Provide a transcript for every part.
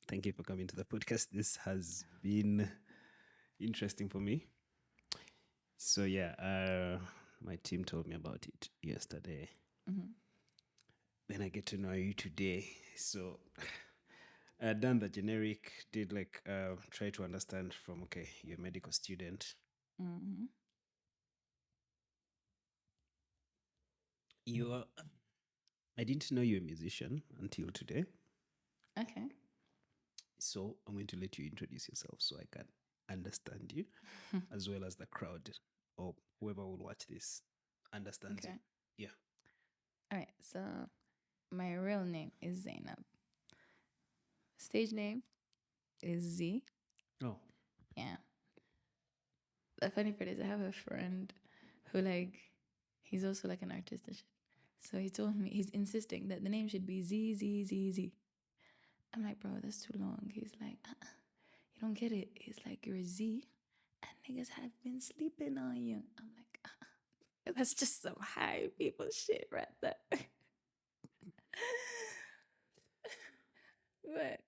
Thank you for coming to the podcast. This has been interesting for me. So my team told me about it yesterday. Then I get to know you today. So I done the generic, did try to understand from you're a medical student. I didn't know you're a musician until today. Okay. So I'm going to let you introduce yourself so I can understand you as well as the crowd or whoever will watch this understands Okay. you. Yeah. All right. So my real name is Zinab. Stage name is Z. Oh. Yeah. The funny part is I have a friend who he's also like an artist and shit. So he told me he's insisting that the name should be Z Z Z Z. I'm like, bro, that's too long. He's like, you don't get it. He's like, you're a Z, and niggas have been sleeping on you. I'm like, that's just some high people shit right there. But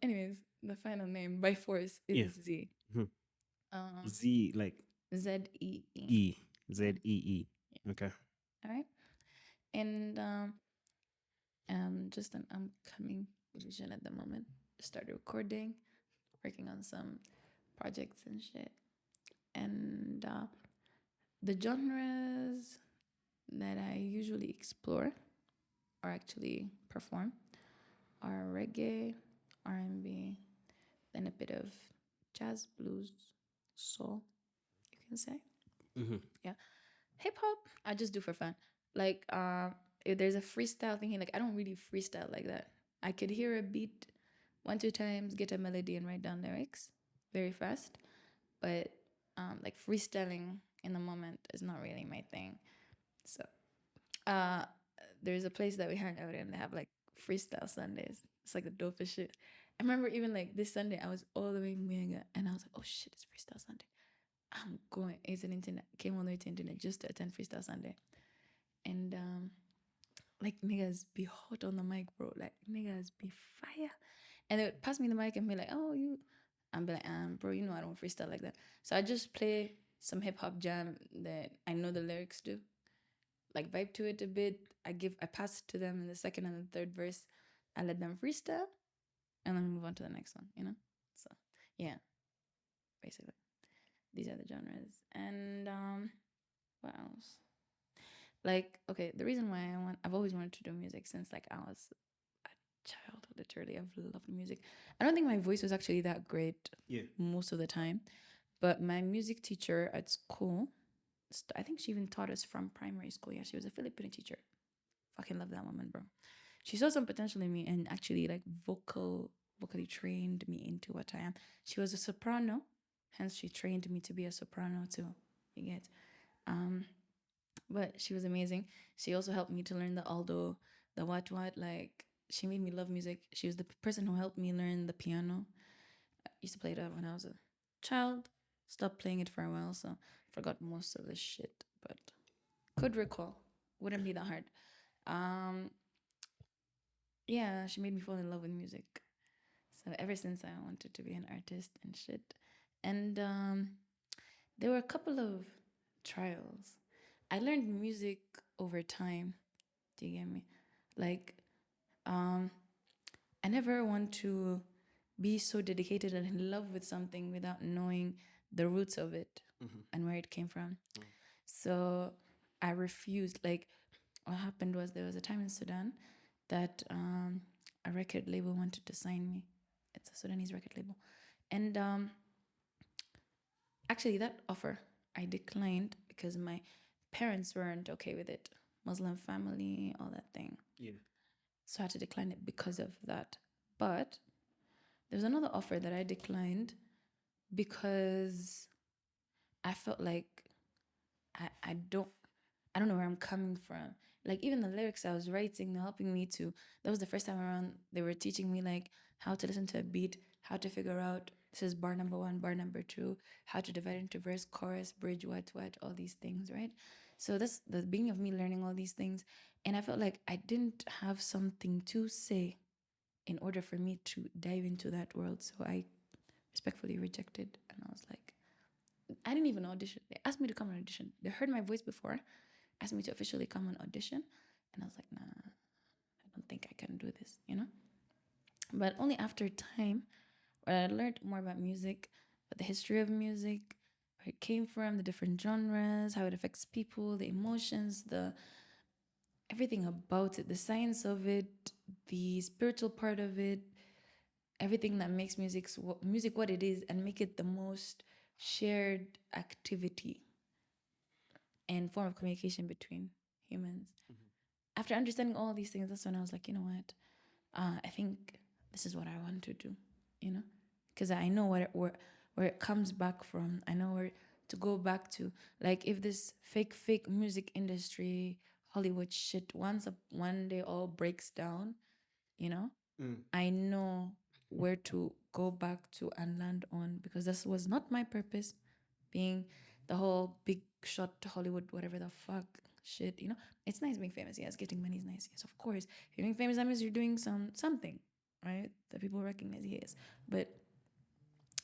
anyways, the final name by force is Z. Z like Z-E-E. E. Z-E-E. Okay. All right. And just an upcoming musician at the moment. Started recording, working on some projects and shit. And the genres that I usually explore or actually perform are reggae, R&B, then a bit of jazz, blues, soul, you can say. Yeah. Hip hop, I just do for fun. Like, if there's a freestyle thingy, like I don't really freestyle like that. I could hear a beat 1-2 times, get a melody, and write down lyrics very fast. But like freestyling in the moment is not really my thing. So, there's a place that we hang out in. They have like freestyle Sundays. It's like the dopest shit. I remember even like this Sunday, I was all the way in Muyanga, and I was like, oh shit, it's freestyle Sunday. I'm going. It's an internet. Came all the way to internet just to attend freestyle Sunday, and like niggas be hot on the mic, bro. Like niggas be fire, and they would pass me the mic and be like, "Oh, you," I'm be like, bro, you know I don't freestyle like that." So I just play some hip hop jam that I know the lyrics to, like vibe to it a bit. I pass it to them in the second and the third verse. I let them freestyle, and then move on to the next one. You know, so yeah, basically these are the genres. And what else? Like, okay, the reason why I've always wanted to do music since like I was a child, literally. I've loved music. I don't think my voice was actually that great most of the time, but my music teacher at school, I think she even taught us from primary school. Yeah, she was a Filipino teacher. Fucking love that woman, bro. She saw some potential in me and actually like vocally trained me into what I am. She was a soprano, hence she trained me to be a soprano too. You get, but she was amazing. She also helped me to learn the alto, the what. Like she made me love music. She was the person who helped me learn the piano. I used to play that when I was a child. Stopped playing it for a while, so forgot most of the shit, but could recall. Wouldn't be that hard. Yeah, she made me fall in love with music. So ever since I wanted to be an artist and shit. And there were a couple of trials. I learned music over time. Do you get me? Like, I never want to be so dedicated and in love with something without knowing the roots of it and where it came from. So I refused. Like, what happened was there was a time in Sudan that a record label wanted to sign me. It's a Sudanese record label. And actually, that offer I declined because my parents weren't okay with it. Muslim family, all that thing. Yeah. So I had to decline it because of that. But there was another offer that I declined because I felt like I don't know where I'm coming from. Like even the lyrics I was writing, they're helping me to. That was the first time around they were teaching me like how to listen to a beat, how to figure out this is bar number 1, bar number 2, how to divide into verse, chorus, bridge, what, all these things, right? So that's the beginning of me learning all these things, and I felt like I didn't have something to say in order for me to dive into that world. So I respectfully rejected, and I was like, I didn't even audition. They asked me to come on audition. They heard my voice before, asked me to officially come on audition, and I was like, nah, I don't think I can do this, you know? But only after time, where I learned more about music, about the history of music, where it came from, the different genres, how it affects people, the emotions, the everything about it, the science of it, the spiritual part of it, everything that makes music what it is, and make it the most shared activity and form of communication between humans. After understanding all these things, that's when I was like, you know what? I think this is what I want to do, you know, because I know where it comes back from. I know where to go back to. Like if this fake music industry, Hollywood shit, one day all breaks down, you know, I know where to go back to and land on, because this was not my purpose, being the whole big shot to Hollywood, whatever the fuck shit, you know. It's nice being famous, yes. Getting money is nice, yes, of course. If you're being famous, that means you're doing something, right? That people recognize, yes. But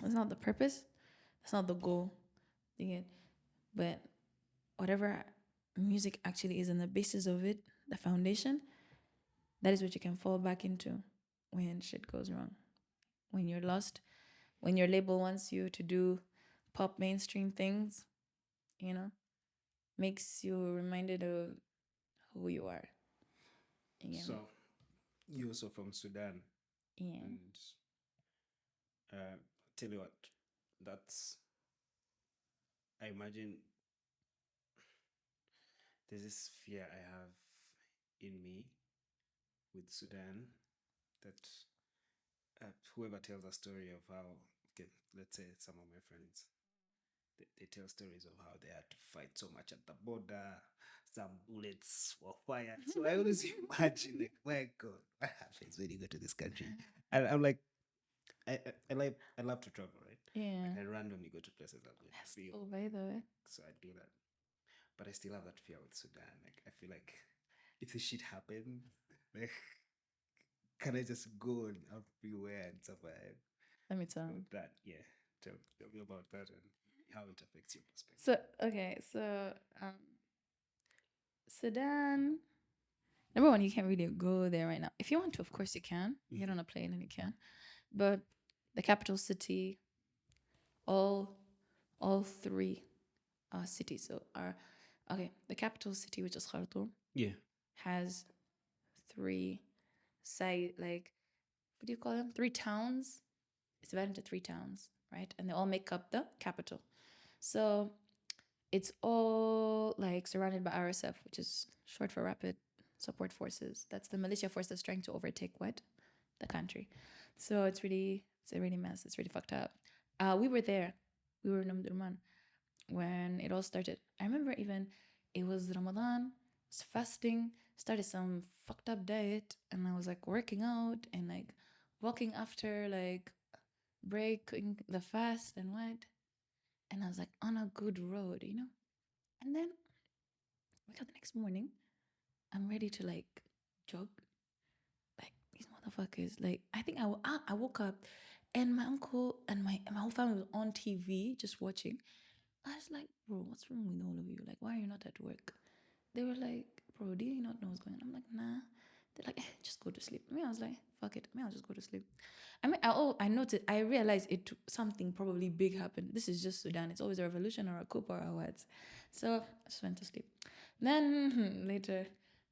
that's not the purpose. That's not the goal. You get? But whatever music actually is, and the basis of it, the foundation, that is what you can fall back into when shit goes wrong. When you're lost, when your label wants you to do pop mainstream things, you know, makes you reminded of who you are. So, you're also from Sudan. Yeah. And tell you what, that's, I imagine there's this fear I have in me with Sudan that whoever tells a story of how, okay, let's say some of my friends, they tell stories of how they had to fight so much at the border, some bullets were fired. So I always imagine, like, my God, what happens when you go to this country? And I'm like, I love to travel, right? Yeah. Like I randomly go to places I'm going to feel. Oh, by the way. So I do that. But I still have that fear with Sudan. Like I feel like if this shit happens, like can I just go and everywhere and survive? Let me tell you. That, yeah. Tell me about that and how it affects your perspective. So okay, so Sudan. Number one, you can't really go there right now. If you want to, of course you can. Get on a plane and you can. But the capital city, all three cities. So are okay. The capital city, which is Khartoum, Yeah. has three like what do you call them? 3 towns. It's divided into 3 towns, right? And they all make up the capital. So it's all like surrounded by RSF, which is short for Rapid Support Forces. That's the militia force that's trying to overtake what? The country. So it's a really mess. It's really fucked up. We were there. We were in Omdurman when it all started. I remember even it was Ramadan, was fasting, started some fucked up diet, and I was like working out and like walking after like breaking the fast and what. And I was like on a good road, you know? And then wake up the next morning, I'm ready to like jog. Like these motherfuckers. Like I think I woke up and my uncle and my whole family was on TV just watching. I was like, bro, what's wrong with all of you? Like, why are you not at work? They were like, bro, do you not know what's going on? I'm like, nah. They're like, just go to sleep. Me, I was like, fuck it. Me, I'll just go to sleep. I mean, I noticed, I realized something probably big happened. This is just Sudan. It's always a revolution or a coup or a what. So I just went to sleep. Then later,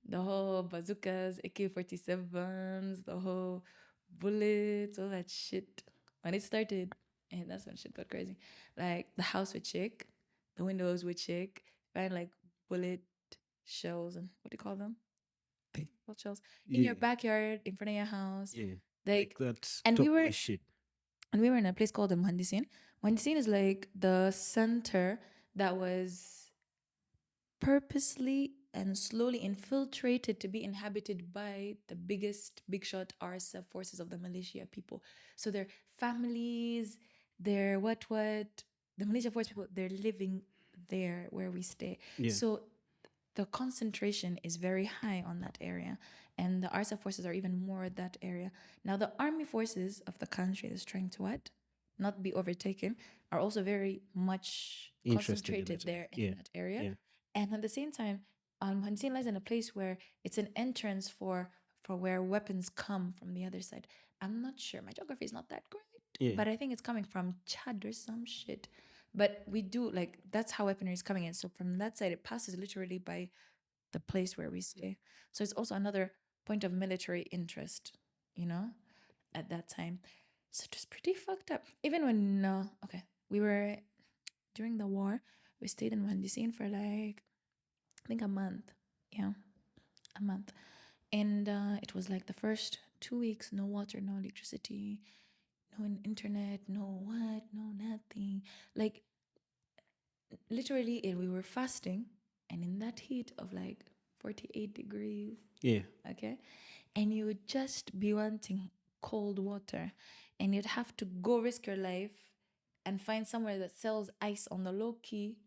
the whole bazookas, AK-47s, the whole bullets, all that shit. When it started, and that's when shit got crazy. Like the house would shake, the windows would shake, and like bullet shells and what do you call them? Bullet shells in your backyard, in front of your house. Yeah. Like that's and we were shit. and we were in a place called the Muhandisin. Muhandisin is like the center that was purposely and slowly infiltrated to be inhabited by the biggest big shot RSF forces of the militia people. So their families, their the militia force people, they're living there where we stay. Yeah. So the concentration is very high on that area, and the RSF forces are even more at that area. Now, the army forces of the country that's trying to what? Not be overtaken, are also very much Interested in concentrated it. there in Yeah. that area. Yeah. And at the same time, Hansin lies in a place where it's an entrance for where weapons come from the other side. I'm not sure. My geography is not that great, Yeah. but I think it's coming from Chad or some shit. But we do like that's how weaponry is coming in. So from that side, it passes literally by the place where we stay. So it's also another point of military interest, you know, at that time. So it was pretty fucked up. Even when okay, we were during the war, we stayed in Wandisine for like I think a month. Yeah, a month. And it was like the first 2 weeks, no water, no electricity, no internet, no what, no nothing. Like literally, we were fasting, and in that heat of like 48 degrees, Yeah. okay, and you would just be wanting cold water, and you'd have to go risk your life and find somewhere that sells ice on the low key,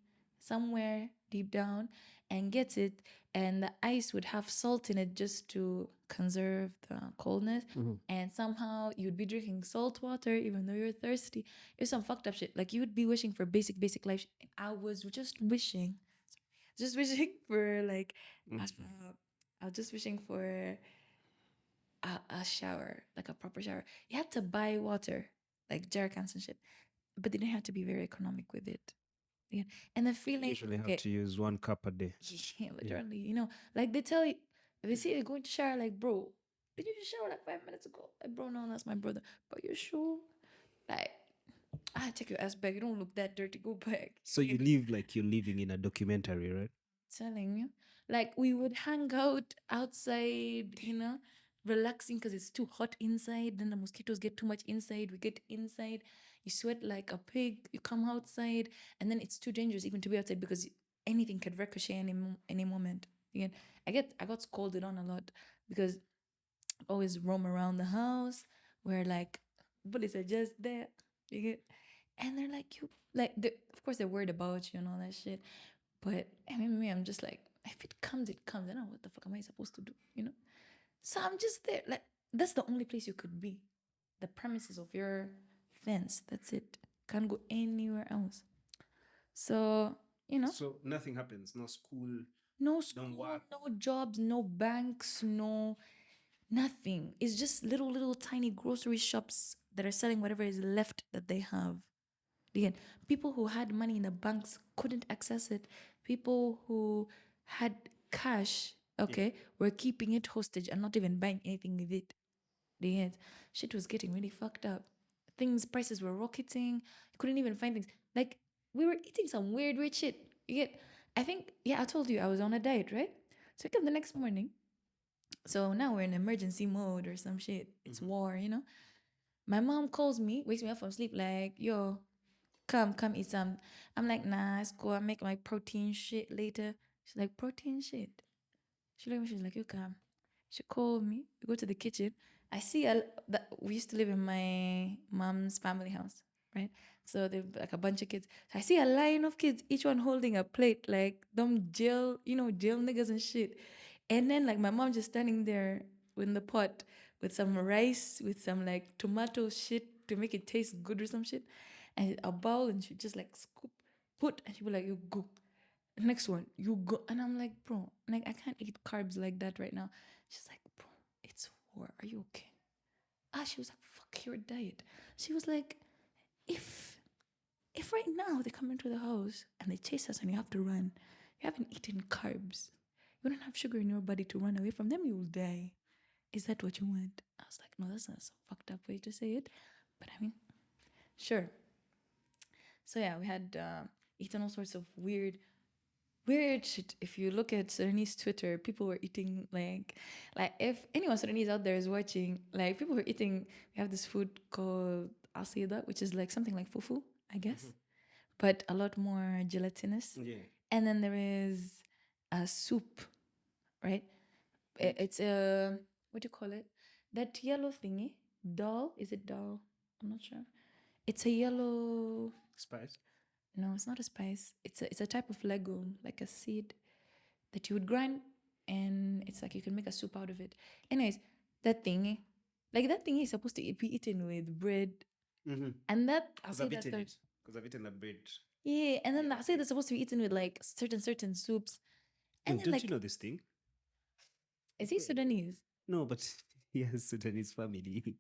somewhere deep down, and get it. And the ice would have salt in it just to conserve the coldness. And somehow you'd be drinking salt water even though you're thirsty. It's some fucked up shit. Like you would be wishing for basic life. I was just wishing for like, I was just wishing for a shower, like a proper shower. You had to buy water, like jerrycans and shit, but they didn't have to be very economic with it. Yeah. And the feeling, Usually have to use 1 cup a day. yeah, literally, you know, like they tell you, if they say you're going to shower, like, bro, did you just shower like 5 minutes ago? Like, bro, no, that's my brother. But you sure? Like, I take your ass back. You don't look that dirty. Go back. So you live like you're living in a documentary, right? Telling you, like we would hang out outside, you know, relaxing because it's too hot inside. Then the mosquitoes get too much inside. We get inside, you sweat like a pig. You come outside, and then it's too dangerous even to be outside because anything could ricochet any moment. Again, I got scolded on a lot because I always roam around the house where like bullets are just there. You get, and they're like you like of course they're worried about you and all that shit. But I mean, me, I'm just like, if it comes, it comes. I don't know what the fuck am I supposed to do, you know? So I'm just there. Like, that's the only place you could be. The premises of your fence. That's it. Can't go anywhere else. So, you know, So nothing happens. No school. no school, work. no jobs, no banks, no nothing. It's just little tiny grocery shops that are selling whatever is left that they have. Again, people who had money in the banks couldn't access it. People who had cash, okay, were keeping it hostage and not even buying anything with it. Again, shit was getting really fucked up. Prices were rocketing. You couldn't even find things. Like, we were eating some weird shit. You get, I think, yeah, I told you I was on a diet, right? So I wake up the next morning. So now we're in emergency mode or some shit. It's war, you know? My mom calls me, wakes me up from sleep, like, yo, come eat some. I'm like, nah, it's cool. I'll make my protein shit later. She's like, protein shit. She looked at me, she's like, you come. She called me. We go to the kitchen. I see we used to live in my mom's family house, right? So there's like a bunch of kids. So I see a line of kids, each one holding a plate, like them jail, jail niggas and shit. And then like my mom just standing there in the pot with some rice, with some like tomato shit to make it taste good or some shit. And a bowl, and she just like scoop, put, and she be like, you go. Next one, you go. And I'm like, bro, like I can't eat carbs like that right now. She's like, bro, it's war. Are you okay? She was like, fuck your diet. She was like, if right now they come into the house and they chase us and you have to run, you haven't eaten carbs. You don't have sugar in your body to run away from them, you will die. Is that what you want? I was like, no, that's not some fucked up way to say it. But I mean, sure. So yeah, we had eaten all sorts of weird shit. If you look at Sudanese Twitter, people were eating like if anyone Sudanese out there is watching, like people were eating. We have this food called Aaliyah, which is like something like fufu, I guess, but a lot more gelatinous. Yeah. And then there is a soup, right? It's a what do you call it? That yellow thingy, dal. Is it dal? I'm not sure. It's a yellow. Spice. No, it's not a spice. It's a type of legume, like a seed. that you would grind, and it's like you can make a soup out of it. Anyways, that thingy, like that thingy is supposed to be eaten with bread, and that I'll say that's because I've eaten the bread. yeah, and then I'll say that's supposed to be eaten with like certain soups. And then, Don't like, you know this thing? is he Sudanese? No, but he has Sudanese family.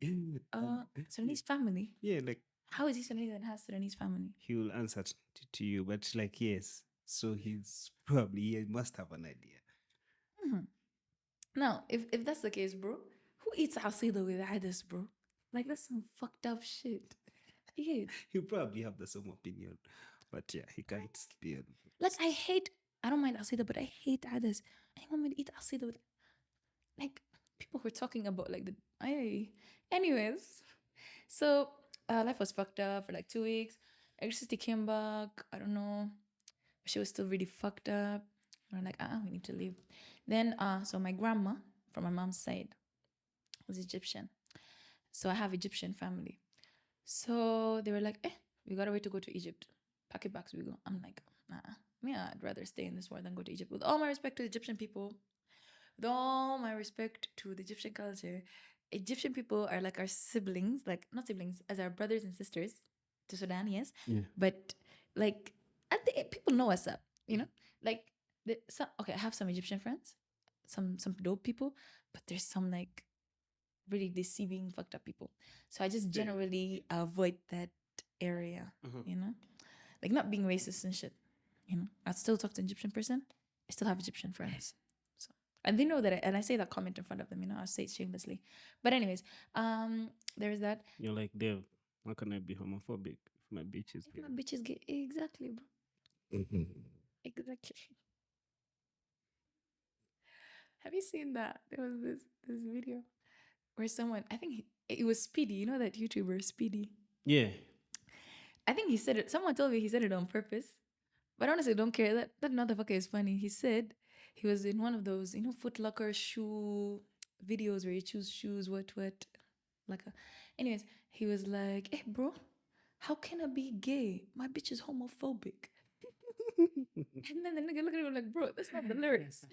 Sudanese family. Yeah, like How is he Sudanese and has Sudanese family? he will answer to you, but like yes, so he must have an idea. Now, if that's the case, bro, who eats asida with adas, bro? Like that's some fucked up shit. Yeah. He'll probably have the same opinion, but yeah, he can't be. Like I don't mind asida, but I hate adas. Anyone would eat asida with, like, people were talking about like anyways. So life was fucked up for like 2 weeks. Electricity came back. I don't know. She was still really fucked up. And we're like, we need to leave. Then so my grandma from my mom's side was Egyptian. So I have Egyptian family. So they were like, we got a way to go to Egypt. Pack it back, so we go. I'm like, nah. Yeah, I'd rather stay in this world than go to Egypt. With all my respect to Egyptian people, with all my respect to the Egyptian culture, Egyptian people are like our siblings, like not siblings, as our brothers and sisters to Sudan, yes. Yeah. But like, people know what's up, you know? Like, okay, I have some Egyptian friends, some dope people, but there's some like really deceiving, fucked up people. So I just generally avoid that area, you know? Like not being racist and shit, you know? I still talk to an Egyptian person. I still have Egyptian friends. So, and they know that, and I say that comment in front of them, you know? I say it shamelessly. But anyways, there's that. You're like, Dave, how can I be homophobic if my bitch is gay? My bitch is gay. Exactly, bro. Exactly. Have you seen that? There was this video where someone, I think it was Speedy. You know that YouTuber Speedy? Yeah. I think he said it. Someone told me he said it on purpose, but honestly, don't care. That motherfucker is funny. He said he was in one of those, you know, Foot Locker shoe videos where you choose shoes, what, like a. Anyways, he was like, "Hey, bro, how can I be gay? My bitch is homophobic." And then the nigga looked at him like, "Bro, that's not the lyrics."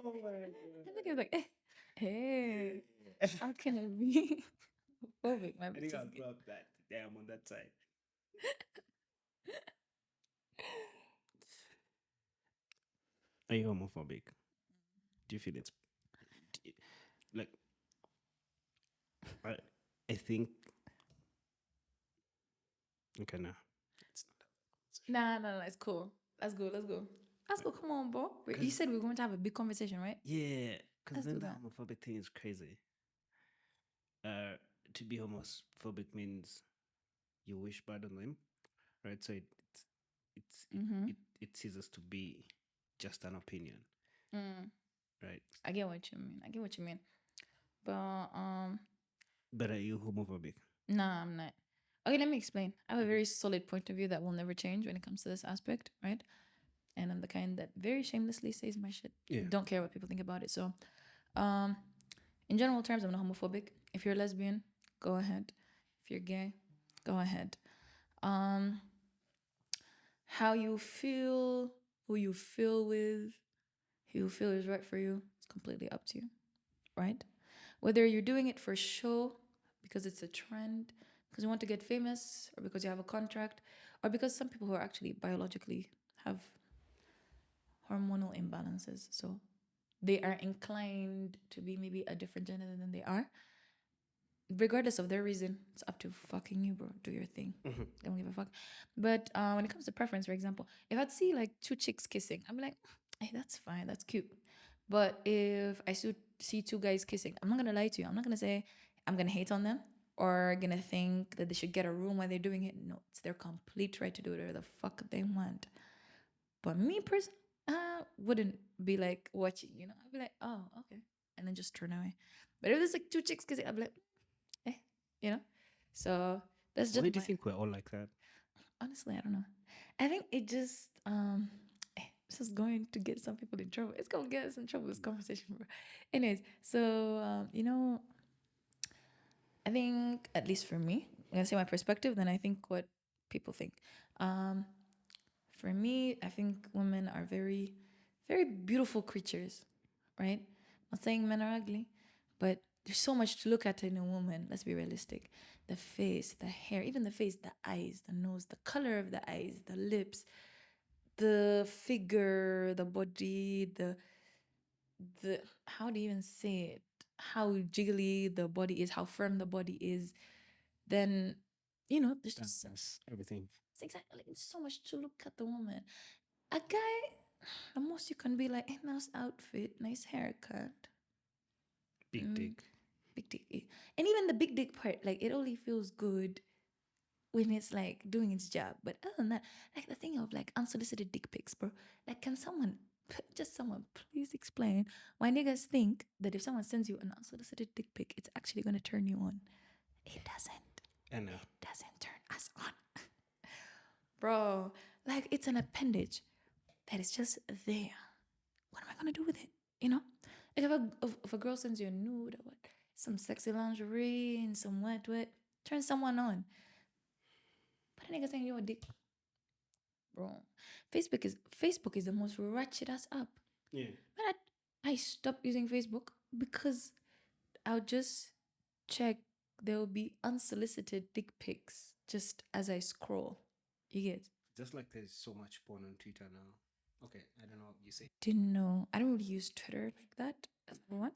Oh my And then he was like, "Hey, how can I be homophobic? My I bitch think is I'll gay." drop that. Damn, on that side. Are you homophobic? Do you feel it's like? I think. Okay, no, it's not. Nah, it's cool. Let's go. Come on, bro. You said we were going to have a big conversation, right? Yeah, because then do the that. homophobic thing is crazy. To be homophobic means you wish bad on them, right? So it ceases to be just an opinion, right? I get what you mean. But But are you homophobic? nah, I'm not. Okay, let me explain. I have a very solid point of view that will never change when it comes to this aspect, right? And I'm the kind that very shamelessly says my shit. Yeah. Don't care what people think about it. So, in general terms, I'm not homophobic. If you're lesbian, go ahead. If you're gay, go ahead. How you feel, who you feel with, who you feel is right for you, it's completely up to you, right? Whether you're doing it for show, because it's a trend, because you want to get famous, or because you have a contract, or because some people who are actually biologically have hormonal imbalances, so they are inclined to be maybe a different gender than they are. Regardless of their reason, it's up to fucking you, bro. Do your thing. Don't give a fuck. But when it comes to preference, for example, if I'd see like two chicks kissing, I'm like, hey, that's fine, that's cute. But if I see two guys kissing, I'm not gonna lie to you. I'm not gonna say I'm gonna hate on them or gonna think that they should get a room while they're doing it. No, it's their complete right to do whatever the fuck they want. But me personally, I wouldn't be like watching, you know. I'd be like, oh, okay, and then just turn away. But if there's like two chicks kissing, I'd be like, you know. So that's just. Why do you think we're all like that? Honestly, I don't know. I think it just this is going to get some people in trouble. It's gonna get us in trouble, this conversation, bro. Anyways, so you know, I think at least for me, I'm gonna say my perspective, then I think what people think. For me, I think women are very, very beautiful creatures, right? Not saying men are ugly, but there's so much to look at in a woman. Let's be realistic. The face, the hair, even the face, the eyes, the nose, the color of the eyes, the lips, the figure, the body, the how do you even say it? How jiggly the body is, how firm the body is. Then, there's just That's everything. it's exactly like, so much to look at the woman. A guy, the most you can be like, hey, nice outfit, nice haircut, Big dick. big dick. And even the big dick part, like it only feels good when it's like doing its job. But other than that, like the thing of like unsolicited dick pics, bro. Like, can someone, just someone, please explain why niggas think that if someone sends you an unsolicited dick pic, it's actually gonna turn you on? It doesn't. I know. It doesn't turn us on. Bro, like it's an appendage that is just there. What am I gonna do with it? Like if a girl sends you a nude or what, some sexy lingerie and some what, turn someone on. But a nigga saying you're a dick, bro. Facebook is the most ratchet ass app. Yeah. But I stopped using Facebook because I'll just check. There will be unsolicited dick pics just as I scroll. You get? Just like there's so much porn on Twitter now. Okay, I don't know what you say. Didn't know. I don't really use Twitter like that. What?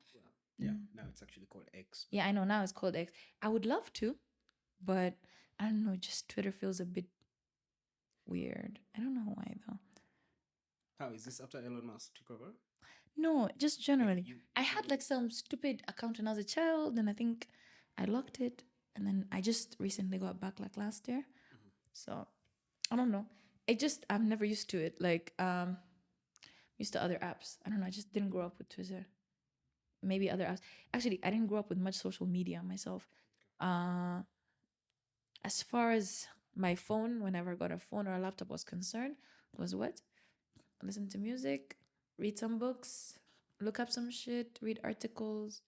Yeah, now it's actually called X. Yeah, I know. Now it's called X. I would love to, but I don't know. Just Twitter feels a bit weird. I don't know why though. How is this after Elon Musk took over? No, just generally. I had like some stupid account when I was a child, and I think I locked it, and then I just recently got back like last year. So I don't know. I'm never used to it. Like used to other apps. I don't know. I just didn't grow up with Twitter. Maybe other apps. Actually, I didn't grow up with much social media myself. As far as my phone, whenever I got a phone or a laptop was concerned, was what? Listen to music, read some books, look up some shit, read articles.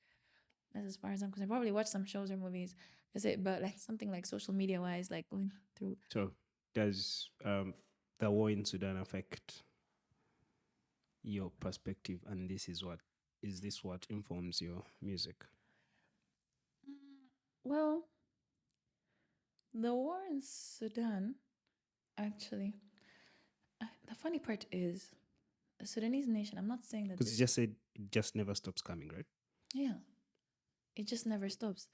That's as far as I'm concerned. Probably watch some shows or movies. That's it. But like something like social media wise, like going through. So does the war in Sudan affect your perspective, and this is what informs your music? Well, the war in Sudan, actually, the funny part is the Sudanese nation. I'm not saying that. Because you just said it just never stops coming, right? Yeah, it just never stops.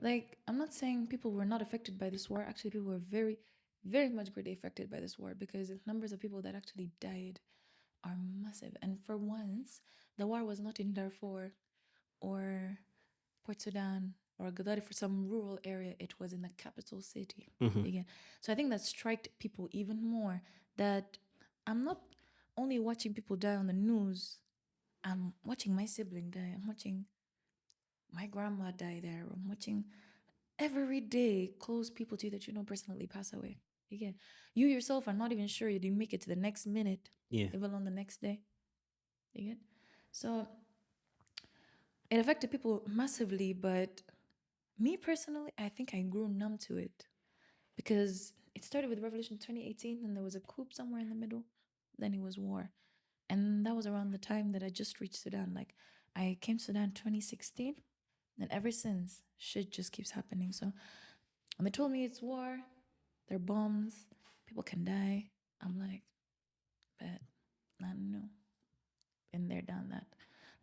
Like, I'm not saying people were not affected by this war. Actually, people were very, very much greatly affected by this war because the numbers of people that actually died are massive. And for once, the war was not in Darfur or Port Sudan or Gaddafi for some rural area. It was in the capital city. Again. So I think that struck people even more that I'm not only watching people die on the news, I'm watching my sibling die. I'm watching my grandma die there. I'm watching every day close people to you that you know personally pass away. Again, you yourself are not even sure you make it to the next minute, Yeah. let alone the next day. Again, so it affected people massively. But me personally, I think I grew numb to it because it started with Revolution 2018, and there was a coup somewhere in the middle. Then it was war, and that was around the time that I just reached Sudan. Like I came to Sudan 2016. And ever since, shit just keeps happening. So when they told me it's war, there are bombs, people can die, I'm like, bet, I don't know. Been there, done that.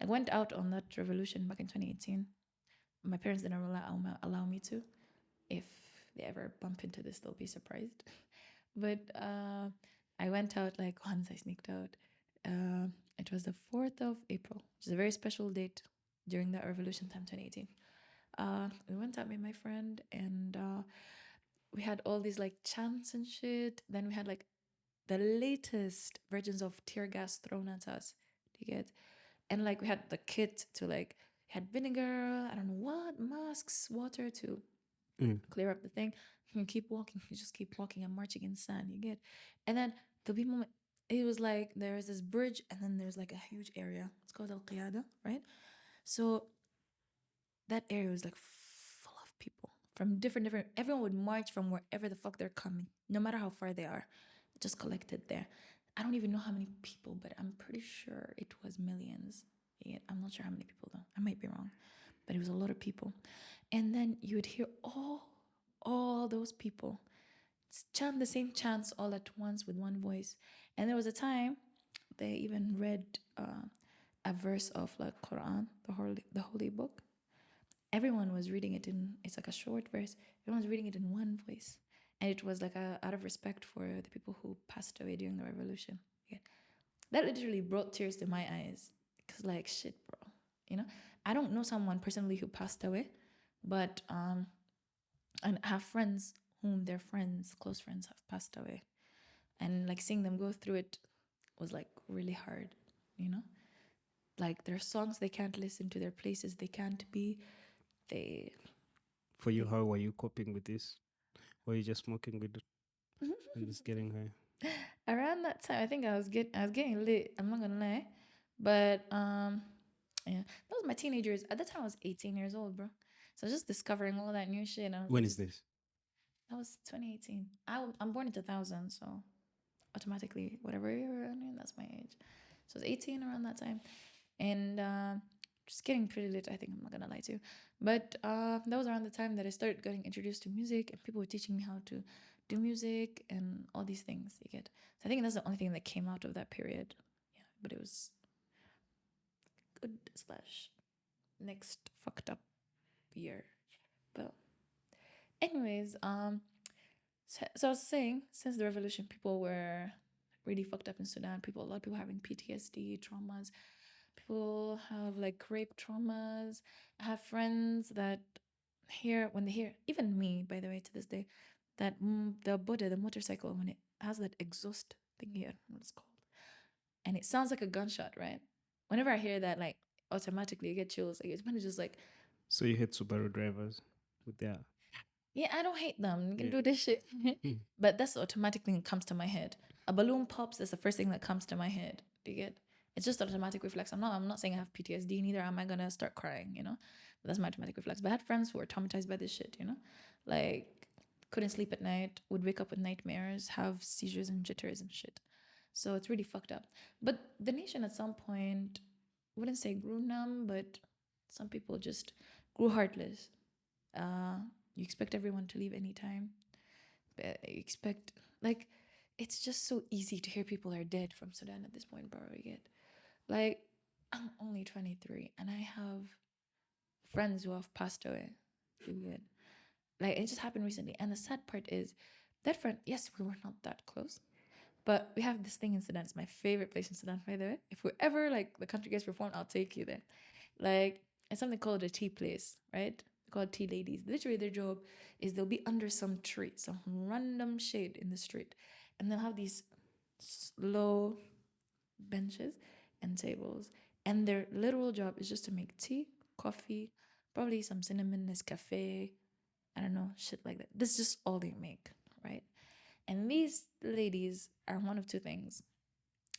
I went out on that revolution back in 2018. My parents didn't allow me to. If they ever bump into this, they'll be surprised. But I went out like once I sneaked out. It was the 4th of April, which is a very special date during that revolution time, 2018. We went out with my friend and we had all these like chants and shit. Then we had like the latest versions of tear gas thrown at us. Do you get? And like we had the kit to like had vinegar, I don't know what, masks, water to clear up the thing. You keep walking, you just keep walking and marching in sand. You get? And then there'll be moment. It was like there's this bridge and then there's like a huge area. It's called Al Qiyada, right? So that area was like full of people from different everyone would march from wherever the fuck they're coming, no matter how far they are, just collected there. I don't even know how many people, but I'm pretty sure it was millions. Yeah, I'm not sure how many people though. I might be wrong, but it was a lot of people. And then you would hear all those people chant the same chants all at once with one voice. And there was a time they even read a verse of like Quran, the holy book. Everyone was reading it in, it's like a short verse. Everyone was reading it in one voice. And it was like out of respect for the people who passed away during the revolution. Yeah. That literally brought tears to my eyes. Because like, shit, bro. You know? I don't know someone personally who passed away, but and I have friends whom their friends, close friends, have passed away. And like seeing them go through it was like really hard, you know? Like their songs they can't listen to, their places they can't be. They For you, how were you coping with this? Were you just smoking with it and just getting high? Around that time, I think I was getting lit. I'm not gonna lie, but yeah, that was my teenagers. At that time, I was 18 years old, bro. So I was just discovering all that new shit. And I was When like, is this? That was 2018. I'm born in 2000, so automatically, whatever you're in, that's my age. So I was 18 around that time, and just getting pretty lit. I think I'm not gonna lie to you, but that was around the time that I started getting introduced to music, and people were teaching me how to do music and all these things. You get. So I think that's the only thing that came out of that period. Yeah, but it was good slash next fucked up year. But anyways, so I was saying, since the revolution, people were really fucked up in Sudan. A lot of people having PTSD, traumas. People have like rape traumas. I have friends that when they hear, even me, by the way, to this day, that the motorcycle, when it has that exhaust thing here, what it's called, and it sounds like a gunshot, right? Whenever I hear that, like automatically I get chills. Like, it's kind of just like, So you hate Subaru drivers with their... yeah, I don't hate them. You can Yeah. do this shit. But that's the automatic thing that comes to my head. A balloon pops, that's the first thing that comes to my head. Do you get? It's just automatic reflex. I'm not saying I have PTSD, neither am I gonna start crying, you know? But that's my automatic reflex. But I had friends who were traumatized by this shit, you know? Like couldn't sleep at night, would wake up with nightmares, have seizures and jitters and shit. So it's really fucked up. But the nation at some point, wouldn't say grew numb, but some people just grew heartless. Uh, you expect everyone to leave anytime. But you expect, like, it's just so easy to hear people are dead from Sudan at this point, bro. You get, like, I'm only 23 and I have friends who have passed away. You get, like, it just happened recently. And the sad part is that friend, yes, we were not that close. But we have this thing in Sudan. It's my favorite place in Sudan, by the way. If we're ever like the country gets reformed, I'll take you there. Like, it's something called a tea place, right? Called tea ladies. Literally, their job is they'll be under some tree, some random shade in the street, and they'll have these low benches and tables. And their literal job is just to make tea, coffee, probably some cinnamon, Nescafe, I don't know, shit like that. This is just all they make, right? And these ladies are one of two things: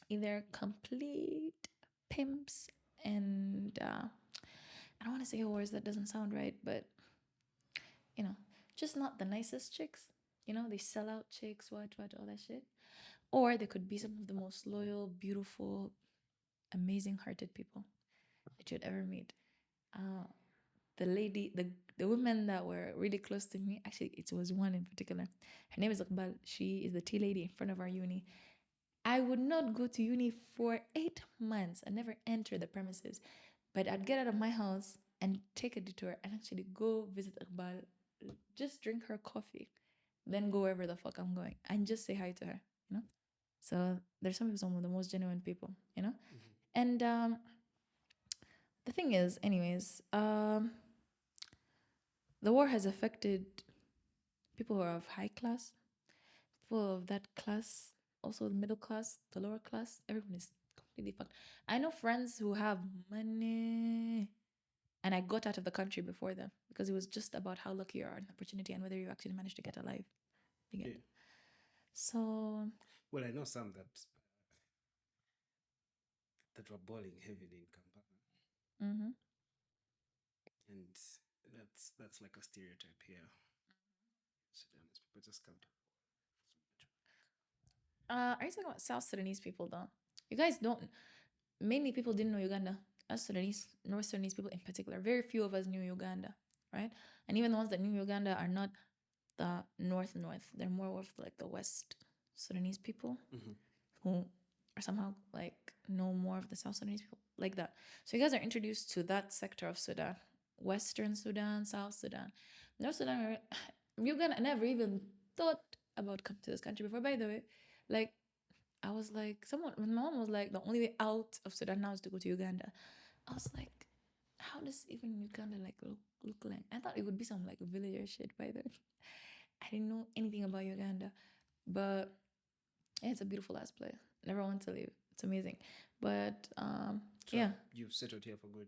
either complete pimps and I don't want to say whores, that doesn't sound right, but you know, just not the nicest chicks. You know, they sell out chicks, what, all that shit. Or they could be some of the most loyal, beautiful, amazing hearted people that you'd ever meet. Uh, the women that were really close to me, actually, it was one in particular. Her name is Iqbal. She is the tea lady in front of our uni. I would not go to uni for 8 months. I never enter the premises, but I'd get out of my house and take a detour and actually go visit Iqbal, just drink her coffee, then go wherever the fuck I'm going and just say hi to her, you know? So there's some of the most genuine people, you know? And the thing is, anyways, the war has affected people who are of high class, people of that class, also the middle class, the lower class. Everyone is completely fucked. I know friends who have money, and I got out of the country before them because it was just about how lucky you are and opportunity and whether you actually managed to get alive. You get? Yeah. So, Well, I know some that were balling heavily in Kampala, mm-hmm. and that's like a stereotype here. Sudanese people just come to Are you talking about South Sudanese people though? You guys don't. Mainly people didn't know Uganda. Us Sudanese, North Sudanese people in particular, very few of us knew Uganda, right? And even the ones that knew Uganda are not the north. They're more of like the West Sudanese people who are somehow like know more of the South Sudanese people like that. So you guys are introduced to that sector of Sudan, Western Sudan, South Sudan, North Sudan. Uganda. I never even thought about coming to this country before. By the way, like I was like, when my mom was like, the only way out of Sudan now is to go to Uganda. I was like, how does even Uganda like look like? I thought it would be some like villager shit by the way. I didn't know anything about Uganda, but yeah, it's a beautiful ass place. Never want to leave. It's amazing. But So yeah, you've settled here for good.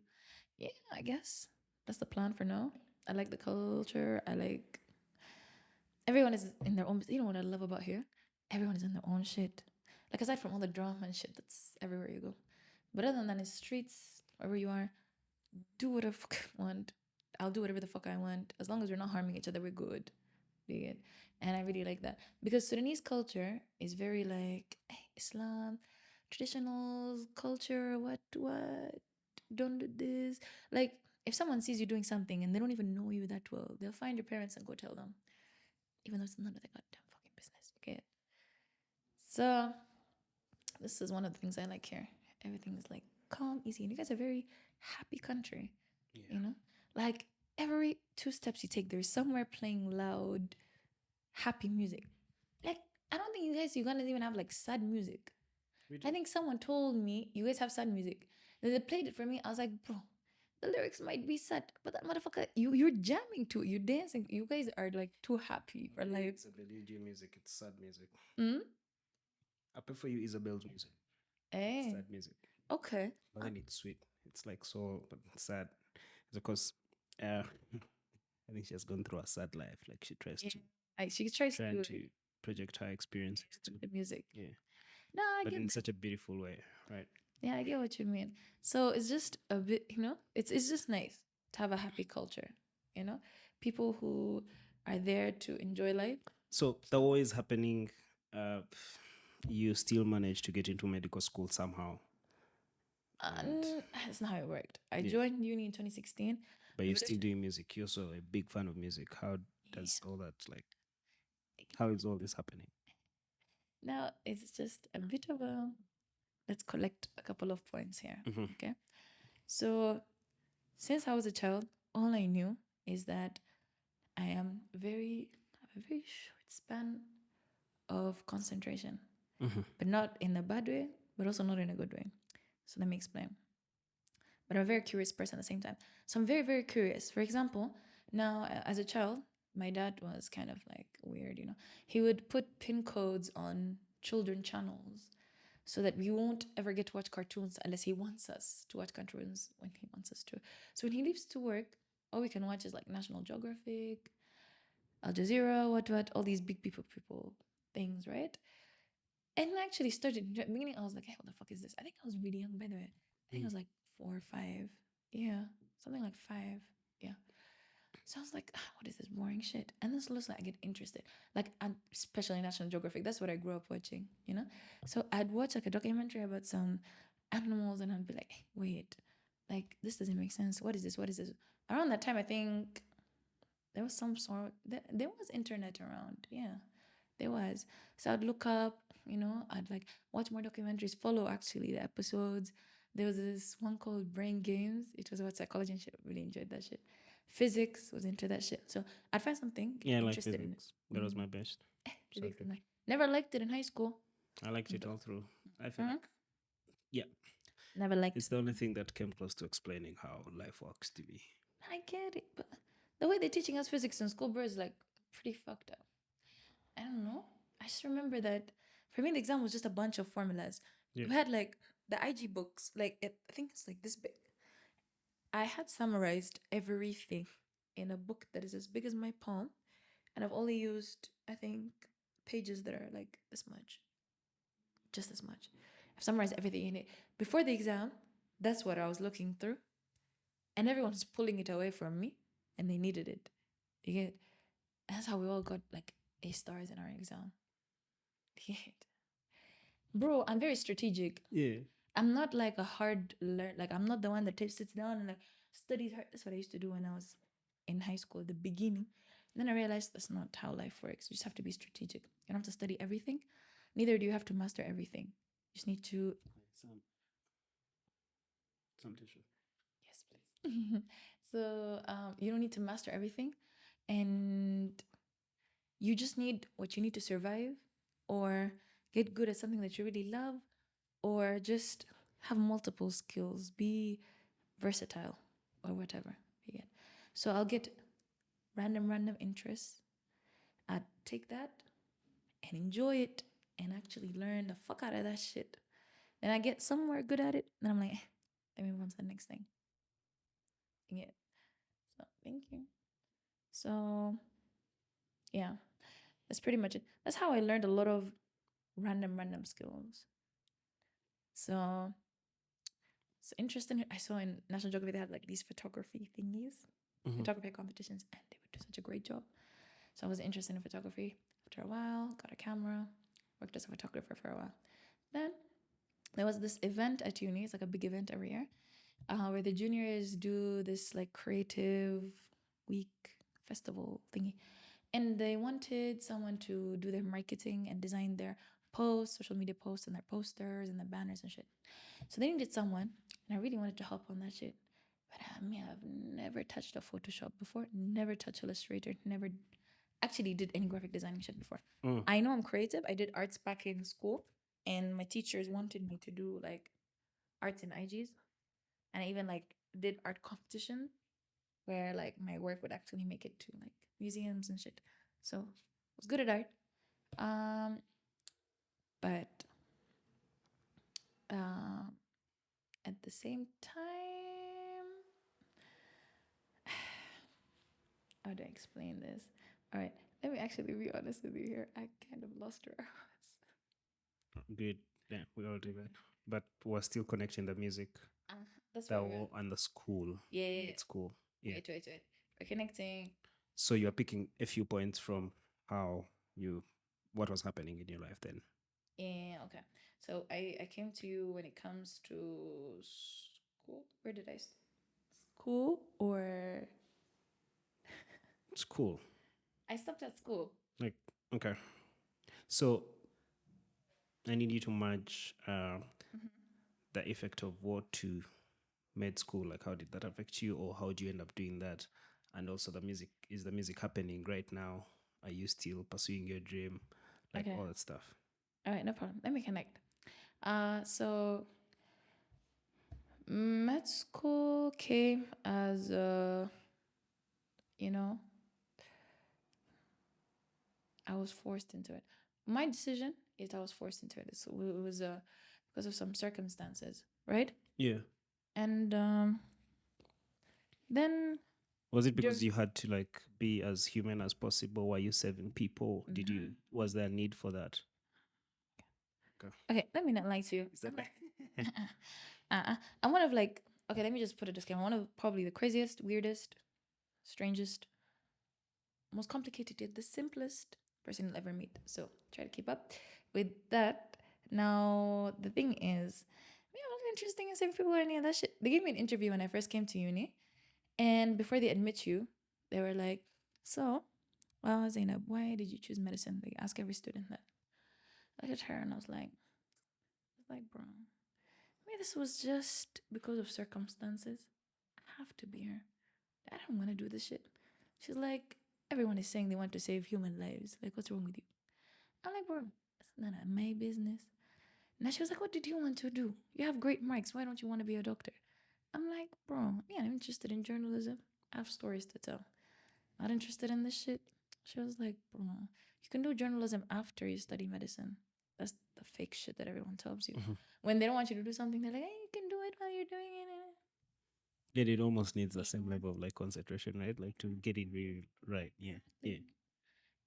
yeah, I guess that's the plan for now. I like the culture. I like everyone is in their own. You know what I love about here? Everyone is in their own shit. Like aside from all the drama and shit that's everywhere you go, but other than that, in streets wherever you are, do whatever the fuck I want. I'll do whatever the fuck I want as long as we're not harming each other. We're good. You get? And I really like that because Sudanese culture is very like Islam, traditional culture. What? Don't do this. Like if someone sees you doing something and they don't even know you that well, they'll find your parents and go tell them, even though it's none of their goddamn fucking business. Okay. So this is one of the things I like here. Everything is like calm, easy, and you guys are a very happy country. Yeah. You know, like every two steps you take, there's somewhere playing loud, happy music. Like I don't think you guys Ugandans even have like sad music. I think someone told me you guys have sad music. Then they played it for me. I was like, bro, the lyrics might be sad, but that motherfucker, you're jamming to it, you're dancing. You guys are like too happy for life. It's a delusion music. It's sad music. Mm? I prefer you Isabel's music. Hey. Sad music. Okay. But then it's sweet. It's like soul, but it's sad. It's because I think she has gone through a sad life. Like she tries to She tries trying to project her experiences to the music. yeah. No, I But get in such a beautiful way, right? yeah, I get what you mean. So it's just a bit, it's just nice to have a happy culture, people who are there to enjoy life. So the war is happening. You still managed to get into medical school somehow. That's not how it worked. I joined uni in 2016. But you're still doing music. You're also a big fan of music. How does all that how is all this happening? Now it's just a bit of a let's collect a couple of points here. Okay. So since I was a child, all I knew is that I have a very short span of concentration, but not in a bad way, but also not in a good way. So let me explain. But I'm a very curious person at the same time. So I'm very, very curious. For example, now as a child, my dad was kind of like weird, He would put pin codes on children channels so that we won't ever get to watch cartoons unless he wants us to watch cartoons when he wants us to. So when he leaves to work, all we can watch is like National Geographic, Al Jazeera, what, all these big people things, right? And I actually started in the beginning. I was like, hey, what the fuck is this? I think I was really young, by the way. I think I was like 4 or 5. Yeah, something like 5. Yeah. So I was like, what is this boring shit? And then slowly I get interested. Like, especially National Geographic. That's what I grew up watching, So I'd watch like a documentary about some animals and I'd be like, wait, like this doesn't make sense. What is this? What is this? Around that time, I think there was some sort, there was internet around. Yeah, there was. So I'd look up, I'd like watch more documentaries, follow actually the episodes. There was this one called Brain Games. It was about psychology and shit. Really enjoyed that shit. Physics was into that shit. So I'd find something interested in it. That was my best. Physics never liked it in high school. I liked it all through. I feel like, yeah. Never liked it. It's the only thing that came close to explaining how life works to me. I get it, but the way they're teaching us physics in school, bro, is like pretty fucked up. I don't know. I just remember that for me, the exam was just a bunch of formulas. Yeah. We had like the IG books, like I think it's like this big. I had summarized everything in a book that is as big as my palm, and I've only used, I think, pages that are like this much. Just as much. I've summarized everything in it. Before the exam, that's what I was looking through. And everyone was pulling it away from me, and they needed it. You get? That's how we all got like A stars in our exam. You get? Bro, I'm very strategic. Yeah. I'm not like a hard learn. Like I'm not the one that sits down and like studies hard. That's what I used to do when I was in high school at the beginning. And then I realized that's not how life works. You just have to be strategic. You don't have to study everything. Neither do you have to master everything. You just need to. Some tissue. Yes, please. So you don't need to master everything, and you just need what you need to survive, or get good at something that you really love, or just have multiple skills. Be versatile or whatever you get. So I'll get random interests. I'd take that and enjoy it and actually learn the fuck out of that shit. Then I get somewhere good at it. Then I'm like, let me move on to the next thing. Yeah. So thank you. So yeah, that's pretty much it. That's how I learned a lot of random skills. So it's interesting. I saw in National Geography they had like these photography thingies, photography competitions, and they would do such a great job. So I was interested in photography after a while, got a camera, worked as a photographer for a while. Then there was this event at uni, it's like a big event every year, where the juniors do this like creative week festival thingy. And they wanted someone to do their marketing and design their posts, social media posts, and their posters and the banners and shit. So they needed someone, and I really wanted to help on that shit. But I've never touched a Photoshop before, never touched Illustrator, never actually did any graphic designing shit before. I know I'm creative. I did arts back in school, and my teachers wanted me to do like arts in IGs, and I even like did art competition where like my work would actually make it to like museums and shit. So I was good at art. But at the same time, how do I explain this? All right, let me actually be honest with you here. I kind of lost her. Good. Yeah, we all do that. But we're still connecting the music. That's That where we're and the school. Yeah. It's cool. Yeah. Wait. We're connecting. So you're picking a few points from what was happening in your life then. Yeah, okay. So I came to you when it comes to school. Where did I school or School. I stopped at school. Like, okay. So I need you to merge the effect of what to med school. Like, how did that affect you, or how do you end up doing that? And also the music. Is the music happening right now? Are you still pursuing your dream? Like all that stuff. All right, no problem. Let me connect. So med school came as I was forced into it. My decision is I was forced into it. So it was because of some circumstances, right? Yeah. And then was it because you had to like be as human as possible while you serving people? Was there a need for that? Okay, let me not lie to you. I'm one of like, okay, let me just put a disclaimer. One of probably the craziest, weirdest, strangest, most complicated yet the simplest person you'll ever meet. So try to keep up with that. Now the thing is, what's interesting is if people or any of that shit. They gave me an interview when I first came to uni, and before they admit you, they were like, "So, well, Zainab, why did you choose medicine?" They ask every student that. I looked at her and I was like, bro, this was just because of circumstances. I have to be here. I don't want to do this shit. She's like, everyone is saying they want to save human lives. Like, what's wrong with you? I'm like, bro, it's none of my business. Now she was like, what did you want to do? You have great marks. Why don't you want to be a doctor? I'm like, bro, yeah, I'm interested in journalism. I have stories to tell. Not interested in this shit. She was like, bro, you can do journalism after you study medicine. That's the fake shit that everyone tells you. When they don't want you to do something, they're like, hey, you can do it while you're doing it. Yeah, it almost needs the same level of like concentration, right? Like to get it really right. Yeah. Yeah.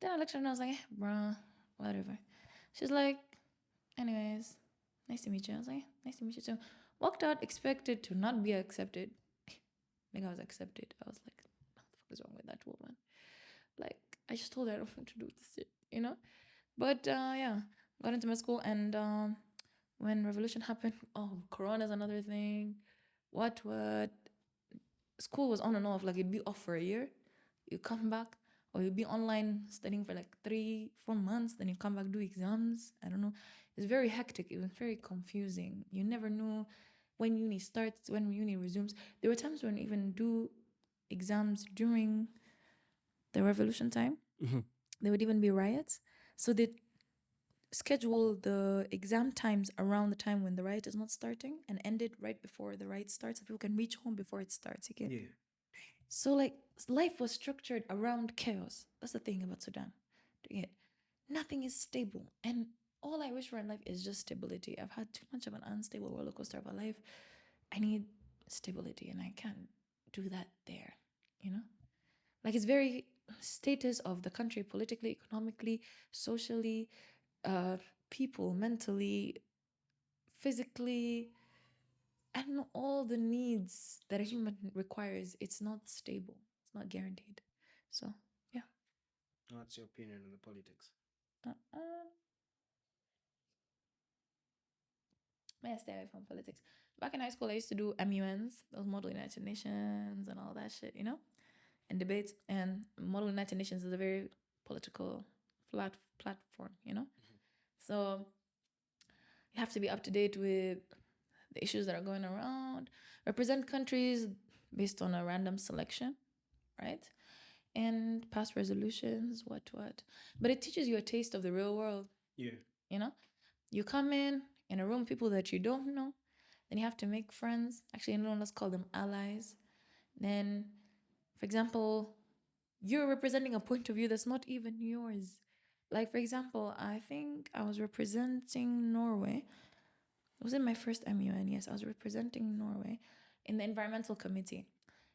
Then I looked at her and I was like, bruh, whatever. She's like, anyways, nice to meet you. I was like, nice to meet you too. Walked out, expected to not be accepted. Like I was accepted. I was like, what the fuck is wrong with that woman? Like, I just told her I don't want to do this shit, But yeah, got into med school and when revolution happened, oh, Corona is another thing. What? School was on and off. Like, you'd be off for a year, you come back, or you'd be online studying for like 3-4 months, then you come back, do exams. I don't know. It's very hectic. It was very confusing. You never knew when uni starts, when uni resumes. There were times when even do exams during the revolution time. There would even be riots. So they schedule the exam times around the time when the riot is not starting and end it right before the riot starts so people can reach home before it starts again. Yeah. So like life was structured around chaos. That's the thing about Sudan. Nothing is stable. And all I wish for in life is just stability. I've had too much of an unstable roller coaster of a life. I need stability, and I can't do that there, you know? Like, it's very status of the country politically, economically, socially, people mentally, physically, and all the needs that a human requires. It's not stable. It's not guaranteed. So yeah. What's your opinion on the politics? May I stay away from politics? Back in high school, I used to do MUNs, those Model United Nations and all that shit, and debates. And Model United Nations is a very political platform, So you have to be up to date with the issues that are going around, represent countries based on a random selection, right? And pass resolutions, what. But it teaches you a taste of the real world. Yeah. You come in a room, people that you don't know, then you have to make friends. Actually, let's call them allies. Then, for example, you're representing a point of view that's not even yours. Like, for example, I think I was representing Norway. It was in my first MUN, yes. I was representing Norway in the environmental committee.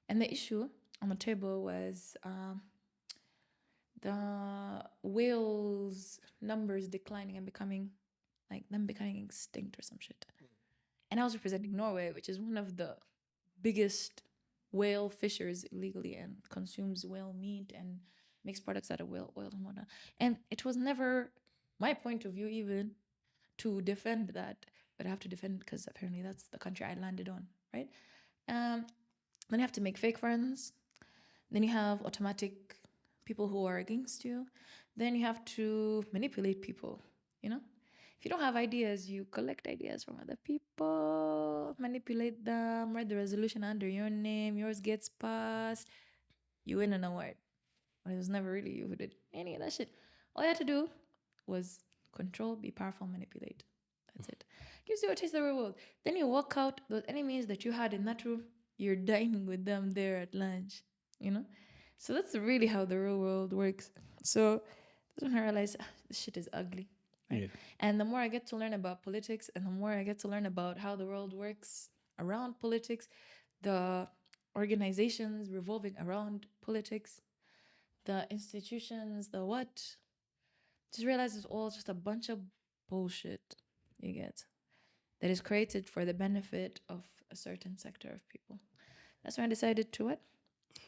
And the issue on the table was the whales' numbers declining and becoming extinct or some shit. And I was representing Norway, which is one of the biggest whale fishers illegally and consumes whale meat and makes products out of whale oil and whatnot. And it was never my point of view even to defend that, but I have to defend it because apparently that's the country I landed on, right? Then you have to make fake friends. Then you have automatic people who are against you. Then you have to manipulate people, If you don't have ideas, you collect ideas from other people, manipulate them, write the resolution under your name, yours gets passed, you win an award. But it was never really you who did any of that shit. All you had to do was control, be powerful, manipulate. That's it. Gives you a taste of the real world. Then you walk out, those enemies that you had in that room, you're dining with them there at lunch, So that's really how the real world works. So that's when I realized this shit is ugly. Right? Yeah. And the more I get to learn about politics and the more I get to learn about how the world works around politics, the organizations revolving around politics, the institutions, the what, just realize it's all just a bunch of bullshit you get that is created for the benefit of a certain sector of people. That's when I decided to what?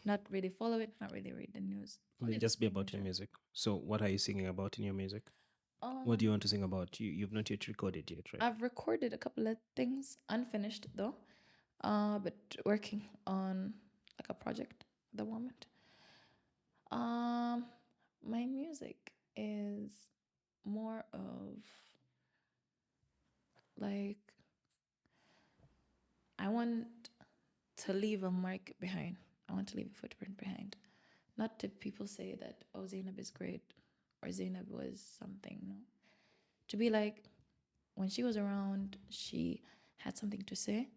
Not really follow it, not really read the news. Will it just be about your music? So what are you singing about in your music? What do you want to sing about? You've not yet recorded yet, right? I've recorded a couple of things, unfinished though, but working on like a project at the moment. My music is more of like I want to leave a mark behind. I want to leave a footprint behind. Not to people say that, oh, Zinab is great or Zinab was something. No. To be like, when she was around, she had something to say.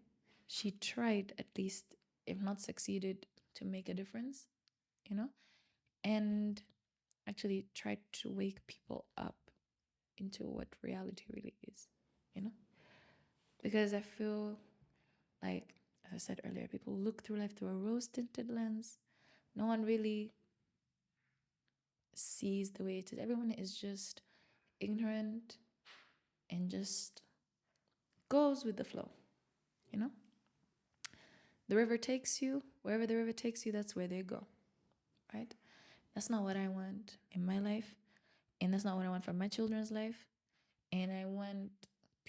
She tried, at least, if not succeeded, to make a difference, and actually tried to wake people up into what reality really is, because I feel like, as I said earlier, people look through life through a rose-tinted lens. No one really sees the way it is. Everyone is just ignorant and just goes with the flow, The river takes you, wherever the river takes you, that's where they go, right? That's not what I want in my life, and that's not what I want for my children's life. And I want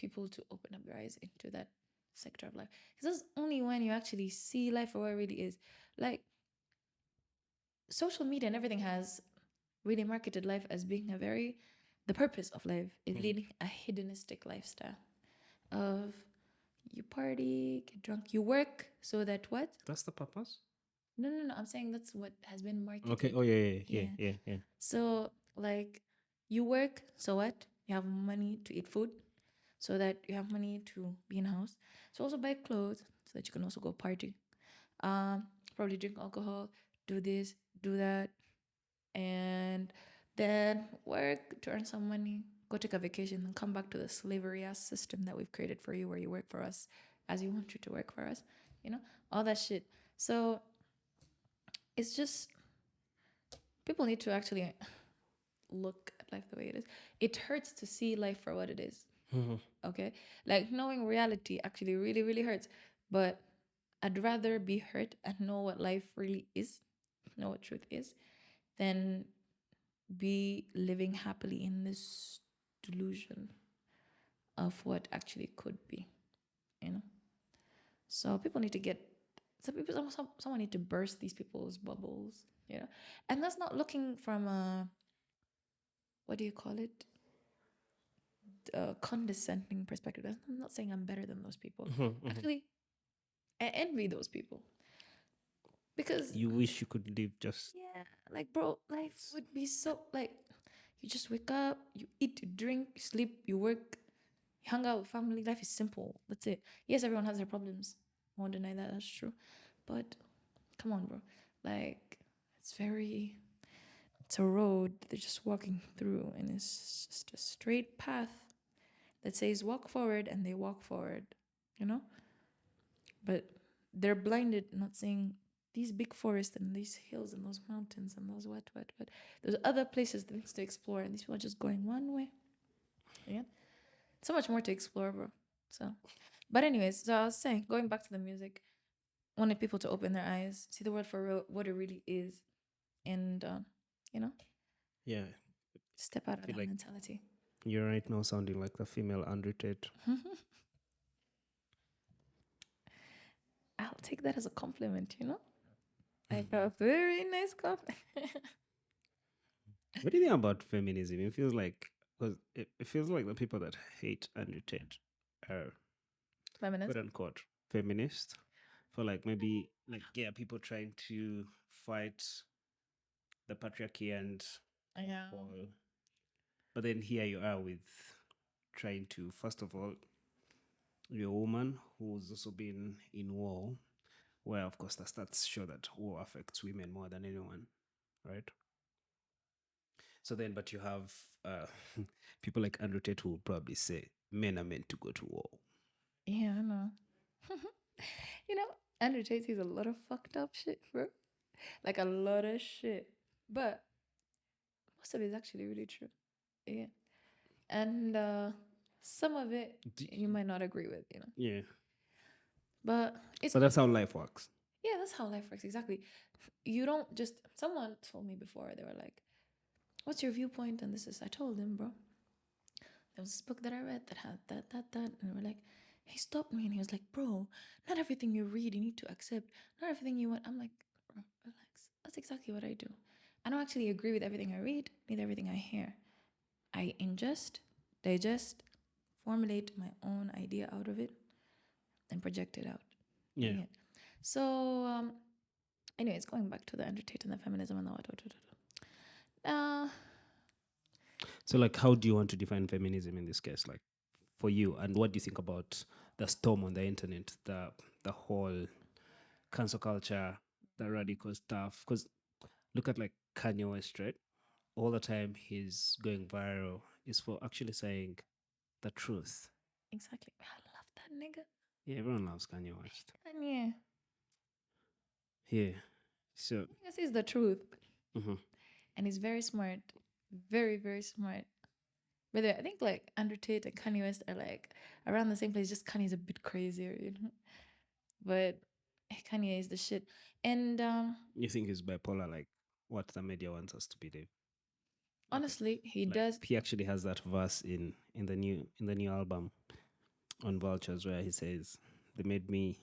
people to open up their eyes into that sector of life. Because that's only when you actually see life for what it really is. Like, social media and everything has really marketed life as being the purpose of life is leading a hedonistic lifestyle of you party, get drunk, you work so that what? That's the purpose? No. I'm saying that's what has been marketed. Okay. Oh, yeah. So, like, you work, so what? You have money to eat food, so that you have money to be in a house. So also buy clothes, so that you can also go party. Probably drink alcohol, do this, do that, and then work to earn some money, go take a vacation, and come back to the slavery ass system that we've created for you, where you work for us as you want you to work for us, all that shit. So it's just, people need to actually look at life the way it is. It hurts to see life for what it is. Okay, like, knowing reality actually really, really hurts, but I'd rather be hurt and know what life really is, know what truth is, than be living happily in this delusion of what actually could be, So people need to someone need to burst these people's bubbles, and that's not looking from a, what do you call it, a condescending perspective. I'm not saying I'm better than those people. Actually, I envy those people, because you wish you could live just. Yeah, like, bro, life would be so, like, you just wake up, you eat, you drink, you sleep, you work, you hang out with family. Life is simple. That's it. Yes, everyone has their problems. I won't deny that. That's true. But come on, bro. Like, it's a road that they're just walking through, and it's just a straight path that says walk forward, and they walk forward, But they're blinded, not seeing these big forests and these hills and those mountains and those what. There's other places, things to explore, and these people are just going one way. Yeah, so much more to explore, bro. So, but anyways, so I was saying, going back to the music, wanted people to open their eyes, see the world for real, what it really is, and Yeah. step out of that like mentality. You're right now sounding like the female Andrew Tate. I'll take that as a compliment, Like a very nice compliment. What do you think about feminism? It feels like, because it feels like the people that hate Andrew Tate are Feminist. quote unquote feminist. For like, maybe, like, yeah, people trying to fight the patriarchy and Yeah. all. But then here you are with trying to, first of all, you're a woman who's also been in war, where of course the stats show that war affects women more than anyone, right? So then, but you have people like Andrew Tate who will probably say men are meant to go to war. Yeah, I know. Andrew Tate sees a lot of fucked up shit, bro. Like, a lot of shit. But most of it is actually really true. Yeah. And some of it you might not agree with, Yeah. But it's, But that's how life works. yeah, that's how life works. Exactly. You don't just, someone told me before, they were like, what's your viewpoint? And I told them, bro, there was this book that I read that had that. And they were like, he stopped me and he was like, bro, not everything you read, you need to accept. Not everything you want. I'm like, bro, relax. That's exactly what I do. I don't actually agree with everything I read, neither everything I hear. I ingest, digest, formulate my own idea out of it, and project it out. Yeah. So, anyways, going back to the Andrew Tate and the feminism and the what. So, like, how do you want to define feminism in this case, like, for you? And what do you think about the storm on the internet, the whole cancel culture, the radical stuff? Because look at, like, Kanye West, right? All the time he's going viral is for actually saying the truth. Exactly. I love that nigga. Yeah, everyone loves Kanye West. Kanye. Yeah. So He says the truth. Mm-hmm. And he's very smart. Very, very smart. But I think, like, Andrew Tate and Kanye West are, like, around the same place. Just Kanye's a bit crazier, But Kanye is the shit. And you think he's bipolar, like what the media wants us to believe? Honestly, he like, does. He actually has that verse in the new album on Vultures where he says they made me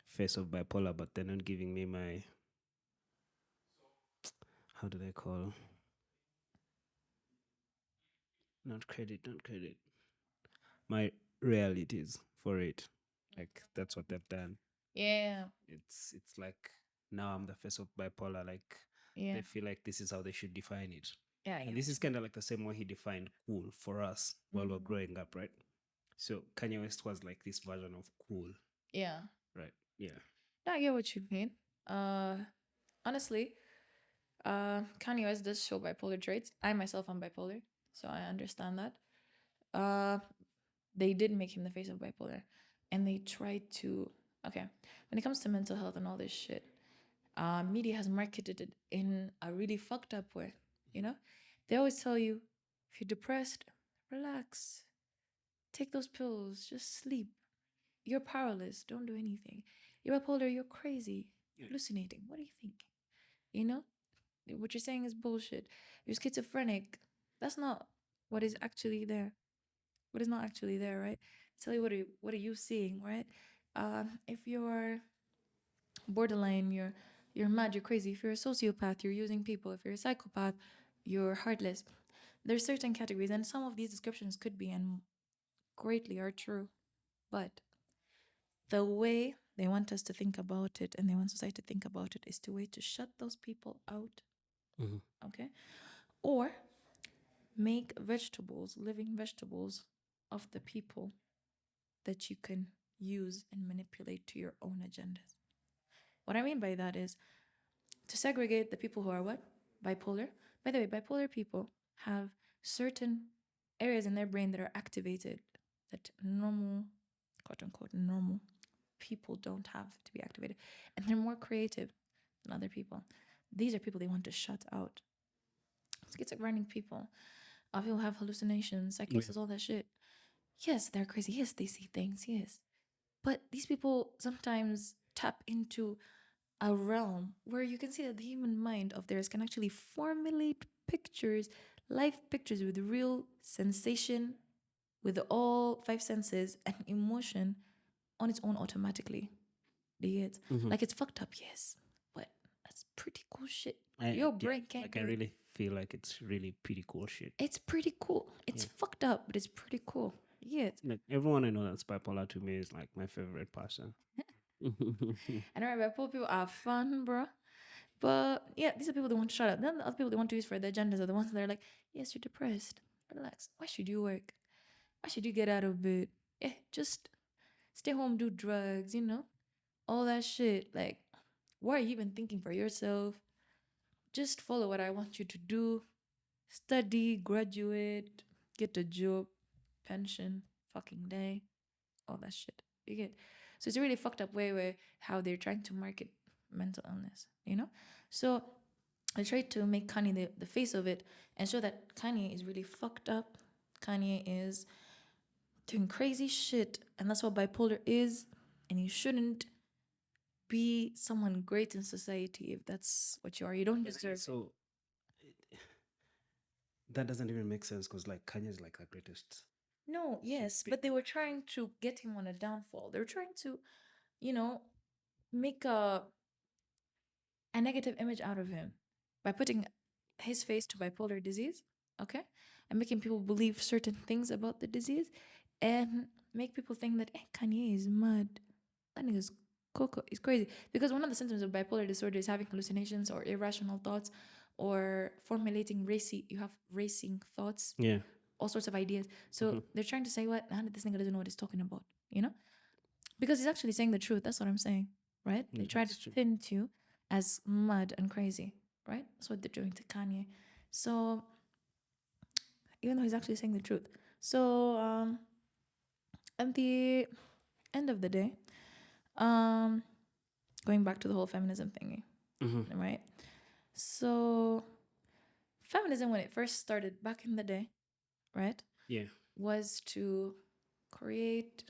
face of bipolar, but they're not giving me my, how do they call, not credit, my realities for it. Like that's what they've done. Yeah. It's like now I'm the face of bipolar. Like Yeah. they feel like this is how they should define it. Yeah. And this is kind of like the same way he defined cool for us while we're growing up, right? So Kanye West was like this version of cool, Yeah. right? Yeah. I get what you mean. Honestly, Kanye West does show bipolar traits. I myself am bipolar, so I understand that. They did make him the face of bipolar, and they tried to. Okay, when it comes to mental health and all this shit, media has marketed it in a really fucked up way. You know, they always tell you if you're depressed, relax, take those pills, just sleep. You're powerless, don't do anything. You're bipolar, you're crazy, hallucinating. What are you thinking? You know, what you're saying is bullshit. You're schizophrenic. That's not what is actually there. What is not actually there, right? Tell you what are you seeing, right? If you're borderline, you're mad, you're crazy. If you're a sociopath, you're using people. If you're a psychopath, you're heartless. There's certain categories, and some of these descriptions could be and greatly are true, but the way they want us to think about it and they want society to think about it is to way to shut those people out. Okay, or make vegetables, living vegetables, of the people that you can use and manipulate to your own agendas. What I mean by that is to segregate the people who are what? Bipolar. By the way, bipolar people have certain areas in their brain that are activated that normal, quote unquote, normal people don't have to be activated. And they're more creative than other people. These are people they want to shut out. Schizophrenic people, people have hallucinations, psychosis, all that shit. Yes, they're crazy. Yes, they see things. Yes. But these people sometimes tap into a realm where you can see that the human mind of theirs can actually formulate pictures, life pictures with real sensation, with all five senses and emotion on its own automatically. Do you get? Like it's fucked up, yes. But that's pretty cool shit. Your brain can't like do I it. really feel like it's really pretty cool shit. It's pretty cool. It's fucked up, but it's pretty cool. Yeah. Like everyone I know that's bipolar to me is like my favorite person. And I remember people are fun, bro. But yeah, these are people that want to shut up. Then the other people they want to use for their agendas are the ones that are like, yes, you're depressed. Relax. Why should you work? Why should you get out of bed? Just stay home, do drugs, all that shit. Like, why are you even thinking for yourself? Just follow what I want you to do. Study, graduate, get a job, pension, fucking day, all that shit. You get? So it's a really fucked up way where how they're trying to market mental illness, So I tried to make Kanye the face of it and show that Kanye is really fucked up. Kanye is doing crazy shit, and that's what bipolar is, and you shouldn't be someone great in society if that's what you are. You don't deserve it. So that doesn't even make sense because like Kanye is like the greatest. No, yes, but they were trying to get him on a downfall. They were trying to, make a negative image out of him by putting his face to bipolar disease, okay? And making people believe certain things about the disease and make people think that Kanye is mad. That nigga's coco. He's crazy. Because one of the symptoms of bipolar disorder is having hallucinations or irrational thoughts or formulating racing thoughts. Yeah. All sorts of ideas. So they're trying to say what? This nigga doesn't know what he's talking about, Because he's actually saying the truth. That's what I'm saying, right? They try to paint you as mad and crazy, right? That's what they're doing to Kanye. So even though he's actually saying the truth. So at the end of the day, going back to the whole feminism thingy, right? So feminism, when it first started back in the day, right? Yeah. Was to create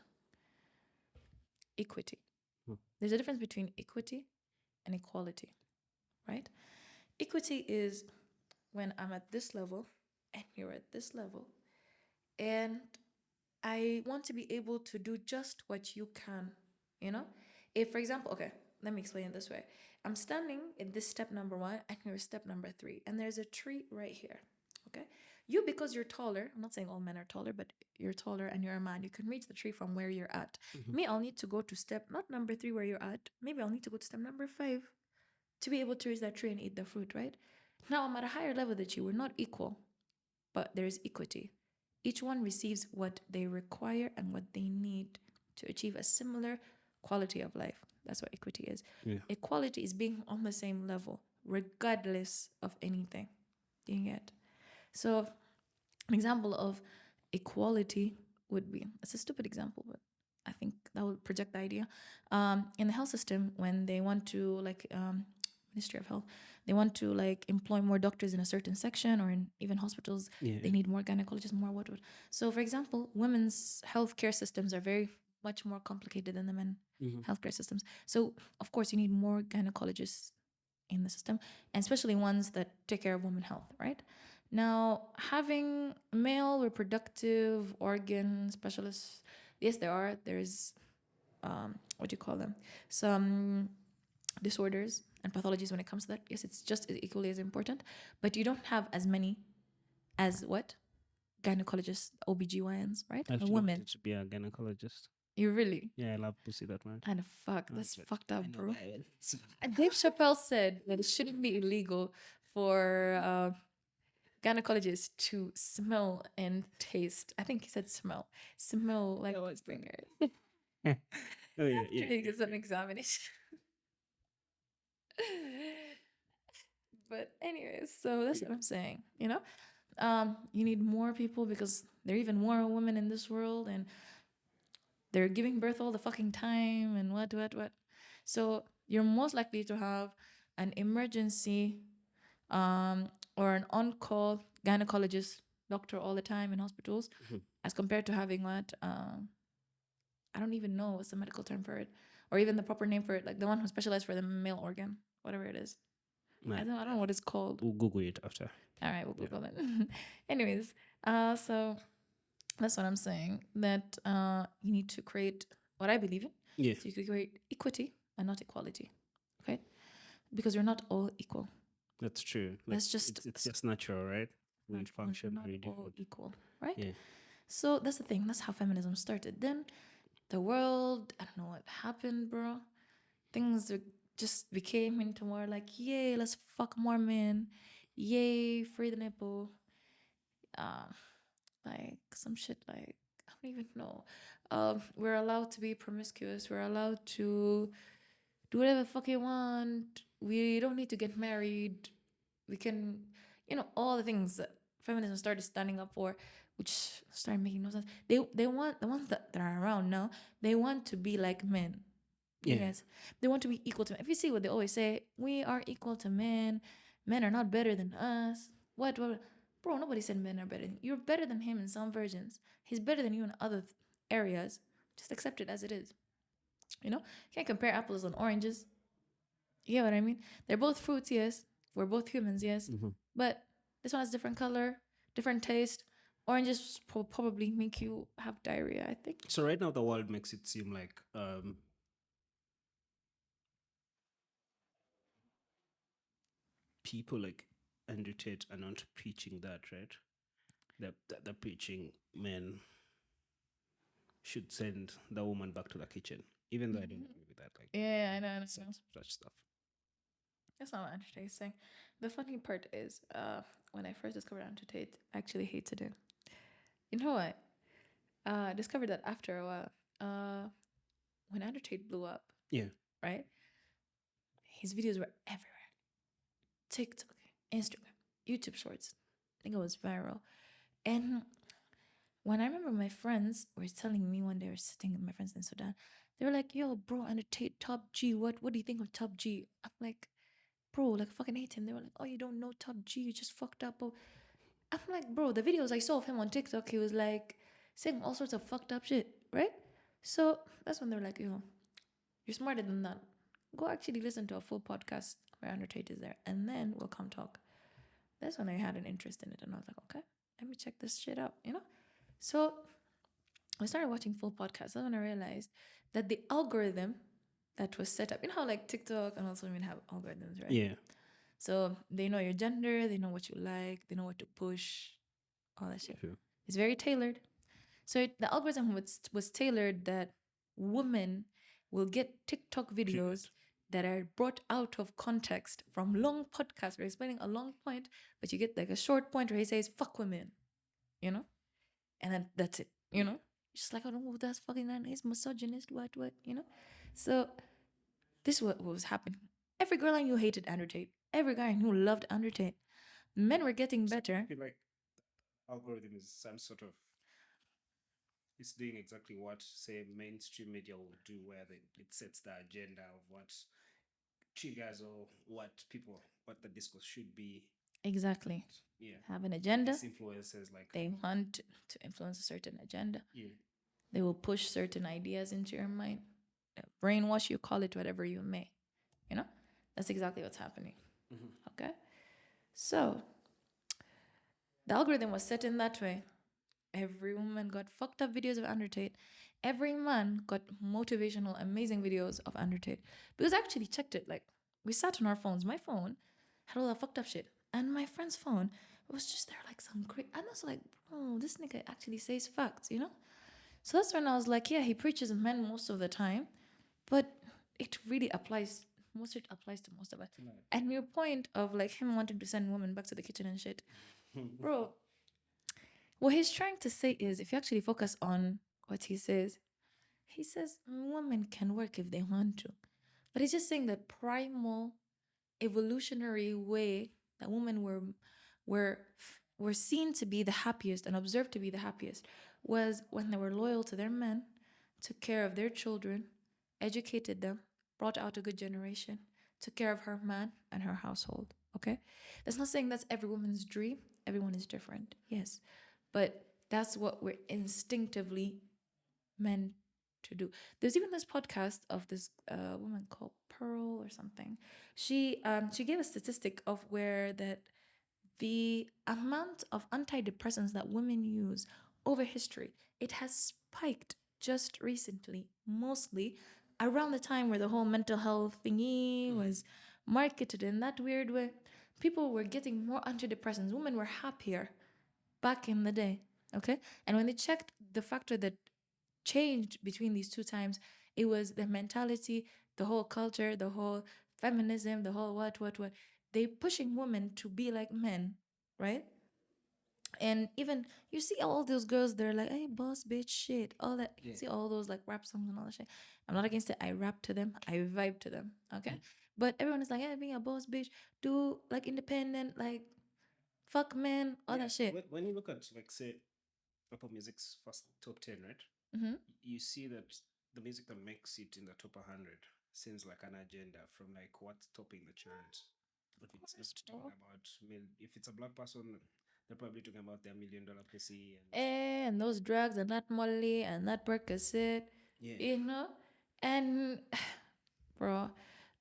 equity. There's a difference between equity and equality, right? Equity is when I'm at this level and you're at this level, and I want to be able to do just what you can, you know? If, for example, okay, let me explain it this way. I'm standing in this step number 1 and you're step number 3, and there's a tree right here, okay? You, because you're taller, I'm not saying all men are taller, but you're taller and you're a man, you can reach the tree from where you're at. Me, I'll need to go to step, not number 3 where you're at, maybe I'll need to go to step number 5 to be able to reach that tree and eat the fruit, right? Now I'm at a higher level than you. We're not equal, but there's equity. Each one receives what they require and what they need to achieve a similar quality of life. That's what equity is. Yeah. Equality is being on the same level, regardless of anything. You get? So, an example of equality would be, it's a stupid example, but I think that will project the idea. In the health system, when they want to, like, Ministry of Health, they want to like employ more doctors in a certain section, or in even hospitals, they need more gynecologists, more what. So, for example, women's healthcare systems are very much more complicated than the men healthcare systems. So, of course, you need more gynecologists in the system, and especially ones that take care of women health, right? Now, having male reproductive organ specialists, yes, there's what do you call them? Some disorders and pathologies when it comes to that. Yes, it's just equally as important, but you don't have as many as what? Gynecologists, OBGYNs, right? I actually Women. wanted to be a gynecologist. You really? Yeah, I love pussy that much. And fuck, that's but fucked up, I know bro. I will. And Dave Chappelle said that it shouldn't be illegal for gynecologists to smell and taste. I think he said smell like fingers. Oh yeah, After he gets an examination. But anyways, so that's what I'm saying, you know? You need more people because there are even more women in this world, and they're giving birth all the fucking time, and what. So you're most likely to have an emergency or an on-call gynecologist doctor all the time in hospitals, as compared to having what I don't even know what's the medical term for it, or even the proper name for it, like the one who specializes for the male organ, whatever it is. I don't know what it's called. We'll Google it after. All right, we'll Google it. Anyways, so that's what I'm saying. That you need to create what I believe in. Yeah. So you could create equity and not equality. Okay, because we're not all equal. That's true. Like, That's just it's just natural, right? We function not very all different. equal, right? Yeah. So that's the thing. That's how feminism started. Then the world, I don't know what happened, bro. Things just became into more like, yay, let's fuck more men. Yay, free the nipple. Like some shit like, I don't even know. We're allowed to be promiscuous. We're allowed to do whatever the fuck you want. We don't need to get married. We can, all the things that feminism started standing up for, which started making no sense. They want, the ones that are around now, they want to be like men. Yeah. Yes. They want to be equal to men. If you see what they always say, we are equal to men. Men are not better than us. What? Bro, nobody said men are better than you. You're better than him in some versions. He's better than you in other areas. Just accept it as it is. You can't compare apples and oranges. You get what I mean? They're both fruits, yes. We're both humans, yes. But this one has different color, different taste. Oranges probably make you have diarrhea, I think. So right now the world makes it seem like people like Andrew Tate are not preaching that, right? They're preaching men should send the woman back to the kitchen, even though I don't agree with that. Like, yeah, I know. Such stuff. That's not what Andrew Tate is saying. The funny part is, when I first discovered Andrew Tate, I actually hated him. You know what? I discovered that after a while. When Andrew Tate blew up, Yeah. right? His videos were everywhere. TikTok, Instagram, YouTube Shorts. I think it was viral. And when I remember my friends were telling me when they were sitting with my friends in Sudan, they were like, yo, bro, Andrew Tate, Top G, what do you think of Top G? I'm like, bro, like, I fucking hate him. They were like, oh, you don't know Top G, you just fucked up. Oh. I'm like, bro, the videos I saw of him on TikTok, he was like saying all sorts of fucked up shit, right? So that's when they're like, you're smarter than that. Go actually listen to a full podcast where Andrew Tate is there, and then we'll come talk. That's when I had an interest in it, and I was like, okay, let me check this shit out, So I started watching full podcasts. That's when I realized that the algorithm that was set up, you know how like TikTok and also women have algorithms, right? Yeah. So they know your gender, they know what you like, they know what to push, all that shit. Sure. It's very tailored. So the algorithm was tailored that women will get TikTok videos that are brought out of context from long podcasts. We're explaining a long point, but you get like a short point where he says, fuck women, you know? And then that's it, you know? Just like, I don't know, that's fucking nice, misogynist, what, you know? So this is what was happening. Every girl I knew hated Andrew Tate. Every guy I knew loved Andrew Tate. Men were getting better. I feel like algorithm is some sort of, it's doing exactly what, say, mainstream media will do, where it sets the agenda of what triggers or what the discourse should be. Exactly. Yeah. Have an agenda. These influencers, like, They want to influence a certain agenda. yeah. They will push certain ideas into your mind. Brainwash you, call it whatever you may. You know? That's exactly what's happening. Okay? So, the algorithm was set in that way. Every woman got fucked up videos of Andrew Tate. Every man got motivational, amazing videos of Andrew Tate. Because I actually checked it. Like, we sat on our phones. My phone had all that fucked up shit. And my friend's phone was just there like some crazy. And I was like, bro, this nigga actually says facts, you know? So that's when I was like, yeah, he preaches men most of the time. But it really applies. It applies to most of it. Right. And your point of like him wanting to send women back to the kitchen and shit. Bro, what he's trying to say is, if you actually focus on what he says women can work if they want to. But he's just saying the primal evolutionary way that women were seen to be the happiest and observed to be the happiest was when they were loyal to their men, took care of their children, educated them, brought out a good generation, took care of her man and her household. Okay? That's not saying that's every woman's dream. Everyone is different. Yes. But that's what we're instinctively meant to do. There's even this podcast of this woman called Pearl or something. She gave a statistic of where that the amount of antidepressants that women use over history, it has spiked just recently, mostly around the time where the whole mental health thingy was marketed in that weird way. People were getting more antidepressants. Women were happier back in the day. Okay? And when they checked the factor that changed between these two times, it was the mentality, the whole culture, the whole feminism, the whole what. They pushing women to be like men, right? And even you see all those girls, they're like, hey, boss, bitch, shit, all that. You see all those like rap songs and all that shit. I'm not against it. I rap to them. I vibe to them. Okay. But everyone is like, hey, being a boss, bitch, do like independent, like fuck men, all that shit. When you look at, like, say, Apple Music's first top 10, right? Mm-hmm. You see that the music that makes it in the top 100 seems like an agenda from like what's topping the chart. But it's just talking about if it's a black person, they're probably talking about their $1 million pussy and those drugs and that Molly and that Percocet, you know? And bro,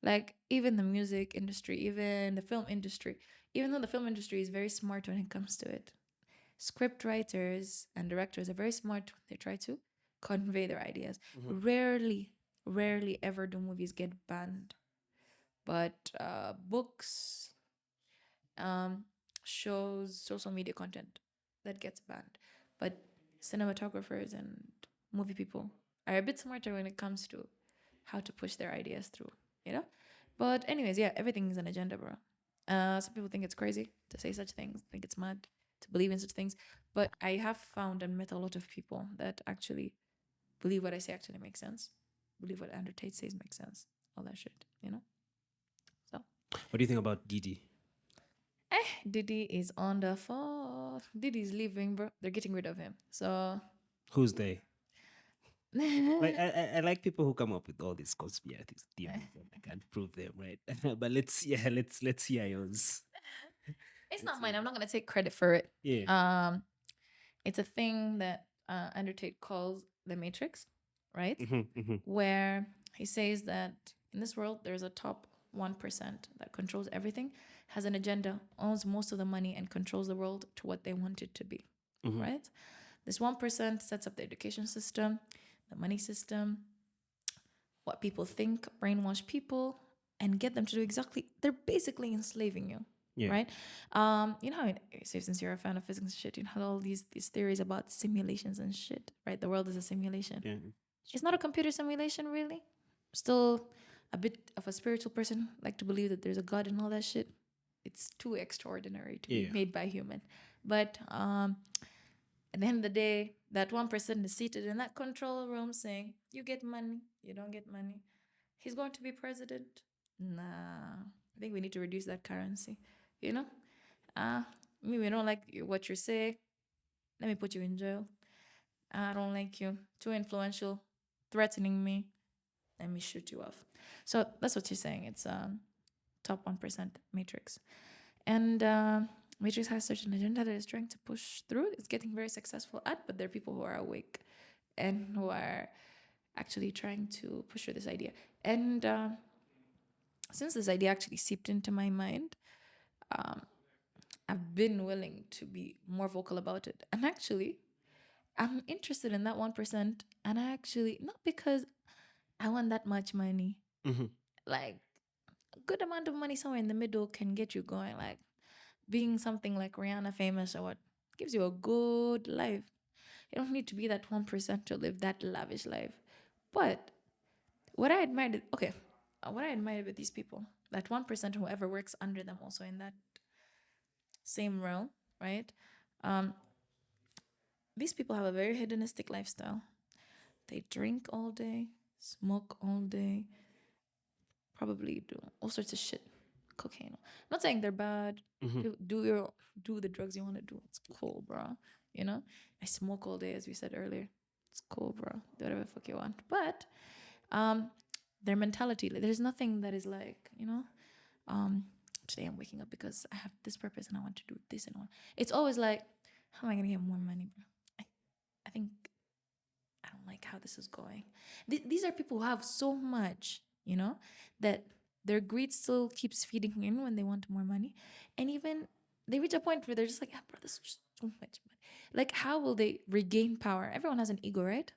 like even the music industry, even the film industry, even though the film industry is very smart when it comes to it, script writers and directors are very smart when they try to convey their ideas. Rarely ever do movies get banned. But books, shows, social media content, that gets banned. But cinematographers and movie people are a bit smarter when it comes to how to push their ideas through, you know? But anyways, yeah, everything is an agenda, bro. Some people think it's crazy to say such things, think it's mad to believe in such things. But I have found and met a lot of people that actually believe what I say actually makes sense. Believe what Andrew Tate says makes sense. All that shit, you know? So what do you think about Didi? Diddy is on the phone. Diddy's leaving, bro. They're getting rid of him. So who's they? Like I like people who come up with all these conspiracy theories. I can't prove them, right? But let's hear yours. It's not mine. I'm not gonna take credit for it. Yeah. It's a thing that Andrew Tate calls the Matrix, right? Where he says that in this world there's a top 1% that controls everything, has an agenda, owns most of the money, and controls the world to what they want it to be, right? This 1% sets up the education system, the money system, what people think, brainwash people, and get them to do exactly. They're basically enslaving you. Yeah. Right. You know, since you're a fan of physics and shit, you know all these theories about simulations and shit. Right. The world is a simulation. Yeah. It's not a computer simulation, really. Still a bit of a spiritual person, like to believe that there's a God and all that shit. It's too extraordinary to be made by human. But at the end of the day, that 1% is seated in that control room saying, you get money, you don't get money. He's going to be president. Nah. I think we need to reduce that currency. You know? Maybe I don't like what you say. Let me put you in jail. I don't like you. Too influential. Threatening me. Let me shoot you off. So that's what you're saying. It's top 1% matrix. And matrix has such an agenda that it's trying to push through. It's getting very successful at, but there are people who are awake and who are actually trying to push through this idea. And since this idea actually seeped into my mind, I've been willing to be more vocal about it. And actually, I'm interested in that 1%. And I actually, not because I want that much money, like a good amount of money somewhere in the middle can get you going. Like being something like Rihanna famous or what gives you a good life. You don't need to be that 1% to live that lavish life. But what I admired, what I admired with these people, that 1%, whoever works under them also in that same realm, right? These people have a very hedonistic lifestyle. They drink all day, smoke all day, probably do all sorts of shit. Cocaine. I'm not saying they're bad. Do the drugs you want to do. It's cool, bro. You know? I smoke all day, as we said earlier. It's cool, bro. Do whatever the fuck you want. But their mentality, there's nothing that is like, you know, today I'm waking up because I have this purpose and I want to do this and all. It's always like, how am I gonna get more money, bro? I think I don't like how this is going. These are people who have so much, you know, that their greed still keeps feeding in when they want more money. And even they reach a point where they're just like, bro, this is just too much money. Like, how will they regain power? Everyone has an ego, right?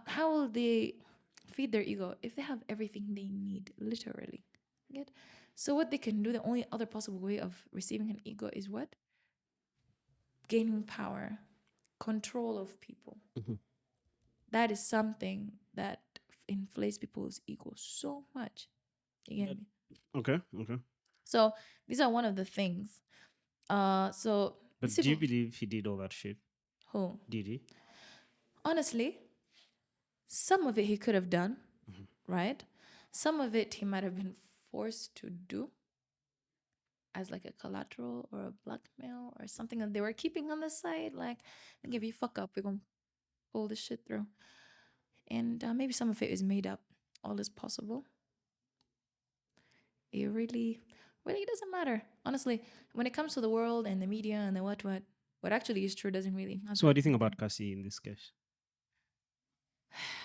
How will they feed their ego if they have everything they need, literally? Get? So what they can do, the only other possible way of receiving an ego is what? Gaining power, control of people. That is something that inflates people's ego so much. You get me? Okay. So these are one of the things. But do you believe he did all that shit? Who? Did he? Honestly, some of it he could have done, right? Some of it he might have been forced to do as like a collateral or a blackmail or something that they were keeping on the side. Like, if you fuck up, we're going to pull this shit through. And maybe some of it is made up. All is possible. It really doesn't matter. Honestly, when it comes to the world and the media and the what actually is true doesn't really matter. So what do you think about Cassie in this case?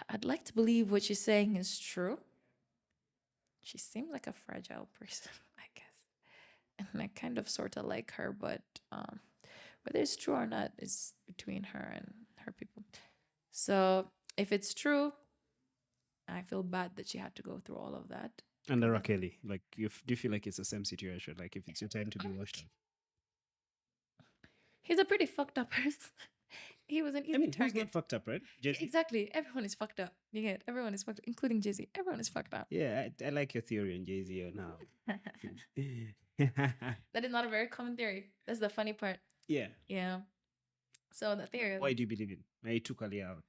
I'd like to believe what she's saying is true. She seems like a fragile person, I guess. And I kind of sort of like her, but whether it's true or not is between her and her people. So if it's true, I feel bad that she had to go through all of that. And R. Kelly, like, do you feel like it's the same situation? Like, if it's your time to be washed up? He's a pretty fucked up person. He was an easy target. Who's not fucked up, right? Jay-Z? Exactly. Everyone is fucked up. You get it? Everyone is fucked up, including Jay-Z. Everyone is fucked up. Yeah, I like your theory on Jay-Z now. That is not a very common theory. That's the funny part. Yeah. Yeah. So the theory. Why do you believe it? Why took Aaliyah out?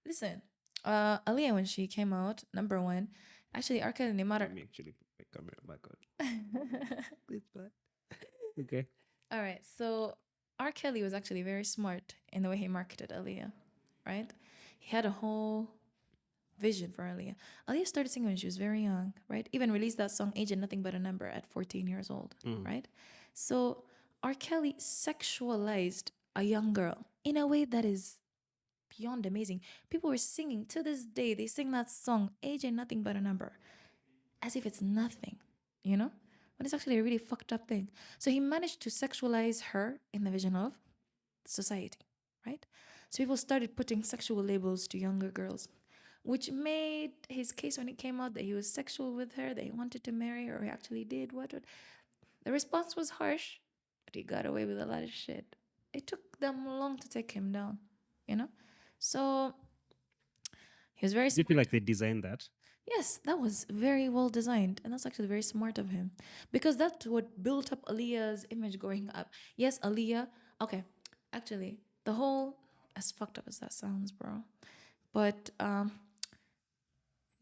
Listen, Aaliyah, when she came out, number one, actually, R. Kelly, no matter. Let me actually put my camera back on. It's bad. Okay. All right. So R. Kelly was actually very smart in the way he marketed Aaliyah, right? He had a whole vision for Aaliyah. Aaliyah started singing when she was very young, right? Even released that song, Age and Nothing But a Number, at 14 years old, right? So R. Kelly sexualized a young girl in a way that is beyond amazing. People were singing to this day. They sing that song, Age and Nothing But a Number, as if it's nothing, you know? When it's actually a really fucked up thing. So he managed to sexualize her in the vision of society, right? So people started putting sexual labels to younger girls, which made his case when it came out that he was sexual with her, that he wanted to marry her, or he actually did what. The response was harsh, but he got away with a lot of shit. It took them long to take him down, you know? So he was very Do you smart. feel like they designed that? Yes, that was very well designed. And that's actually very smart of him. Because that's what built up Aaliyah's image growing up. Yes, Aaliyah. Okay, actually, the whole, as fucked up as that sounds, bro. But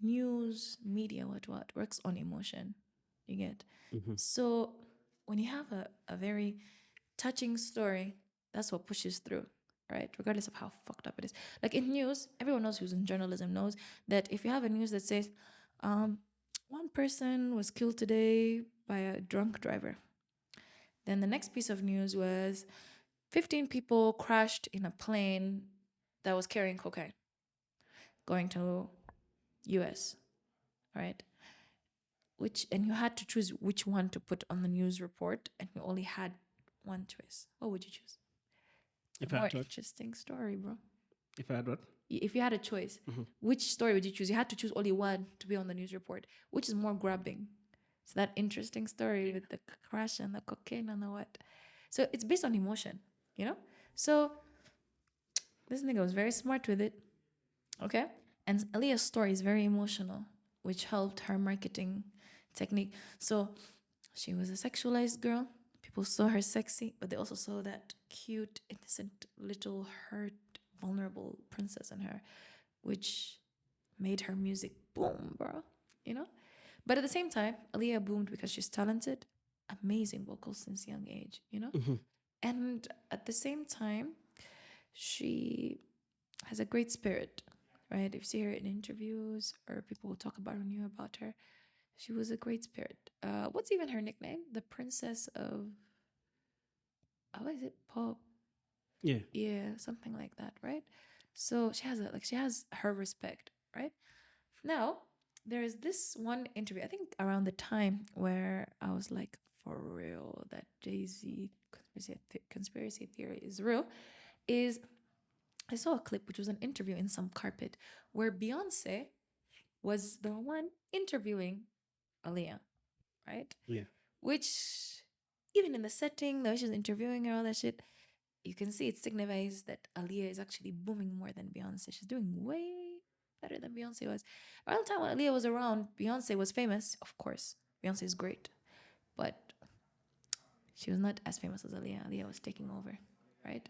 news, media, what works on emotion. You get. So when you have a very touching story, that's what pushes through, right? Regardless of how fucked up it is. Like in news, everyone knows who's in journalism knows that if you have a news that says, one person was killed today by a drunk driver, then the next piece of news was 15 people crashed in a plane that was carrying cocaine going to US, right? And you had to choose which one to put on the news report, and you only had one choice. What would you choose? If A I more had what? interesting story, bro. If I had what? If you had a choice, which story would you choose? You had to choose only one to be on the news report. Which is more grabbing? It's that interesting story with the crash and the cocaine and the what. So it's based on emotion, you know? So this nigga was very smart with it, okay? And Aaliyah's story is very emotional, which helped her marketing technique. So she was a sexualized girl. People saw her sexy, but they also saw that cute, innocent, little hurt, vulnerable princess in her, which made her music boom, bro. You know? But at the same time, Aaliyah boomed because she's talented, amazing vocals since young age, you know? And at the same time, she has a great spirit, right? If you see her in interviews or people will talk about her, knew about her, she was a great spirit. What's even her nickname? The Princess of, what is it? Pop. Yeah. Yeah, something like that, right? So she has her respect, right? Now, there is this one interview, I think around the time where I was like, for real, that Jay-Z conspiracy theory is real, is I saw a clip which was an interview in some carpet where Beyonce was the one interviewing Aaliyah, right? Yeah. Which, even in the setting, the way she's interviewing her, all that shit, you can see it signifies that Aaliyah is actually booming more than Beyonce. She's doing way better than Beyonce was. Around the time when Aaliyah was around, Beyonce was famous, of course. Beyonce is great, but she was not as famous as Aaliyah. Aaliyah was taking over, right?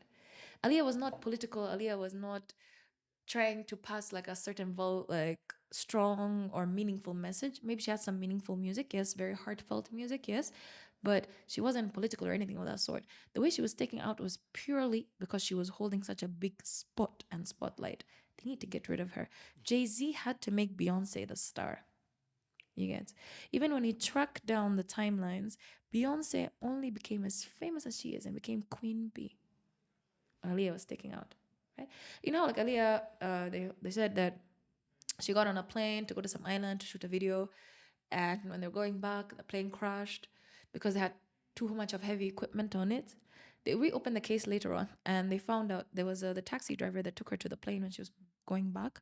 Aaliyah was not political. Aaliyah was not trying to pass like a certain like strong or meaningful message. Maybe she had some meaningful music, yes, very heartfelt music, yes, but she wasn't political or anything of that sort. The way she was taken out was purely because she was holding such a big spot and spotlight. They need to get rid of her. Jay-Z had to make Beyonce the star. You get? Even when he tracked down the timelines, Beyonce only became as famous as she is and became Queen Bee. Aaliyah was taken out, right? You know, like Aaliyah, they said that she got on a plane to go to some island to shoot a video, and when they were going back, the plane crashed because they had too much of heavy equipment on it. They reopened the case later on, and they found out there was the taxi driver that took her to the plane when she was going back.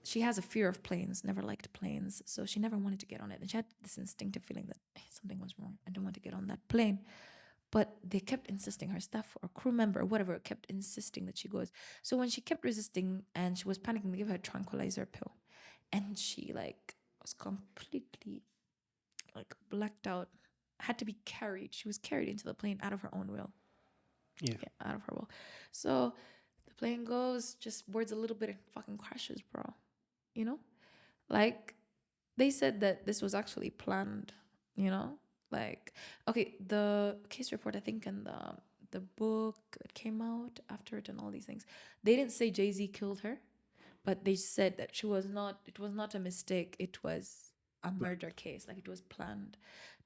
She has a fear of planes, never liked planes, so she never wanted to get on it, and she had this instinctive feeling that something was wrong. I don't want to get on that plane. But they kept insisting, her staff or crew member or whatever kept insisting that she goes. So when she kept resisting and she was panicking, they gave her a tranquilizer pill. And she like was completely like blacked out, had to be carried. She was carried into the plane out of her own will. Yeah. Out of her will. So the plane goes, just boards a little bit and fucking crashes, bro. You know? Like they said that this was actually planned, you know? Like, okay, the case report, I think, and the book that came out after it and all these things, they didn't say Jay-Z killed her, but they said that it was not a mistake, it was a murder case, like it was planned.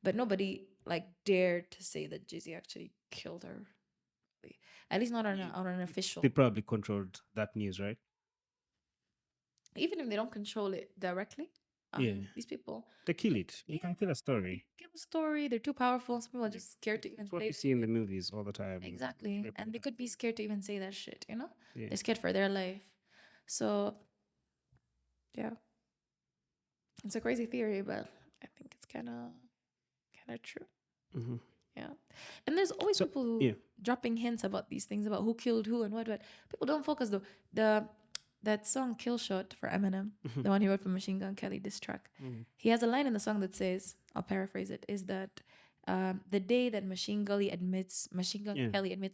But nobody like dared to say that Jay-Z actually killed her. At least not on an official. They probably controlled that news, right? Even if they don't control it directly, These people, They kill it. You can kill a story. give a story. They're too powerful. Some people are just scared to even It's what say you see in the movies all the time. exactly, and they could be scared to even say that shit. You know, Yeah. they're scared for their life. So, yeah, it's a crazy theory, but I think it's kind of true. Mm-hmm. Yeah, and there's always people who dropping hints about these things about who killed who and what. People don't focus though. That song "Kill Shot" for Eminem, the one he wrote for Machine Gun Kelly diss track. He has a line in the song that says, I'll paraphrase it, is that the day that Machine Gun Kelly admits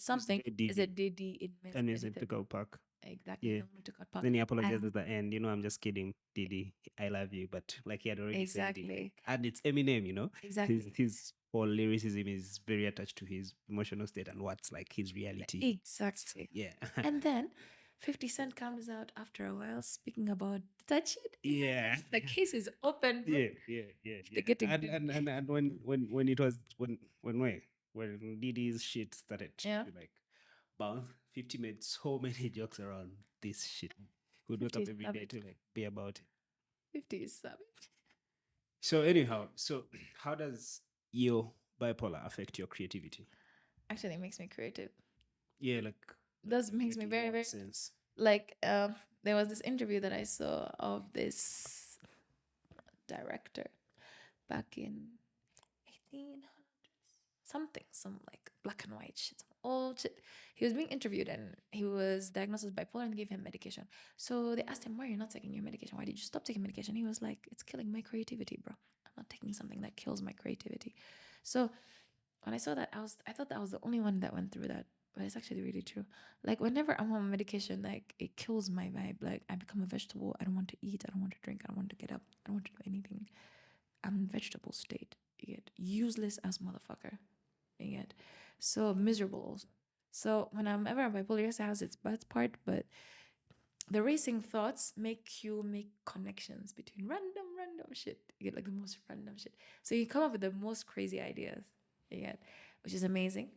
something is a day he admits and is it anything. to go park. Exactly. Yeah. The moment to cut park. Then he apologizes at the end. I'm just kidding, Diddy. I love you, but like he had already said it. Exactly. And it's Eminem, Exactly. His whole lyricism is very attached to his emotional state and what's like his reality. Exactly. Yeah. And then 50 Cent comes out after a while speaking about that shit. Yeah. The case is open. Bro. Yeah. They're getting And when it was when Diddy's shit started, like bounce, 50 made so many jokes around this shit. Would wake up every day to like be about it. 50 is savage. So anyhow, how does your bipolar affect your creativity? Actually, it makes me creative. Yeah, like that makes me very, very sense. Like there was this interview that I saw of this director back in 1800s something, some like black and white shit, some old shit. He was being interviewed and he was diagnosed as bipolar and gave him medication. So they asked him, why are you not taking your medication? Why did you stop taking medication? He was like, it's killing my creativity, bro. I'm not taking something that kills my creativity. So when I saw that, I thought that I was the only one that went through that. But it's actually really true. Like whenever I'm on medication, like it kills my vibe. Like I become a vegetable. I don't want to eat. I don't want to drink. I don't want to get up. I don't want to do anything. I'm in vegetable state. You get useless as motherfucker. You get so miserable also. So when I'm ever on bipolar, yes, it has its bad part, but the racing thoughts make you make connections between random shit. You get like the most random shit. So you come up with the most crazy ideas. You get, which is amazing.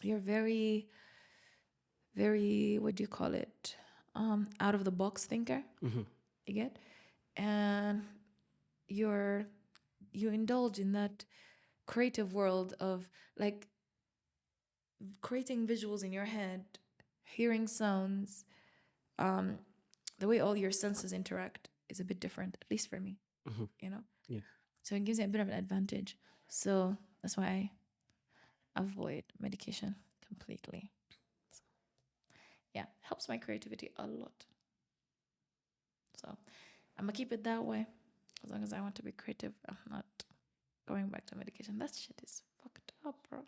You're very, very, what do you call it? Out of the box thinker. You get, and you indulge in that creative world of like creating visuals in your head, hearing sounds. The way all your senses interact is a bit different, at least for me. Yeah. So it gives you a bit of an advantage. So that's why I avoid medication completely. So, yeah, helps my creativity a lot. So I'm gonna keep it that way as long as I want to be creative. I'm not going back to medication. That shit is fucked up, bro.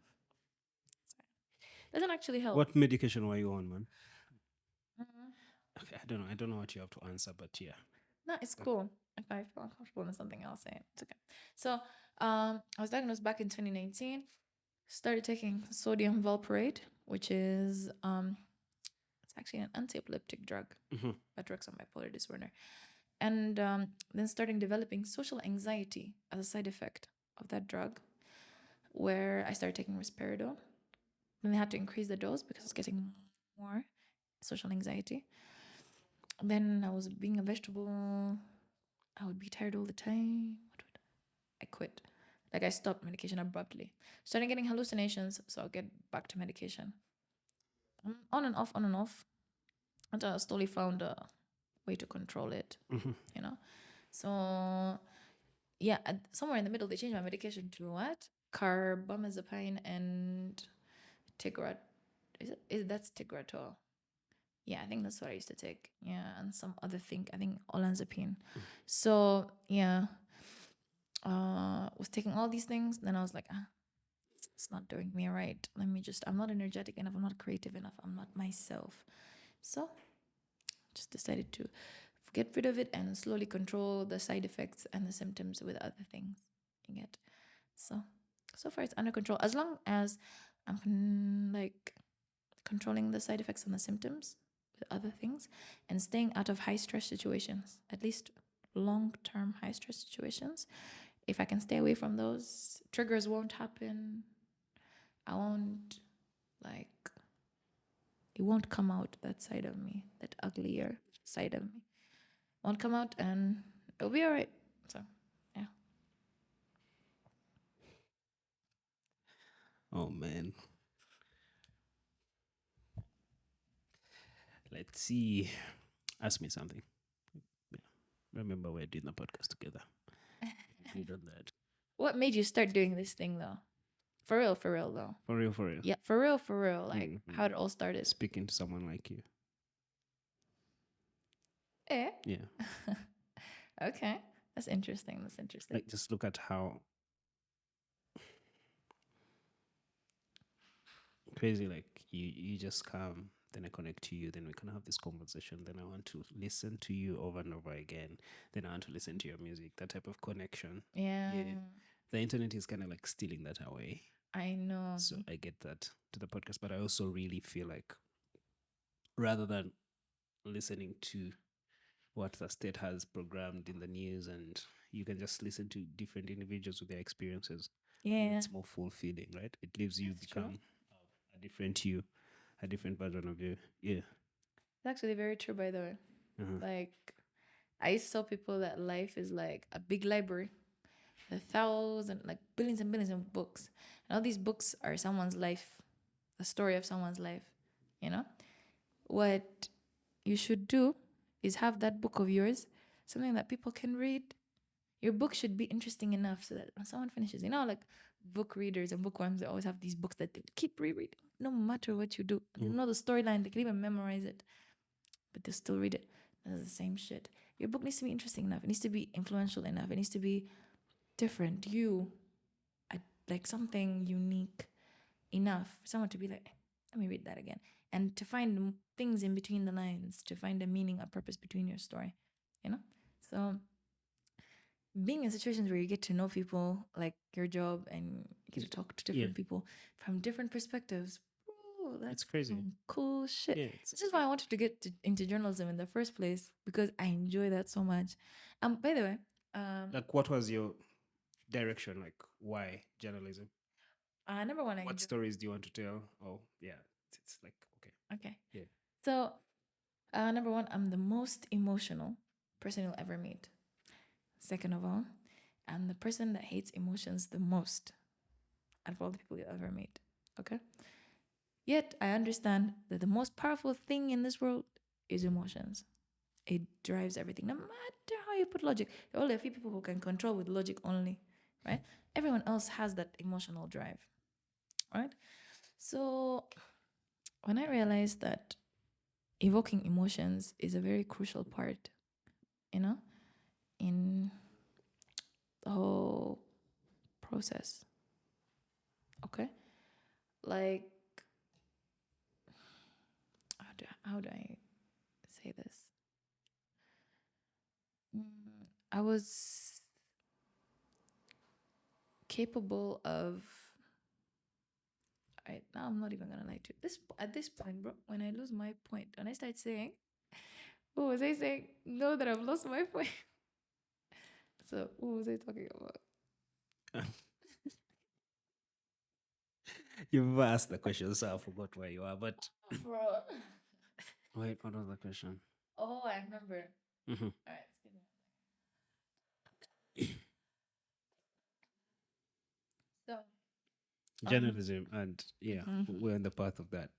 Doesn't actually help. What medication were you on, man? Okay, I don't know what you have to answer, but yeah. No, it's cool. If I feel uncomfortable in something else, it's okay. So I was diagnosed back in 2019. Started taking sodium valproate, which is it's actually an anti-epileptic drug that works on bipolar disorder. And then starting developing social anxiety as a side effect of that drug, where I started taking risperidone. Then they had to increase the dose because I was getting more social anxiety. Then I was being a vegetable. I would be tired all the time. I quit. Like I stopped medication abruptly. Started getting hallucinations, so I'll get back to medication. On and off, until I slowly found a way to control it. So yeah, somewhere in the middle they changed my medication to what? Carbamazepine and Tigrat. That's Tigratol? Yeah, I think that's what I used to take. Yeah, and some other thing. I think olanzapine. So yeah, was taking all these things. Then I was like, it's not doing me right. I'm not energetic enough. I'm not creative enough. I'm not myself. So just decided to get rid of it and slowly control the side effects and the symptoms with other things. You get, so far it's under control as long as I'm like controlling the side effects and the symptoms with other things and staying out of high stress situations, at least long-term high stress situations. If I can stay away from those, triggers won't happen. I won't it won't come out, that side of me, that uglier side of me won't come out, and It'll be all right. So, yeah. Oh man. Let's see. Ask me something. Yeah. Remember we're doing the podcast together. Agreed on that. What made you start doing this thing though? For real though. For real, for real. Yeah, for real. Like how it all started. Speaking to someone like you. Eh? Yeah. Okay. That's interesting. Like just look at how crazy, like you just come, then I connect to you, then we can have this conversation, then I want to listen to you over and over again, then I want to listen to your music, that type of connection. Yeah. The internet is kind of like stealing that away. I know. So I get that to the podcast, but I also really feel like rather than listening to what the state has programmed in the news and you can just listen to different individuals with their experiences. Yeah. It's more fulfilling, right? It leaves you That's true. become a different you, a different version of you. Yeah. It's actually very true, by the way. Like, I used to tell people that life is like a big library, like billions and billions of books. And all these books are someone's life, the story of someone's life, you know? What you should do is have that book of yours, something that people can read. Your book should be interesting enough so that when someone finishes, like book readers and bookworms, they always have these books that they keep rereading, no matter what you do. You know the storyline, they can even memorize it, but they'll still read it. That's the same shit. Your book needs to be interesting enough. It needs to be influential enough. It needs to be different. Like something unique enough for someone to be like, let me read that again. And to find things in between the lines, to find a meaning, a purpose between your story, So being in situations where you get to know people, like your job, and you get to talk to different people from different perspectives, bro, that's crazy. Some cool shit. Yeah, this is why I wanted to get into journalism in the first place, because I enjoy that so much. By the way, like what was your direction? Like why journalism? Number one, what stories do you want to tell? Oh, yeah, it's like okay. Yeah. So, number one, I'm the most emotional person you'll ever meet. Second of all, I'm the person that hates emotions the most out of all the people you'll ever meet. Okay? Yet, I understand that the most powerful thing in this world is emotions. It drives everything, no matter how you put logic. There are only a few people who can control with logic only, right? Everyone else has that emotional drive, right? So, when I realized that evoking emotions is a very crucial part, in the whole process. Okay? Like, how do I say this? I was capable of. Alright, now I'm not even gonna lie to you. At this point, bro, when I lose my point, when I start saying, what was I saying? Know that I've lost my point. So what was I talking about? You've asked the question, so I forgot where you are. But bro. Wait, what was the question? Oh, I remember. Mm-hmm. All right, excuse me. So Journalism, and we're on the path of that.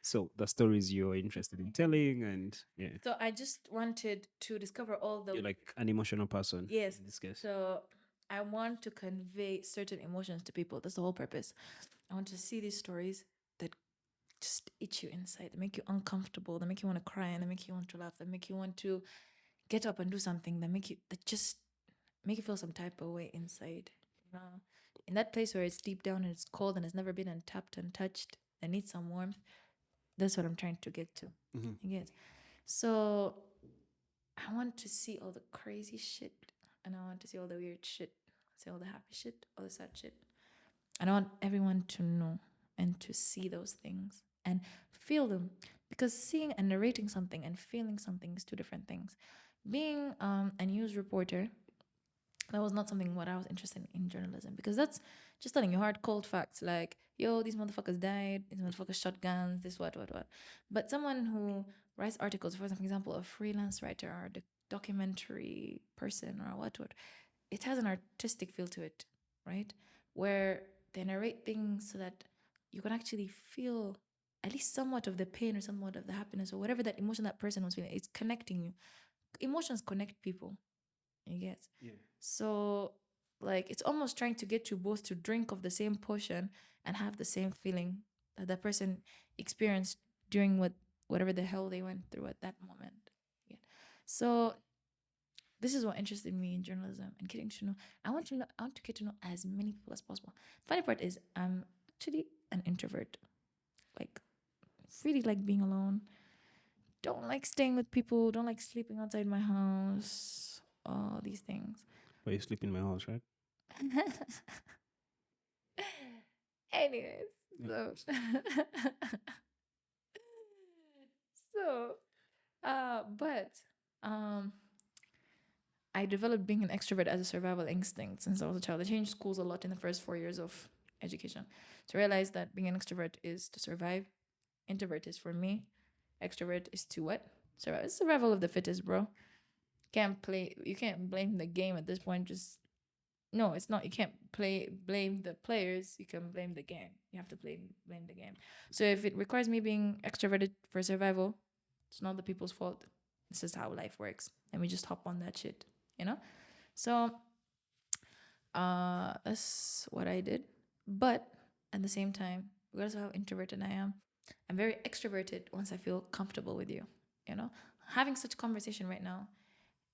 So the stories you're interested in telling, and So I just wanted to discover all the. you're like an emotional person. Yes. In this case. So I want to convey certain emotions to people. That's the whole purpose. I want to see these stories that just itch you inside, that make you uncomfortable, that make you want to cry, and that make you want to laugh, that make you want to get up and do something, that just make you feel some type of way inside. In that place where it's deep down and it's cold and it's never been untapped and touched and needs some warmth. That's what I'm trying to get to. You get? So I want to see all the crazy shit, and I want to see all the weird shit, see all the happy shit, all the sad shit. And I want everyone to know and to see those things and feel them, because seeing and narrating something and feeling something is two different things. Being a news reporter, that was not something what I was interested in journalism, because that's just telling you hard, cold facts like, yo, these motherfuckers died, these motherfuckers shot guns, this, what. But someone who writes articles, for example, a freelance writer or the documentary person or what, it has an artistic feel to it, right? Where they narrate things so that you can actually feel at least somewhat of the pain or somewhat of the happiness or whatever that emotion that person was feeling. It's connecting you. Emotions connect people. You get? Yeah. So, like, it's almost trying to get you both to drink of the same potion and have the same feeling that the person experienced during whatever the hell they went through at that moment. Yeah. So this is what interested me in journalism and getting to know. I want to get to know as many people as possible. Funny part is I'm actually an introvert. Like, really like being alone. Don't like staying with people. Don't like sleeping outside my house. All these things. But you sleep in my house, right? Anyways, Yeah. so so but um I developed being an extrovert as a survival instinct since I was a child. I changed schools a lot in the first 4 years of education to realize that being an extrovert is to survive. Introvert is for me. Extrovert is to what? Survive. It's survival of the fittest, bro. Can't play. You can't blame the game at this point. Just no, it's not. You can't blame the players. You can blame the game. You have to blame the game. So if it requires me being extroverted for survival, it's not the people's fault. It's just how life works, and we just hop on that shit, you know. So that's what I did. But at the same time, regardless of how introverted I am, I'm very extroverted once I feel comfortable with you. You know, having such a conversation right now,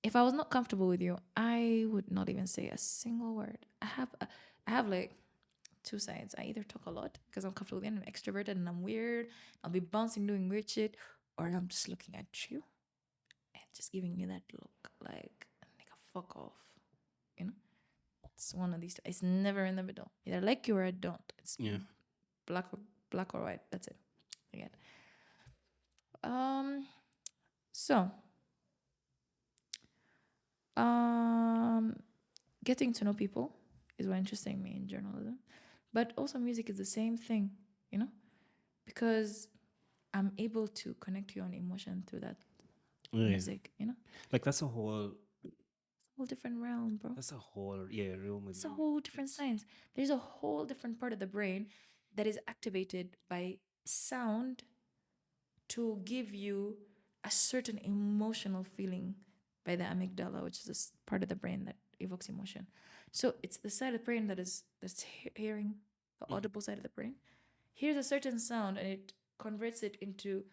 if I was not comfortable with you, I would not even say a single word. I have like two sides. I either talk a lot because I'm comfortable with you and I'm extroverted and I'm weird. I'll be bouncing, doing weird shit, or I'm just looking at you and just giving you that look like nigga, fuck off. You know, it's one of these two. It's never in the middle. Either like you or I don't. It's Yeah. black or white. That's it. Again. Um. So Um, getting to know people is what interesting me in journalism, but also music is the same thing, you know, because I'm able to connect you on emotion through that Yeah. music, you know. Like that's a whole. Whole different realm, bro. That's a whole realm. It's a whole different science. There's a whole different part of the brain that is activated by sound to give you a certain emotional feeling by the amygdala, which is this part of the brain that evokes emotion. So it's the side of the brain that's hearing, the audible side of the brain hears a certain sound and it converts it into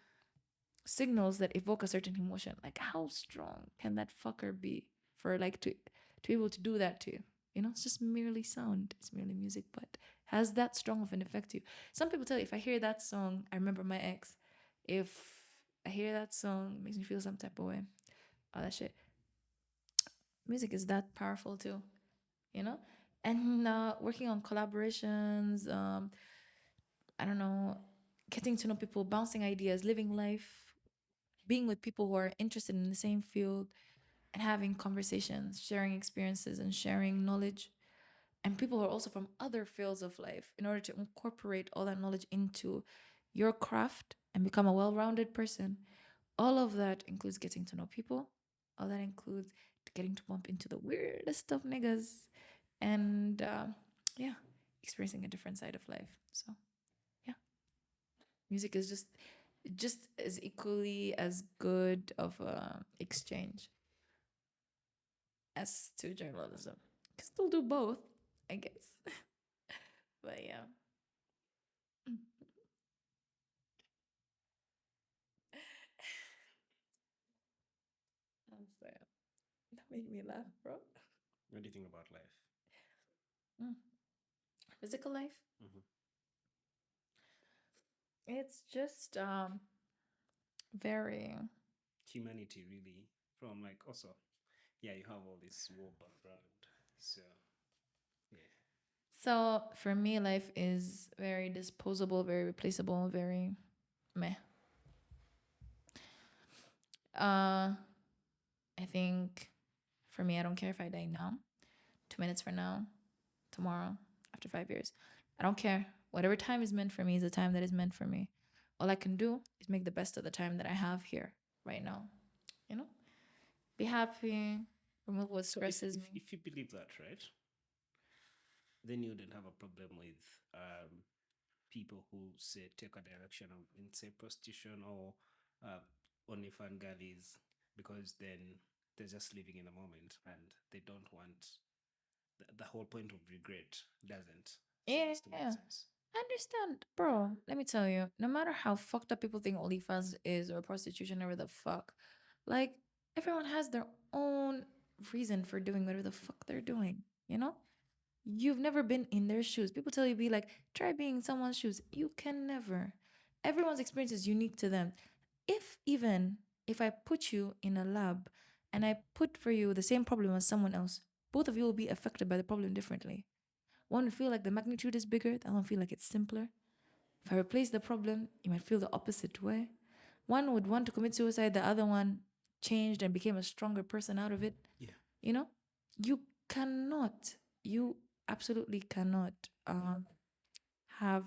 signals that evoke a certain emotion. Like how strong can that fucker be for like to be able to do that to you? You know, it's just merely sound. It's merely music, but has that strong of an effect to you. Some people tell you, if I hear that song, I remember my ex. If I hear that song, it makes me feel some type of way. All that shit. Music is that powerful too, you know? And working on collaborations, I don't know, getting to know people, bouncing ideas, living life, being with people who are interested in the same field, and having conversations, sharing experiences, and sharing knowledge. And people who are also from other fields of life in order to incorporate all that knowledge into your craft and become a well rounded person. All of that includes getting to know people. All that includes getting to bump into the weirdest of niggas and, yeah, experiencing a different side of life. So, yeah, music is just as equally as good of a exchange as to journalism. Can still do both, I guess. But yeah. I'm sorry. That made me laugh, bro. What do you think about life? Mm. Physical life? Mm-hmm. It's just very. Humanity, really. From like also, yeah, you have all this war background, so yeah. So for me, life is very disposable, very replaceable, very meh. I think for me, I don't care if I die now, 2 minutes from now, tomorrow, after 5 years. I don't care. Whatever time is meant for me is the time that is meant for me. All I can do is make the best of the time that I have here right now, you know? Be happy. Remove what So stresses me. if you believe that, right, then you wouldn't have a problem with people who say take a direction of in say prostitution or only fan girlies, because then they're just living in the moment and they don't want the whole point of regret doesn't Yeah, seems to make yeah. sense. I understand, bro. Let me tell you, no matter how fucked up people think OnlyFans is or prostitution or whatever the fuck, like everyone has their own reason for doing whatever the fuck they're doing. You know, you've never been in their shoes. People tell you be like, try being in someone's shoes. You can never. Everyone's experience is unique to them. If I put you in a lab and I put for you the same problem as someone else, both of you will be affected by the problem differently. One would feel like the magnitude is bigger, the other one feel like it's simpler. If I replace the problem, you might feel the opposite way. One would want to commit suicide, the other one changed and became a stronger person out of it. Yeah. You know, you cannot, you absolutely cannot have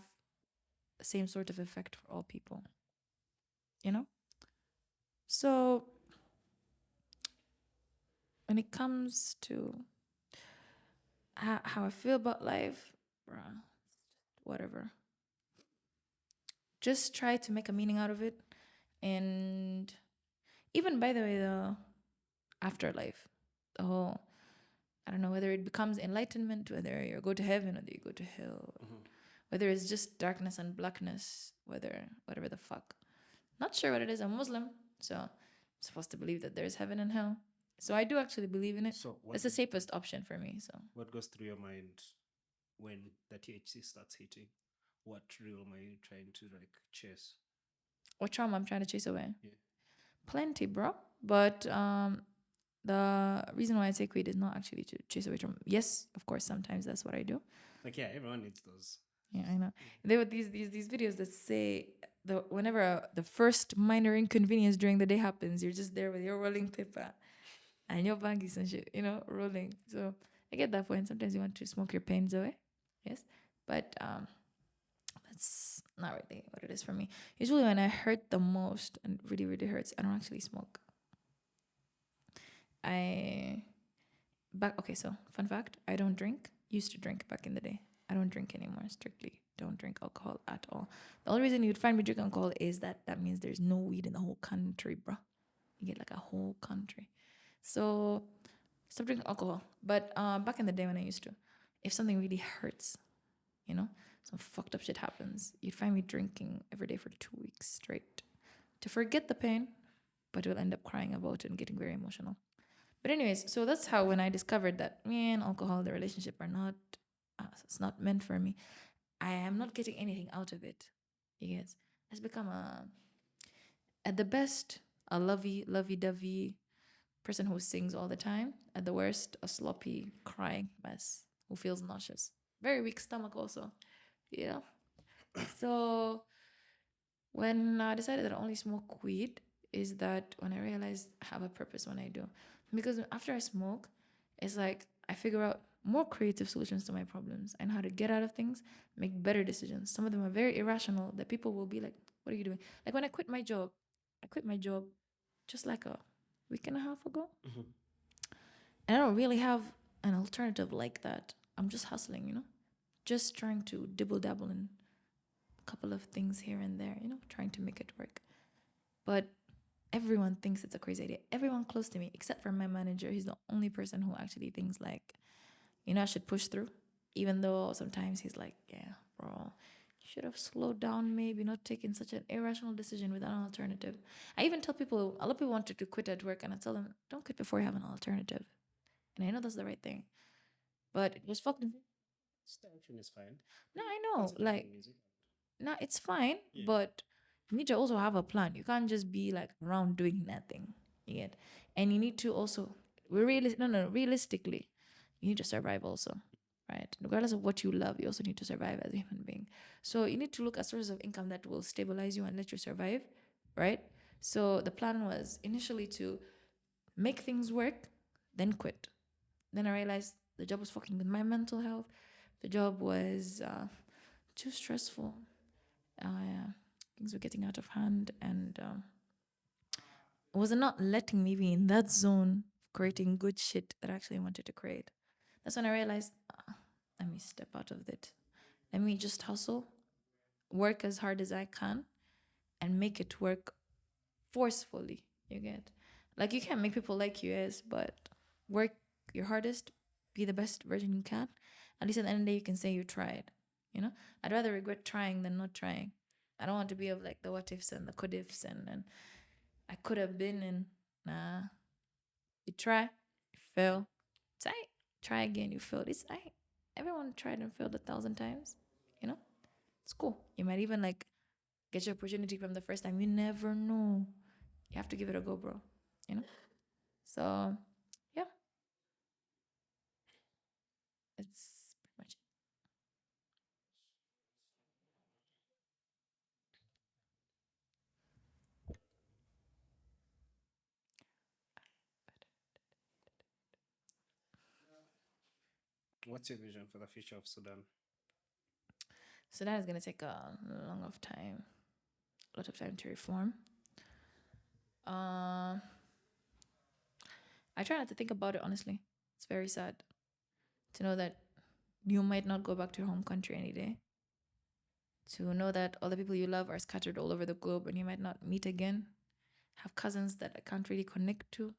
the same sort of effect for all people. You know? So when it comes to how I feel about life, bruh, whatever. Just try to make a meaning out of it. And even, by the way, the afterlife, the whole, I don't know, whether it becomes enlightenment, whether you go to heaven, whether you go to hell, whether it's just darkness and blackness, whatever the fuck. Not sure what it is. I'm Muslim, so I'm supposed to believe that there's heaven and hell. So I do actually believe in it. So It's the safest option for me. So what goes through your mind when the THC starts hitting? What realm are you trying to like chase? what trauma I'm trying to chase away? Yeah. Plenty, bro. But the reason why I take weed is not actually to chase away trauma. Yes, of course, sometimes that's what I do. Like yeah, everyone needs those. Yeah, I know. There were these videos that say whenever the first minor inconvenience during the day happens, you're just there with your rolling paper and your baggies and shit, you know, rolling. So I get that point. Sometimes you want to smoke your pains away. Yes. But that's not really what it is for me. Usually when I hurt the most and really, really hurts, I don't actually smoke. Okay, so fun fact, I don't drink. Used to drink back in the day. I don't drink anymore. Strictly don't drink alcohol at all. The only reason you'd find me drink alcohol is that means there's no weed in the whole country, bro. You get like a whole country. So stop drinking alcohol. But back in the day when I used to, if something really hurts, you know, some fucked up shit happens, you'd find me drinking every day for 2 weeks straight to forget the pain, but you'll end up crying about it and getting very emotional. But anyways, so that's how when I discovered that me and alcohol, the relationship are not, it's not meant for me. I am not getting anything out of it. You get? It's become at the best, a lovey-dovey person who sings all the time. At the worst, a sloppy, crying mess who feels nauseous. Very weak stomach also, you know? So when I decided that I only smoke weed is that when I realized I have a purpose when I do. Because after I smoke, it's like I figure out more creative solutions to my problems and how to get out of things, make better decisions. Some of them are very irrational that people will be like, what are you doing? Like when I quit my job just like a week and a half ago. And I don't really have an alternative like that. I'm just hustling, you know? Just trying to dibble dabble in a couple of things here and there, you know, trying to make it work. But everyone thinks it's a crazy idea. Everyone close to me, except for my manager, he's the only person who actually thinks like, you know, I should push through. Even though sometimes he's like, yeah, bro, you should have slowed down, maybe not taking such an irrational decision without an alternative. I even tell people, a lot of people wanted to quit at work, and I tell them, don't quit before you have an alternative. And I know that's the right thing. But it was fucking. Direction is fine. No, I know. Like, no, it's fine, but you need to also have a plan. You can't just be like around doing nothing. You get, and you need to also realistically, you need to survive also, right? Regardless of what you love, you also need to survive as a human being. So you need to look at sources of income that will stabilize you and let you survive, right? So the plan was initially to make things work, then quit. Then I realized the job was fucking with my mental health. The job was too stressful. Yeah, things were getting out of hand, and was not letting me be in that zone of creating good shit that I actually wanted to create. That's when I realized, let me step out of it. Let me just hustle, work as hard as I can, and make it work forcefully. You get, like, you can't make people like you as, but work your hardest, be the best version you can. At least at the end of the day, you can say you tried. You know, I'd rather regret trying than not trying. I don't want to be of like the what ifs and the could ifs and I could have been and nah. You try, you fail. It's I try again, you failed. It's I everyone tried and failed 1,000 times. You know, it's cool. You might even like get your opportunity from the first time. You never know. You have to give it a go, bro. You know. So yeah, it's pretty much it. What's your vision for the future of Sudan? So that is gonna take a lot of time to reform. Uh, I try not to think about it honestly. It's very sad to know that you might not go back to your home country any day. To know that all the people you love are scattered all over the globe and you might not meet again. Have cousins that I can't really connect to.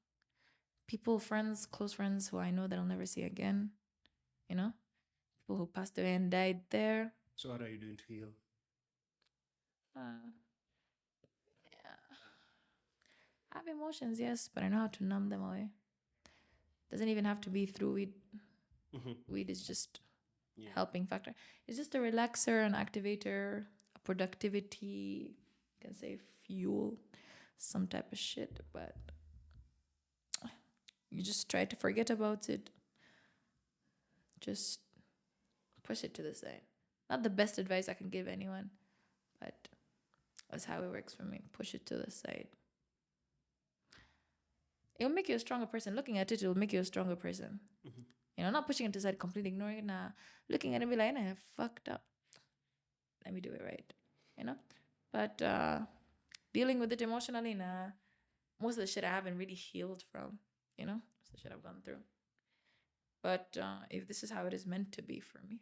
People, friends, close friends who I know that I'll never see again. You know, people who passed away and died there. So what are you doing to heal? Uh, yeah. I have emotions, yes, but I know how to numb them away. Doesn't even have to be through weed. Weed is just helping factor. It's just a relaxer, an activator, a productivity, you can say fuel, some type of shit, but you just try to forget about it. Just push it to the side. Not the best advice I can give anyone, but that's how it works for me. Push it to the side. It'll make you a stronger person. Looking at it, it'll make you a stronger person. You know, not pushing it to the side, completely ignoring it. Nah, looking at it, be like, I fucked up. Let me do it right. You know, but dealing with it emotionally, nah. Most of the shit I haven't really healed from. You know, it's the shit I've gone through. But if this is how it is meant to be for me,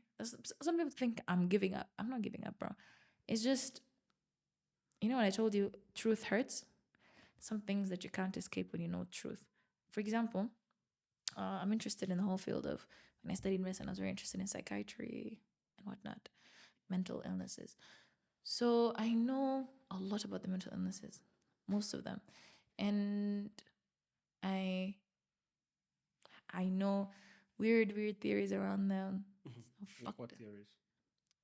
some people think I'm giving up. I'm not giving up, bro. It's just, you know, when I told you truth hurts, some things that you can't escape when you know truth. For example, I'm interested in the whole field of, when I studied medicine, I was very interested in psychiatry and whatnot, mental illnesses. So I know a lot about the mental illnesses, most of them. And I I know weird theories around them. Like what theories?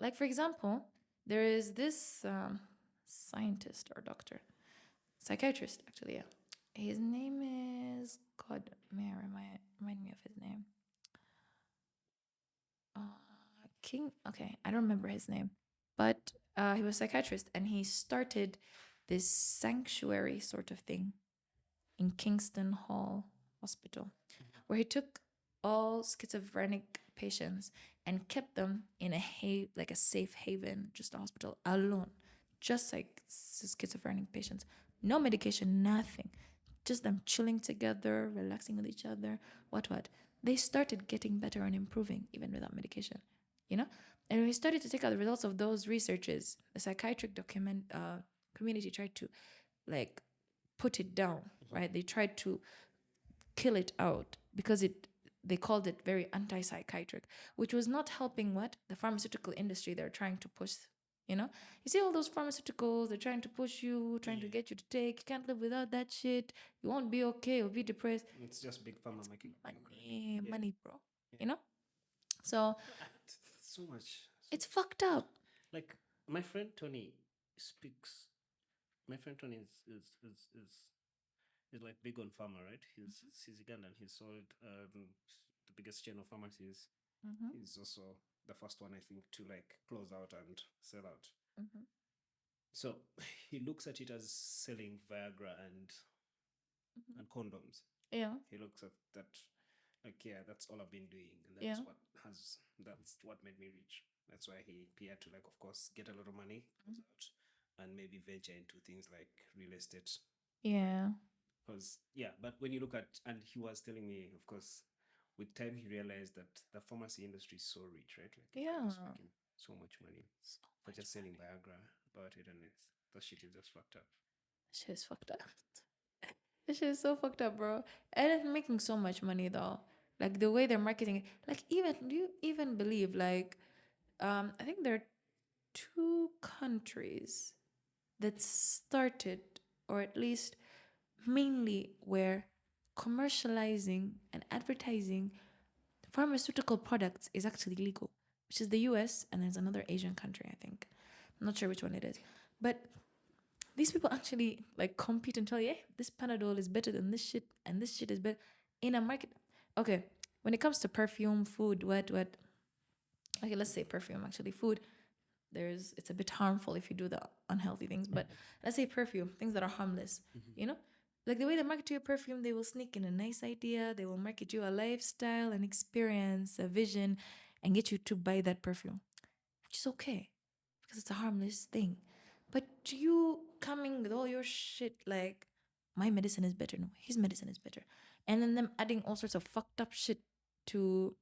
Like, for example, there is this scientist or doctor, psychiatrist, actually, yeah. His name is, God, may I remind me of his name? King, okay, I don't remember his name, but he was a psychiatrist and he started this sanctuary sort of thing in Kingston Hall Hospital, where he took all schizophrenic patients and kept them in like a safe haven, just a hospital alone, just like schizophrenic patients. No medication, nothing. Just them chilling together, relaxing with each other, what. They started getting better and improving even without medication, you know? And when we started to take out the results of those researches, the psychiatric community tried to like put it down, right? They tried to kill it out because they called it very anti-psychiatric, which was not helping what the pharmaceutical industry they're trying to push. You know, you see all those pharmaceuticals, they're trying to push you, trying to get you to take. You can't live without that shit. You won't be okay. You'll be depressed. It's just big pharma making money, bro. You know, so so much. it's fucked up. Like my friend Tony speaks. My friend Tony is like big on pharma, right? He's Ugandan. He sold the biggest chain of pharmacies. He's also the first one, I think, to like close out and sell out. So he looks at it as selling Viagra and condoms. Yeah. He looks at that like, yeah, that's all I've been doing, and that's what made me rich. That's why he had to, like, of course, get a lot of money, close out, and maybe venture into things like real estate. Yeah. Because yeah, but when you look at, and he was telling me, of course, with time he realized that the pharmacy industry is so rich, right? Like this guy was Yeah. making so much money So for much just selling money. Viagra about it, and it's that shit is just fucked up. Shit is fucked up. This shit is so fucked up, bro. And it's making so much money though. Like the way they're marketing it. Like even do you even believe like I think there are two countries that started or at least mainly where commercializing and advertising pharmaceutical products is actually legal, which is the US and there's another Asian country, I think. I'm not sure which one it is. But these people actually like compete and tell you, hey, this Panadol is better than this shit and this shit is better in a market. Okay, when it comes to perfume, food, what? Okay, let's say perfume, actually. Food, it's a bit harmful if you do the unhealthy things, but let's say perfume, things that are harmless, you know? Like the way they market you a perfume, they will sneak in a nice idea, they will market you a lifestyle, an experience, a vision, and get you to buy that perfume, which is okay because it's a harmless thing. But you coming with all your shit like my medicine is better, no, his medicine is better, and then them adding all sorts of fucked up shit to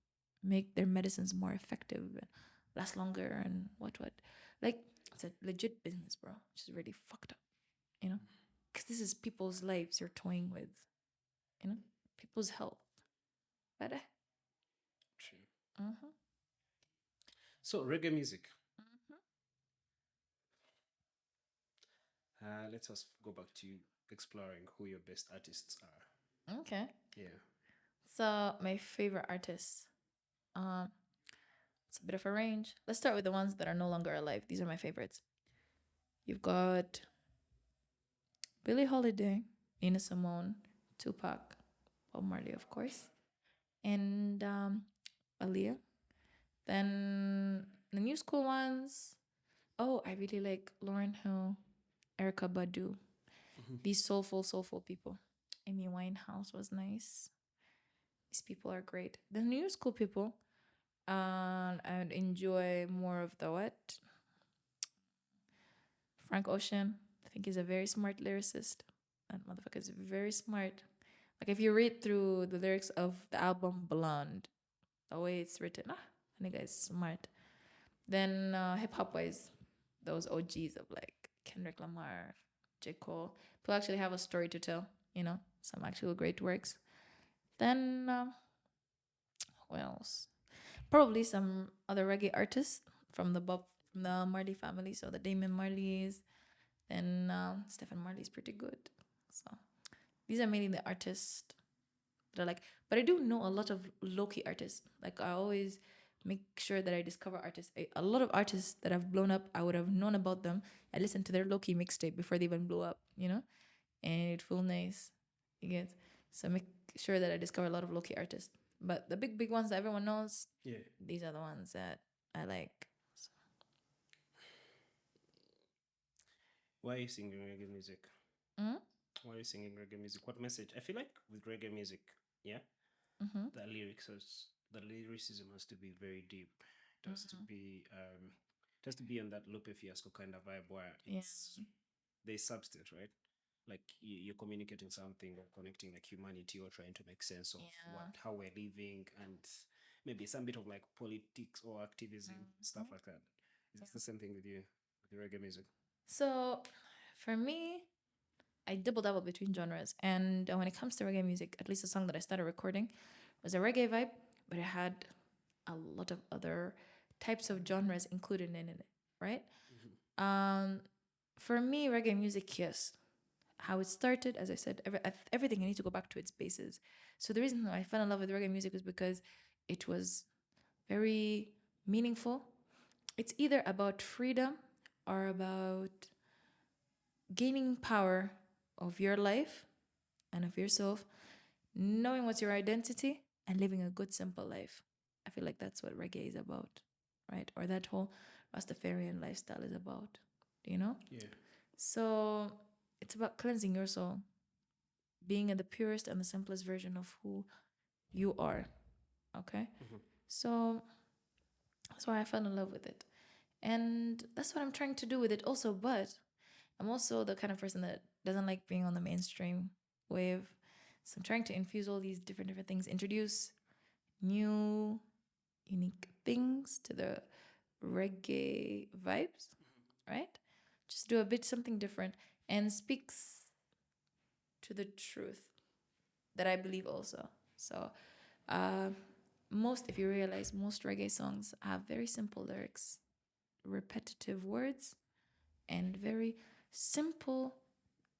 make their medicines more effective and last longer and what. Like it's a legit business, bro, which is really fucked up, you know, because this is people's lives you're toying with, you know, people's health. But True. uh-huh. So reggae music. Uh-huh. Let us go back to exploring who your best artists are. Okay. Yeah. So my favorite artists. Um, it's a bit of a range. Let's start with the ones that are no longer alive. These are my favorites. You've got Billie Holiday, Nina Simone, Tupac, Bob Marley, of course, and Aaliyah. Then the new school ones. Oh, I really like Lauryn Hill, Erica Badu. These soulful people. Amy Winehouse was nice. These people are great. The new school people. I would enjoy more of the what? Frank Ocean. I think he's a very smart lyricist. That motherfucker is very smart. Like if you read through the lyrics of the album Blonde, the way it's written, that nigga is smart. Then hip hop wise, those OGs of like Kendrick Lamar, J. Cole, people actually have a story to tell, you know, some actual great works. Then who else? Probably some other reggae artists from the Marley family, so the Damon Marleys. Then Stephen Marley's pretty good. So these are mainly the artists that I like. But I do know a lot of low key artists. Like I always make sure that I discover artists. A lot of artists that have blown up, I would have known about them. I listened to their low key mixtape before they even blew up, you know, and it feel nice. You get, so make sure that I discover a lot of low key artists. But the big ones that everyone knows, Yeah. these are the ones that I like. So, Why are you singing reggae music? mm-hmm. Why are you singing reggae music? What message? I feel like with reggae music, yeah, Mm-hmm. the lyricism has to be very deep. It has to be it has to be on that Lupe Fiasco kind of vibe where it's there's substance, right? Like you're communicating something or connecting like humanity or trying to make sense of how we're living and maybe some bit of like politics or activism, stuff like that. Is it the same thing with you with the reggae music? So for me, I double double between genres. And when it comes to reggae music, at least the song that I started recording was a reggae vibe, but it had a lot of other types of genres included in it, right? Um, for me, reggae music, yes. How it started, as I said, everything I need to go back to its bases. So the reason I fell in love with reggae music was because it was very meaningful. It's either about freedom or about gaining power of your life and of yourself, knowing what's your identity and living a good, simple life. I feel like that's what reggae is about, right? Or that whole Rastafarian lifestyle is about, you know? Yeah. So it's about cleansing your soul, being in the purest and the simplest version of who you are, okay? So that's why I fell in love with it. And that's what I'm trying to do with it also. But I'm also the kind of person that doesn't like being on the mainstream wave. So I'm trying to infuse all these different things, introduce new, unique things to the reggae vibes, right? Just do a bit something different and speaks to the truth that I believe also. So, if you realize, most reggae songs have very simple lyrics, repetitive words, and very simple,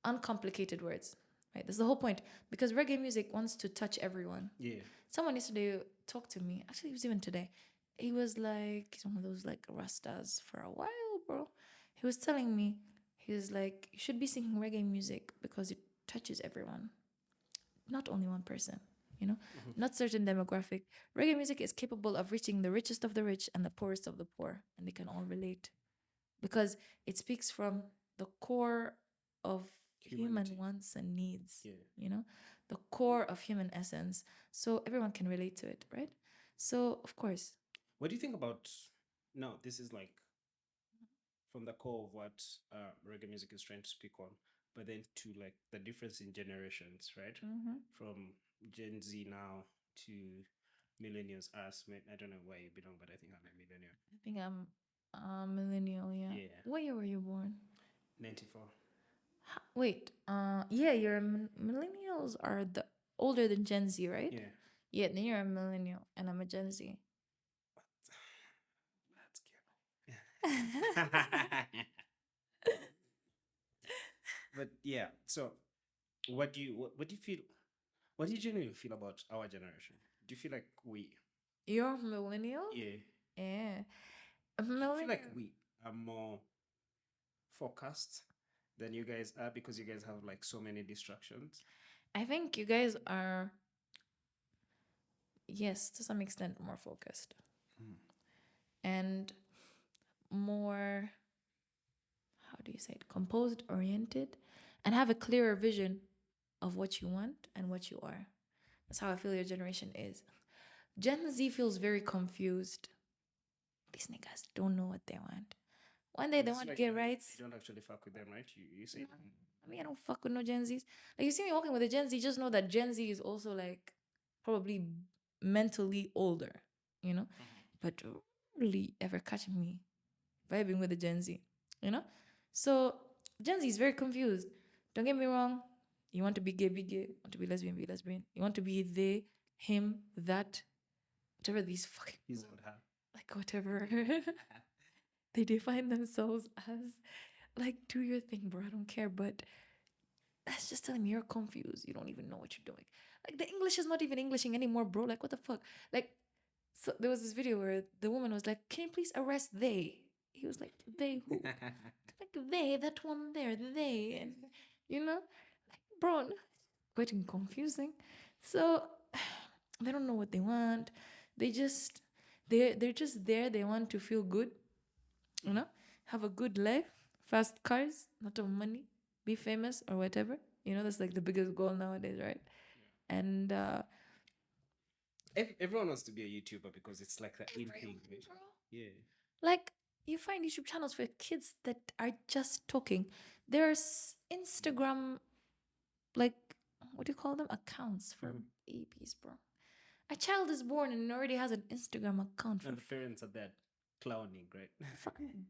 uncomplicated words. Right? That's the whole point. Because reggae music wants to touch everyone. Yeah. Someone yesterday talked to me. Actually, it was even today. He was like, he's one of those like Rastas for a while, bro. He was telling me, he was like, you should be singing reggae music because it touches everyone, not only one person, not certain demographic. Reggae music is capable of reaching the richest of the rich and the poorest of the poor, and they can all relate because it speaks from the core of human wants and needs, the core of human essence. So everyone can relate to it, right? So, of course. What do you think about, no, this is like from the core of what reggae music is trying to speak on, but then to like the difference in generations, right? From Gen Z now to millennials, us. I don't know where you belong, but I think I'm a millennial. I think I'm a millennial, yeah. What year were you born? 94. Wait, yeah, your millennials are the older than Gen Z, right? Yeah. Yeah, then you're a millennial and I'm a Gen Z. That's cute. But yeah, so what do you feel? What do you genuinely feel about our generation? Do you feel like you're a millennial? Yeah. Yeah. I feel like we are more focused than you guys are because you guys have like so many distractions. I think you guys are, yes, to some extent, more focused and more, how do you say it, composed, oriented, and have a clearer vision of what you want and what you are. That's how I feel your generation is. Gen Z feels very confused. These niggas don't know what they want. One day they want to get rights. You don't actually fuck with them, right? You say. I mean, I don't fuck with no Gen Zs. Like, you see me walking with a Gen Z, just know that Gen Z is also like probably mentally older, but really ever catching me vibing with a Gen Z, So Gen Z is very confused. Don't get me wrong. You want to be gay, be gay. You want to be lesbian, be lesbian. You want to be they, him, that, whatever these fucking He's not her. like whatever they define themselves as. Like, do your thing, bro. I don't care. But that's just telling me you're confused. You don't even know what you're doing. Like, the English is not even Englishing anymore, bro. Like, what the fuck? Like, so there was this video where the woman was like, "Can you please arrest they?" He was like, "They who?" Like, they, that one there, they, and like, bro, quite confusing. So they don't know what they want. They're just there. They want to feel good, have a good life, fast cars, lot of money, be famous or whatever. That's like the biggest goal nowadays, right? Yeah. And everyone wants to be a YouTuber because it's like the in thing, right? Yeah. Like, you find YouTube channels for kids that are just talking. There's Instagram, like, what do you call them? Accounts for babies, bro. A child is born and already has an Instagram account. And the parents are there clowning, right?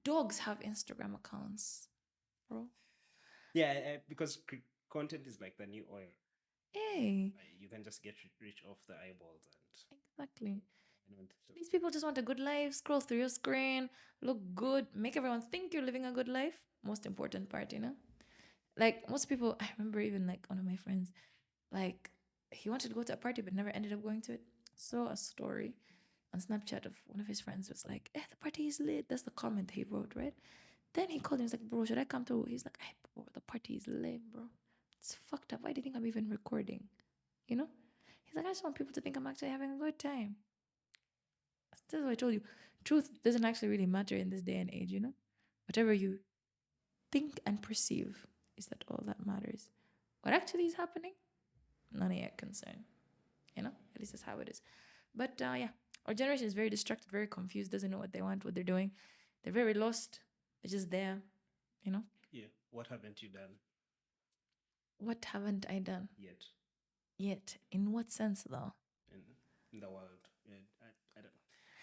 Dogs have Instagram accounts, bro. Yeah, because content is like the new oil. Hey. You can just get rich off the eyeballs. Exactly. These people just want a good life, scroll through your screen, look good, make everyone think you're living a good life. Most important part, Like, most people, I remember even like one of my friends, like, he wanted to go to a party but never ended up going to it. Saw a story on Snapchat of one of his friends was like, the party is lit. That's the comment he wrote, right? Then he called him, he's like, bro, should I come through? He's like, hey, bro, the party is lit, bro. It's fucked up. Why do you think I'm even recording? He's like, I just want people to think I'm actually having a good time. That's what I told you. Truth doesn't actually really matter in this day and age, Whatever you think and perceive is that all that matters. What actually is happening? None of your concern. At least that's how it is. But yeah, our generation is very distracted, very confused, doesn't know what they want, what they're doing. They're very lost. They're just there, Yeah. What haven't you done? What haven't I done yet yet? In what sense, though? in the world? Yeah, I don't.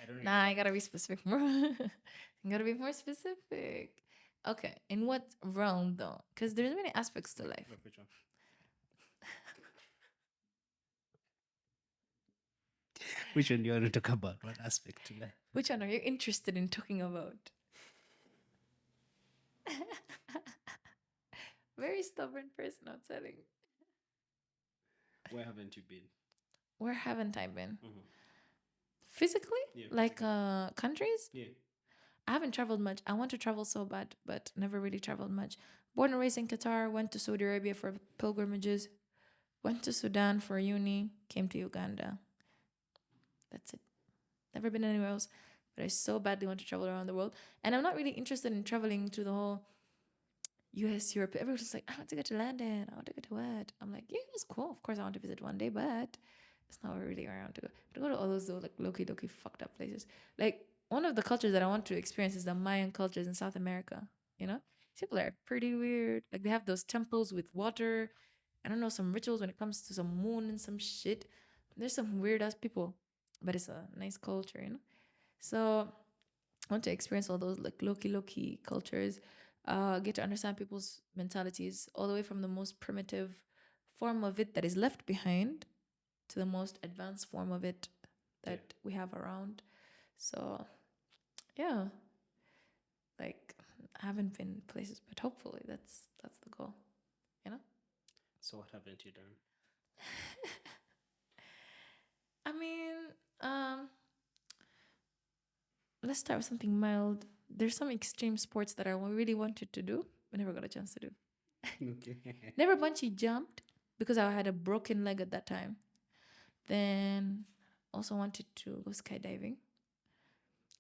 I don't really Nah, I know. gotta be specific more. I gotta be more specific. Okay, in what realm though? Because there's many aspects to life. Which one? Which one do you want to talk about? What aspect to life? Which one are you interested in talking about? Very stubborn person, I'm telling. Where haven't you been? Where haven't I been? Mm-hmm. Physically? Yeah, Like physically. countries? Yeah. I haven't traveled much. I want to travel so bad, but never really traveled much. Born and raised in Qatar, went to Saudi Arabia for pilgrimages, went to Sudan for uni, came to Uganda. That's it. Never been anywhere else, but I so badly want to travel around the world. And I'm not really interested in traveling to the whole US, Europe. Everyone's like, I want to go to London. I want to go to what? I'm like, yeah, it's cool. Of course, I want to visit one day, but it's not really where I want to go. But I go to all those like low-key fucked up places. Like one of the cultures that I want to experience is the Mayan cultures in South America. You know, people are pretty weird. Like they have those temples with water. I don't know, some rituals when it comes to some moon and some shit. There's some weird ass people, but it's a nice culture, you know. So I want to experience all those like low-key cultures, get to understand people's mentalities, all the way from the most primitive form of it that is left behind to the most advanced form of it that we have around. So yeah, like I haven't been places, but hopefully that's the goal, you know. So what haven't you done? I mean, um, let's start with something mild. There's some extreme sports that I really wanted to do, but never got a chance to do. Okay. Never bungee jumped because I had a broken leg at that time. Then also wanted to go skydiving.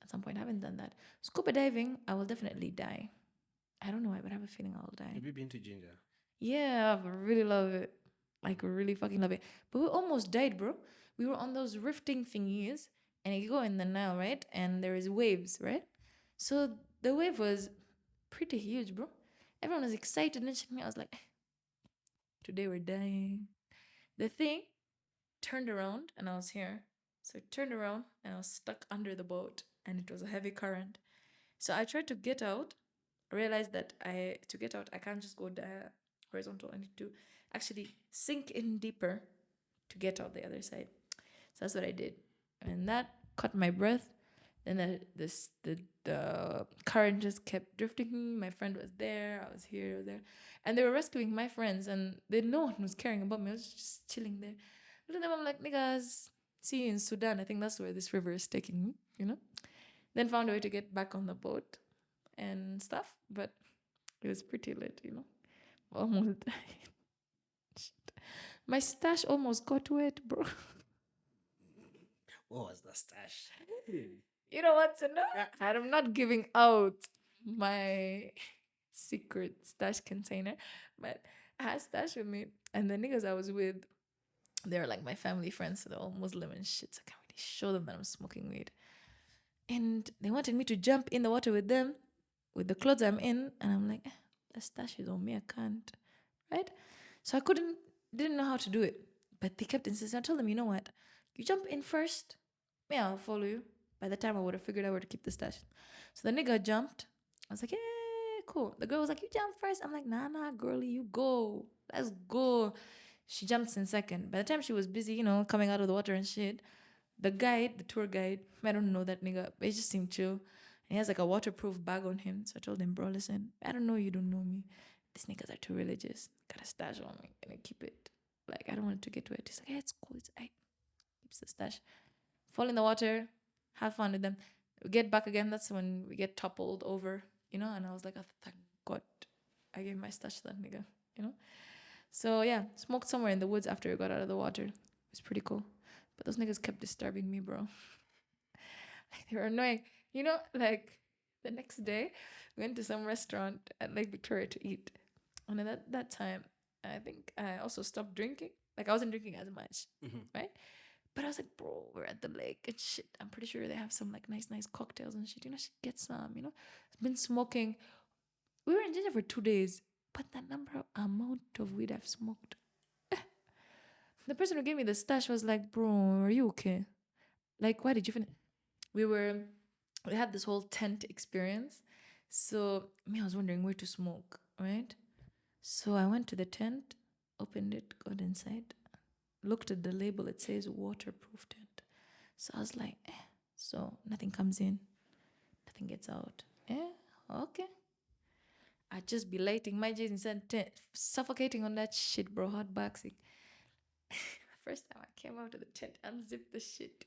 At some point, I haven't done that. Scuba diving, I will definitely die. I don't know why, but I have a feeling I'll die. Have you been to Ginger? Yeah, I really love it. Like, really fucking love it. But we almost died, bro. We were on those rifting thingies, and you go in the Nile, right? And there is waves, right? So the wave was pretty huge, bro. Everyone was excited and shit. I was like, today we're dying. The thing turned around and I was here. So it turned around and I was stuck under the boat and it was a heavy current. So I tried to get out. I realized that to get out, I can't just go horizontal. I need to actually sink in deeper to get out the other side. So that's what I did. And that caught my breath. Then the current just kept drifting. My friend was there. I was here. I was there. And they were rescuing my friends and no one was caring about me. I was just chilling there. Look at them, I'm like, niggas, see you in Sudan. I think that's where this river is taking me, you know? Then found a way to get back on the boat and stuff. But it was pretty lit, you know? Almost died. Shit. My stash almost got wet, bro. What was the stash? You know what to know? I'm not giving out my secret stash container, but I had stash with me. And the niggas I was with, they're like my family friends, so they're all Muslim and shit. So I can't really show them that I'm smoking weed. And they wanted me to jump in the water with them, with the clothes I'm in. And I'm like, the stash is on me, I can't. Right? So I didn't know how to do it. But they kept insisting. I told them, you know what? You jump in first. Yeah, I'll follow you. By the time I would have figured out where to keep the stash. So the nigga jumped. I was like, yeah, cool. The girl was like, you jump first. I'm like, nah, girlie, you go. Let's go. She jumps in second. By the time she was busy, you know, coming out of the water and shit, the guide, the tour guide, I don't know that nigga, but he just seemed chill. And he has like a waterproof bag on him. So I told him, bro, listen, I don't know you don't know me. These niggas are too religious. Got a stash on me. Gonna keep it. Like, I don't want it to get wet. He's like, yeah, it's cool. It's I keeps the stash. Fall in the water, have fun with them. We get back again. That's when we get toppled over, you know. And I was like, oh, thank God, I gave my stash to that nigga, you know. So yeah, smoked somewhere in the woods after we got out of the water. It was pretty cool. But those niggas kept disturbing me, bro. Like they were annoying. You know, like the next day, we went to some restaurant at Lake Victoria to eat. And at that time, I think I also stopped drinking. Like I wasn't drinking as much, right? But I was like, bro, we're at the lake and shit. I'm pretty sure they have some like nice cocktails and shit. You know, I should get some, you know. I've been smoking. We were in Ginger for 2 days. But that number amount of weed I've smoked. The person who gave me the stash was like, "Bro, are you okay? Like, why did you finish?" We were, we had this whole tent experience. So me, I was wondering where to smoke, right? So I went to the tent, opened it, got inside, looked at the label. It says waterproof tent. So I was like, so nothing comes in, nothing gets out. Okay. I'd just be lighting my J's inside tent, suffocating on that shit, bro. Hot boxing. First time I came out of the tent, unzipped the shit.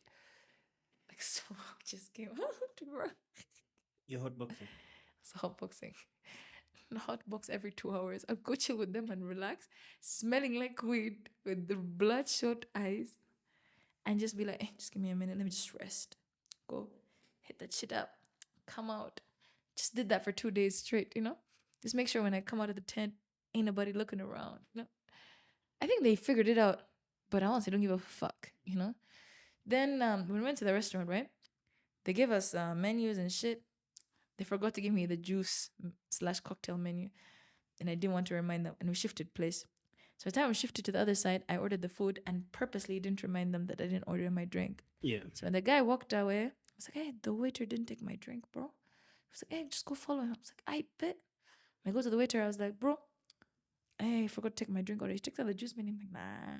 Like smoke just came out, bro. You're hotboxing. So hotboxing. Hotbox every 2 hours. I'll go chill with them and relax, smelling like weed with the bloodshot eyes, and just be like, just give me a minute, let me just rest. Go, hit that shit up, come out. Just did that for 2 days straight, Just make sure when I come out of the tent, ain't nobody looking around. I think they figured it out, but I honestly don't give a fuck. Then when we went to the restaurant, right? They gave us menus and shit. They forgot to give me the juice slash cocktail menu, and I didn't want to remind them. And we shifted place. So by the time we shifted to the other side, I ordered the food and purposely didn't remind them that I didn't order my drink. Yeah. So when the guy walked away, I was like, "Hey, the waiter didn't take my drink, bro." He was like, "Hey, just go follow him." I was like, "I bet." When I go to the waiter, I was like, "Bro, hey, I forgot to take my drink order." He took out the juice menu. I'm like, "Nah,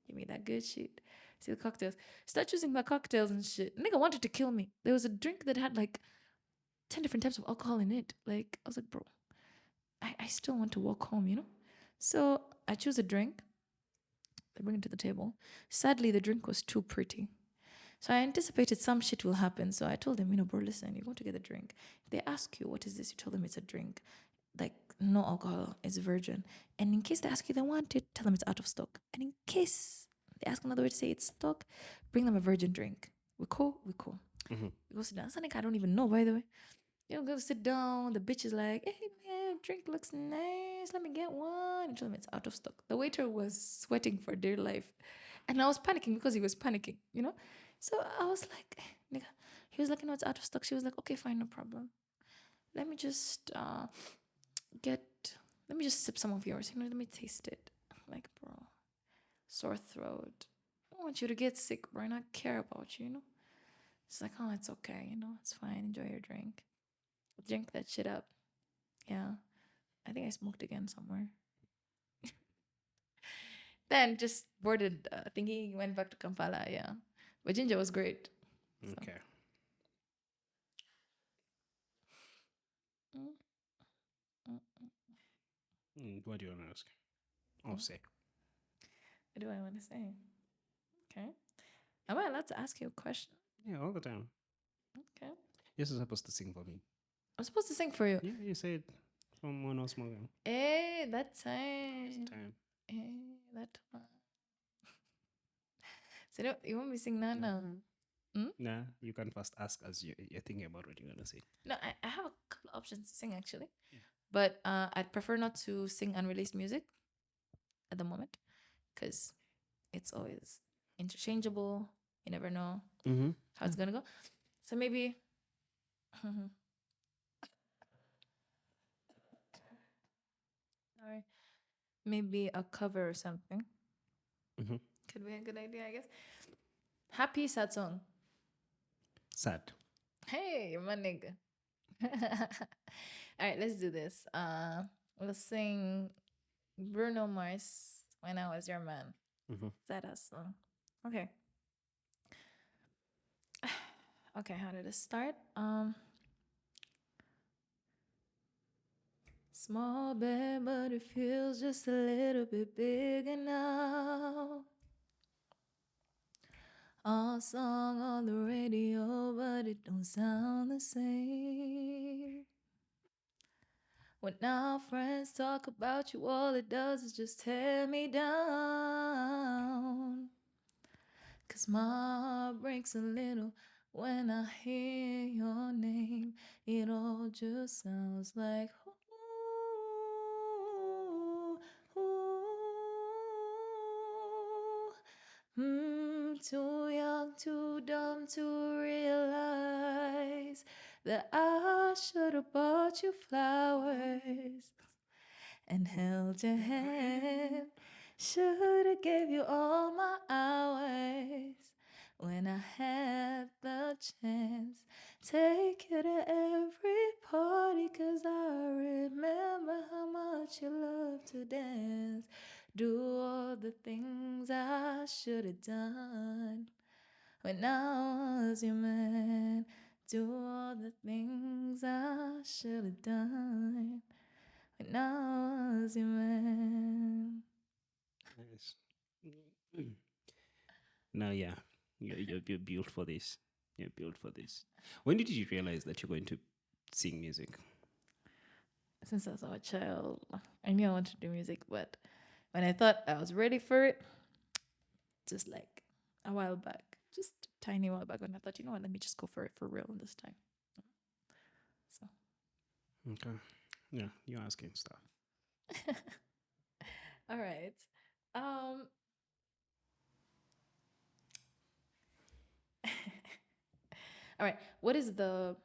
give me that good shit." See the cocktails. Start choosing my cocktails and shit. Nigga wanted to kill me. There was a drink that had like 10 different types of alcohol in it. Like, I was like, "Bro, I still want to walk home. So I choose a drink. They bring it to the table. Sadly, the drink was too pretty. So I anticipated some shit will happen. So I told them, "Bro, listen, you're going to get a drink. If they ask you, what is this? You tell them it's a drink. Like, no alcohol, it's virgin. And in case they ask you they want it, tell them it's out of stock. And in case they ask another way to say it's stock, bring them a virgin drink. We cool? We cool." Mm-hmm. We go sit down. Something I don't even know, by the way. Go sit down. The bitch is like, "Hey, man, drink looks nice. Let me get one." And tell them it's out of stock. The waiter was sweating for dear life. And I was panicking because he was panicking. So I was like, nigga. He was like, "No, it's out of stock." She was like, "Okay, fine, no problem. Let me just let me just sip some of yours. Let me taste it." I'm like, "Bro, sore throat. I don't want you to get sick, bro. And I care about you. It's like, "Oh, it's okay. It's fine. Enjoy your drink." Drink that shit up. Yeah. I think I smoked again somewhere. Then just boarded thinking went back to Kampala, yeah. But ginger was great. So. Okay. What do you want to ask? Or say? What do I want to say? Okay. Am I allowed to ask you a question? Yeah, all the time. Okay. You're supposed to sing for me. I'm supposed to sing for you. Yeah, you said from when I was smoking. Hey, that time. Hey, that time. So you want me to sing now? Nah, you can first ask as you're thinking about what you're going to say. No, I have a couple of options to sing actually. Yeah. But I'd prefer not to sing unreleased music at the moment because it's always interchangeable. You never know how it's going to go. So maybe... Sorry. Maybe a cover or something. Could be a good idea, I guess. Happy, sad song. Sad. Hey, my nigga. All right, let's do this. We'll sing Bruno Mars, "When I Was Your Man." Sad ass song. Okay. Okay, how did it start? Small bed, but it feels just a little bit bigger now. All song on the radio, but it don't sound the same. When our friends talk about you, all it does is just tear me down. 'Cause my heart breaks a little when I hear your name. It all just sounds like too young, too dumb to realize that I should have bought you flowers and held your hand. Should have gave you all my hours when I had the chance. Take you to every party, 'cause I remember how much you love to dance. Do all the things I should have done when I was your man. Do all the things I should have done when I was your man. Nice. Now, yeah, you're built for this. You're built for this. When did you realize that you're going to sing music? Since I was a child, I knew I wanted to do music, but when I thought I was ready for it, just like a while back, just a tiny while back, when I thought, you know what, let me just go for it for real this time. So, Okay. Yeah, you're asking stuff. all right. Um, all right. What is a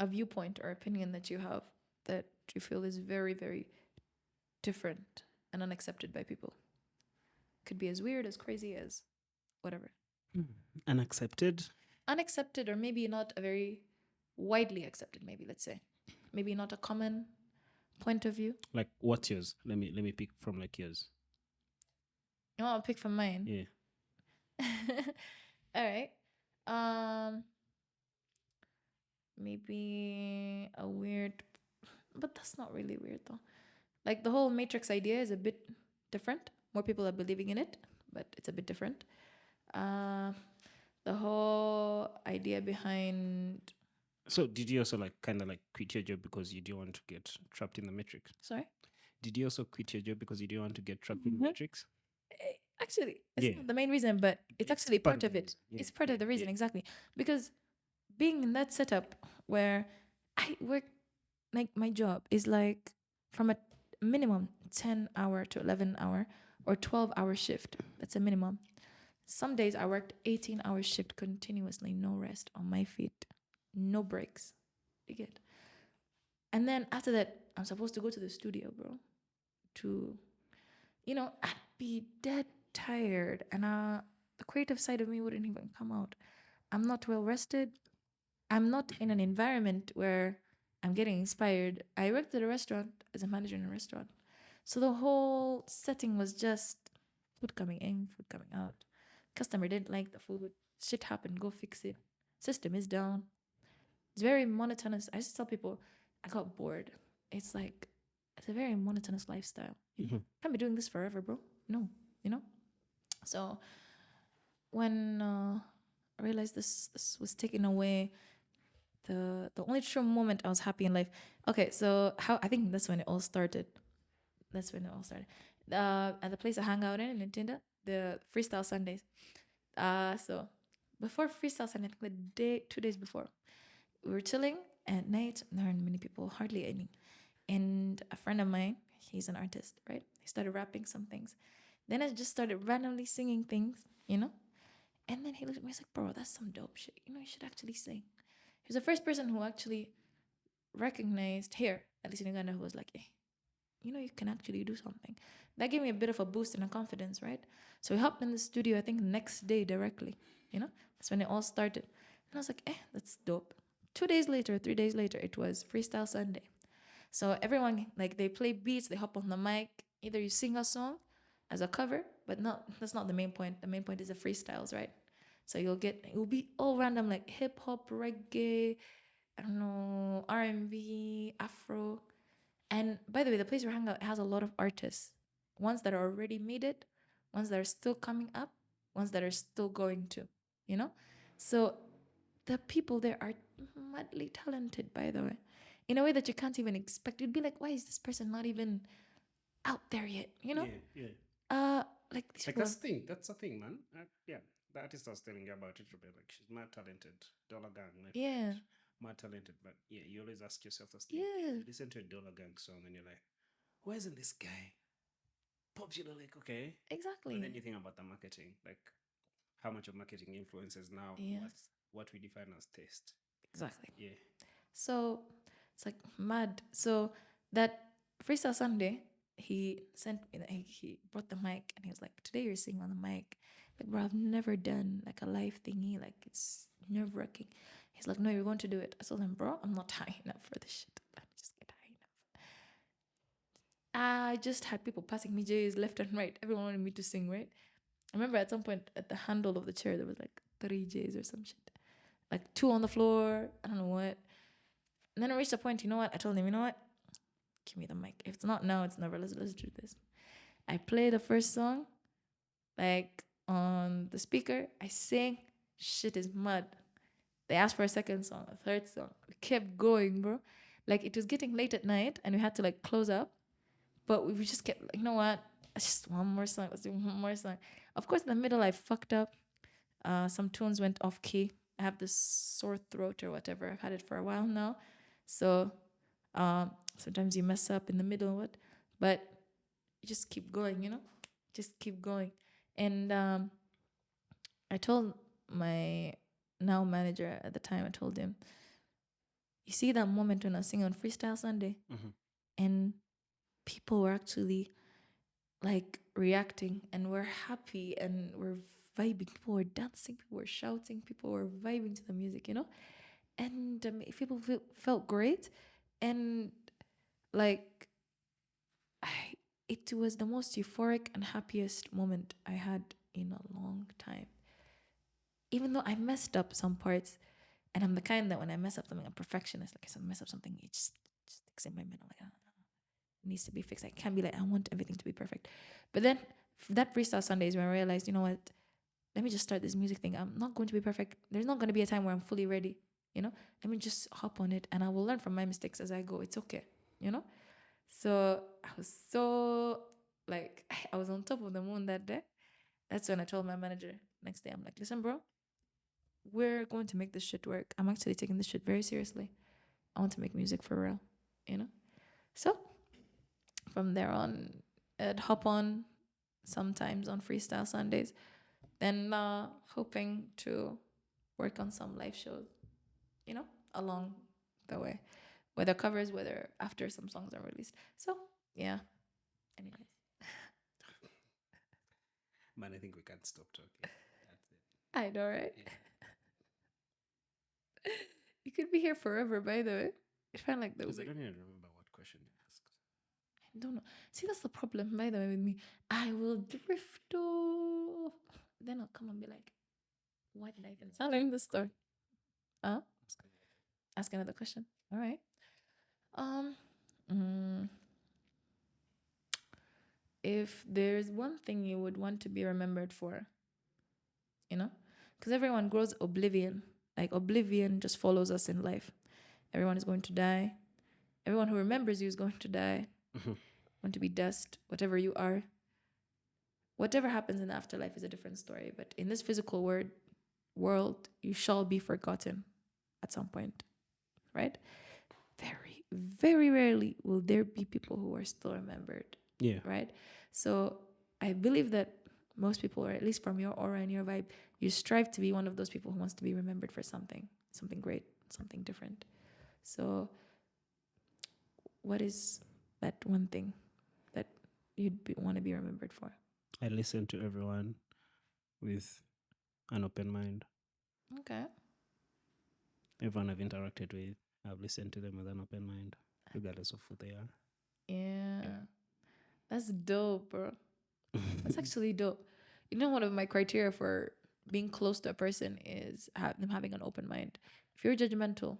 viewpoint or opinion that you have that you feel is very, very different and unaccepted by people? Could be as weird, as crazy, as whatever. Unaccepted? Unaccepted, or maybe not a very widely accepted, maybe, let's say. Maybe not a common point of view. Like, what's yours? Let me pick from like yours. You want to pick from mine? Yeah. All right. Maybe a weird, but that's not really weird though. Like the whole Matrix idea is a bit different. More people are believing in it, but it's a bit different. The whole idea behind. So, did you also like kind of like quit your job because you didn't want to get trapped in the matrix? Sorry? Did you also quit your job because you didn't want to get trapped in the matrix? Actually, it's Yeah. not the main reason, but it's actually part of it. reason. Yeah, It's part of yeah, the reason, yeah. exactly. Because being in that setup where I work, like my job is like from a minimum 10-hour to 11-hour or 12-hour shift. That's a minimum. Some days I worked 18-hour shift continuously, no rest on my feet, no breaks. You get. And then after that, I'm supposed to go to the studio, bro, to, I'd be dead tired, and the creative side of me wouldn't even come out. I'm not well rested. I'm not in an environment where I'm getting inspired. I worked at a restaurant as a manager in a restaurant. So the whole setting was just food coming in, food coming out. Customer didn't like the food. Shit happened, go fix it. System is down. It's very monotonous. I used to tell people I got bored. It's like, it's a very monotonous lifestyle. You can't be doing this forever, bro. No, you know? So when I realized this was taking away the only true moment I was happy in life. Okay, so how I think that's when it all started. That's when it all started. At the place I hang out in Tinder, the Freestyle Sundays. So before Freestyle Sunday, I think the 2 days before, we were chilling at night. There aren't many people, hardly any. And a friend of mine, he's an artist, right? He started rapping some things. Then I just started randomly singing things, And then he looked at me, he's like, bro, that's some dope shit. You should actually sing. He was the first person who actually recognized here, at least in Uganda, who was like, hey, you can actually do something. That gave me a bit of a boost and a confidence, right? So we hopped in the studio, I think the next day directly, That's when it all started. And I was like, that's dope. 2 days later, 3 days later, it was Freestyle Sunday. So everyone, like, they play beats, they hop on the mic. Either you sing a song as a cover, but that's not the main point. The main point is the freestyles, right? So it will be all random, like hip hop, reggae, I don't know, R&B, Afro. And by the way, the place we hang out has a lot of artists. Ones that are already made it, ones that are still coming up, ones that are still going to. So the people there are madly talented, by the way, in a way that you can't even expect. You'd be like, why is this person not even out there yet? Yeah. Like these Like people. that's the thing, man. Yeah, the artist I was telling you about it, Rebecca, like she's mad talented. Dollar Gang, like Yeah. mad talented. But yeah, you always ask yourself this thing. Yeah. You listen to a Dollar Gang song and you're like, why isn't this guy popular? Like, okay. Exactly. But then you think about the marketing, like how much of marketing influences now what we define as taste. Exactly. Yeah. So it's like mad. So that Freestyle Sunday, he sent me he brought the mic and he was like, today you're singing on the mic. Like, bro, I've never done like a live thingy. Like, it's nerve-wracking. He's like, no, you're going to do it. I told him, bro, I'm not high enough for this shit. Let me just get high enough. I just had people passing me J's left and right. Everyone wanted me to sing, right? I remember at some point at the handle of the chair there was like 3 J's or some shit. Like 2 on the floor. I don't know what. And then I reached a point, you know what? I told him, you know what? Give me the mic. If it's not now, it's never. Let's do this. I play the first song, like on the speaker. I sing. Shit is mud. They asked for a second song, a third song. We kept going, bro. Like, it was getting late at night and we had to like close up. But we just kept like, you know what? Just one more song. Let's do one more song. Of course, in the middle, I fucked up. Some tunes went off key. I have this sore throat or whatever. I've had it for a while now. So sometimes you mess up in the middle, but you just keep going, you know? Just keep going. And I told my now manager at the time, I told him, you see that moment when I was singing on Freestyle Sunday? Mm-hmm. And people were actually like reacting and were happy and were vibing. People were dancing, people were shouting, people were vibing to the music, you know? And people felt great. And like, it was the most euphoric and happiest moment I had in a long time. Even though I messed up some parts, and I'm the kind that when I mess up something, I'm a perfectionist. Like, if I mess up something, it just sticks in my mind. I'm like, it needs to be fixed. I can't be like, I want everything to be perfect. But then that freestyle Sunday is when I realized, you know what? Let me just start this music thing. I'm not going to be perfect. There's not going to be a time where I'm fully ready. You know, let me just hop on it, and I will learn from my mistakes as I go. It's okay. You know. So I was so like, I was on top of the moon that day. That's when I told my manager next day, I'm like, listen, bro, we're going to make this shit work. I'm actually taking this shit very seriously. I want to make music for real, you know? So from there on, I'd hop on sometimes on Freestyle Sundays, then hoping to work on some live shows, you know, along the way. Whether covers, whether after some songs are released. So, yeah. Anyways. Man, I think we can't stop talking. That's it. I know, right? Yeah. You could be here forever, by the way. I find like the Because I don't even remember what question you asked. I don't know. See, that's the problem, by the way, with me. I will drift off. Then I'll come and be like, why did I even tell him this story? Huh? Ask another question. All right. If there's one thing you would want to be remembered for, you know, because everyone grows oblivion. Like, oblivion just follows us in life. Everyone is going to die. Everyone who remembers you is going to die. Want to be dust, whatever you are. Whatever happens in the afterlife is a different story. But in this physical world, you shall be forgotten at some point, right? Very, very rarely will there be people who are still remembered. Yeah. Right? So I believe that most people, or at least from your aura and your vibe, you strive to be one of those people who wants to be remembered for something great, something different. So what is that one thing that you'd want to be remembered for? I listen to everyone with an open mind. Okay. Everyone I've interacted with, I've listened to them with an open mind, regardless of who they are. Yeah. That's dope, bro. That's actually dope. You know, one of my criteria for being close to a person is them having an open mind. If you're judgmental,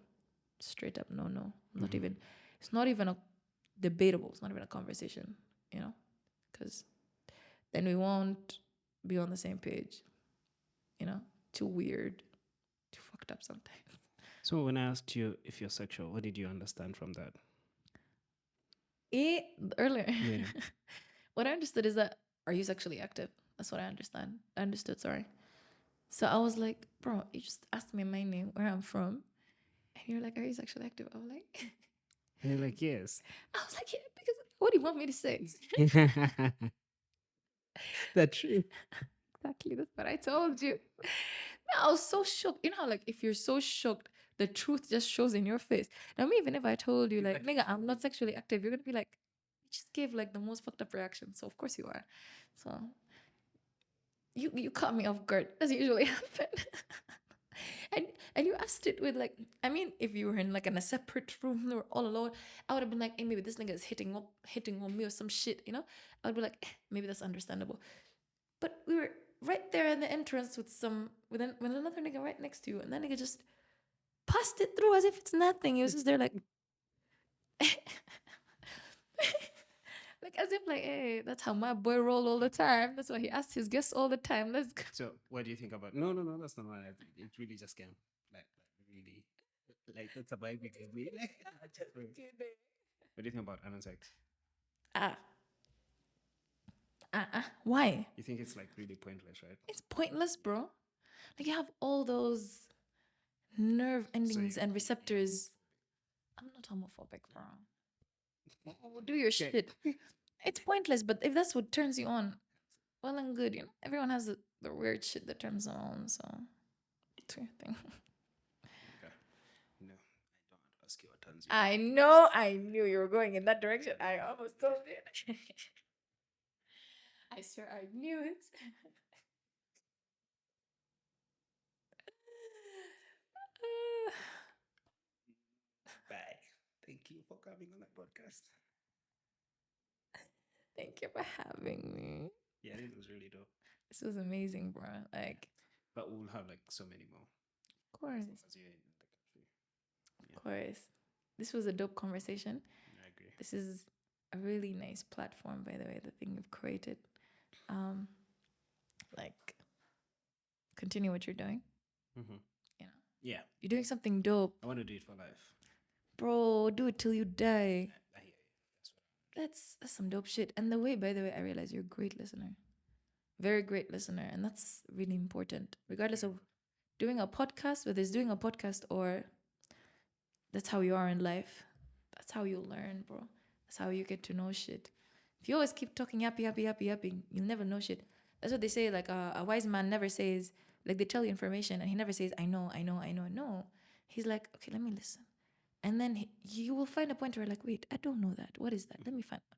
straight up, no. Not even. It's not even a debatable. It's not even a conversation. You know, because then we won't be on the same page. You know, too weird, too fucked up sometimes. So when I asked you if you're sexual, what did you understand from that? Earlier, Yeah. what I understood is that, are you sexually active? That's what I understood, sorry. So I was like, bro, you just asked me my name, where I'm from, and you're like, are you sexually active? I was like, And you're like, yes. I was like, yeah, because what do you want me to say? That's true. Exactly, that's what I told you. No, I was so shocked. You know how, like, if you're so shocked, the truth just shows in your face. Now, me, even if I told you, like, nigga, I'm not sexually active, you're gonna be like, just gave like the most fucked up reaction. So of course you are. So you caught me off guard, as usually happen. and you asked it with like, I mean, if you were in like in a separate room or all alone, I would have been like, hey, maybe this nigga is hitting on me or some shit, you know? I would be like, maybe that's understandable. But we were right there in the entrance with another nigga right next to you, and that nigga just passed it through as if it's nothing. He was just there like like as if like, hey, that's how my boy roll all the time. That's why he asks his guests all the time. Let's go. So what do you think about? No, that's not what I think. It really just came like really like that's a vibe with me. What do you think about anal sex? Why? You think it's like really pointless, right? It's pointless, bro. Like you have all those nerve endings and receptors. I'm not homophobic, bro. Do your shit. It's pointless, but if that's what turns you on, well and good. You know, everyone has the weird shit that turns them on. So, it's your thing. Okay. No, I don't want to ask you what turns you on. I know. I knew you were going in that direction. I almost told you. I swear I knew it. Bye. Thank you for coming on that podcast. Thank you for having me. Yeah, it was really dope. This was amazing, bro. Like, but we'll have like so many more. Of course. As you're in the country. Yeah. Of course. This was a dope conversation. I agree. This is a really nice platform, by the way, the thing you've created. Like, continue what you're doing. Mm-hmm. You know. Yeah. You're doing something dope. I want to do it for life. Bro, do it till you die. I hear you. That's some dope shit. And by the way, I realize you're a great listener. Very great listener. And that's really important. Regardless of doing a podcast, whether it's doing a podcast or that's how you are in life. That's how you learn, bro. That's how you get to know shit. If you always keep talking yapping, you'll never know shit. That's what they say, like a wise man never says, like they tell you information and he never says, I know. No. He's like, okay, let me listen. And then you will find a point where you're like, wait, I don't know that. What is that? Let me find out.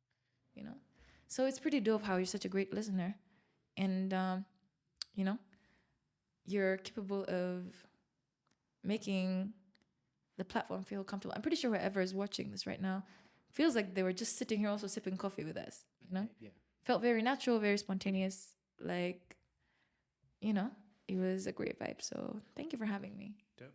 You know? So it's pretty dope how you're such a great listener. And, you know, you're capable of making the platform feel comfortable. I'm pretty sure whoever is watching this right now feels like they were just sitting here also sipping coffee with us, you know? Yeah. Felt very natural, very spontaneous. Like, you know, it was a great vibe. So thank you for having me. Dope.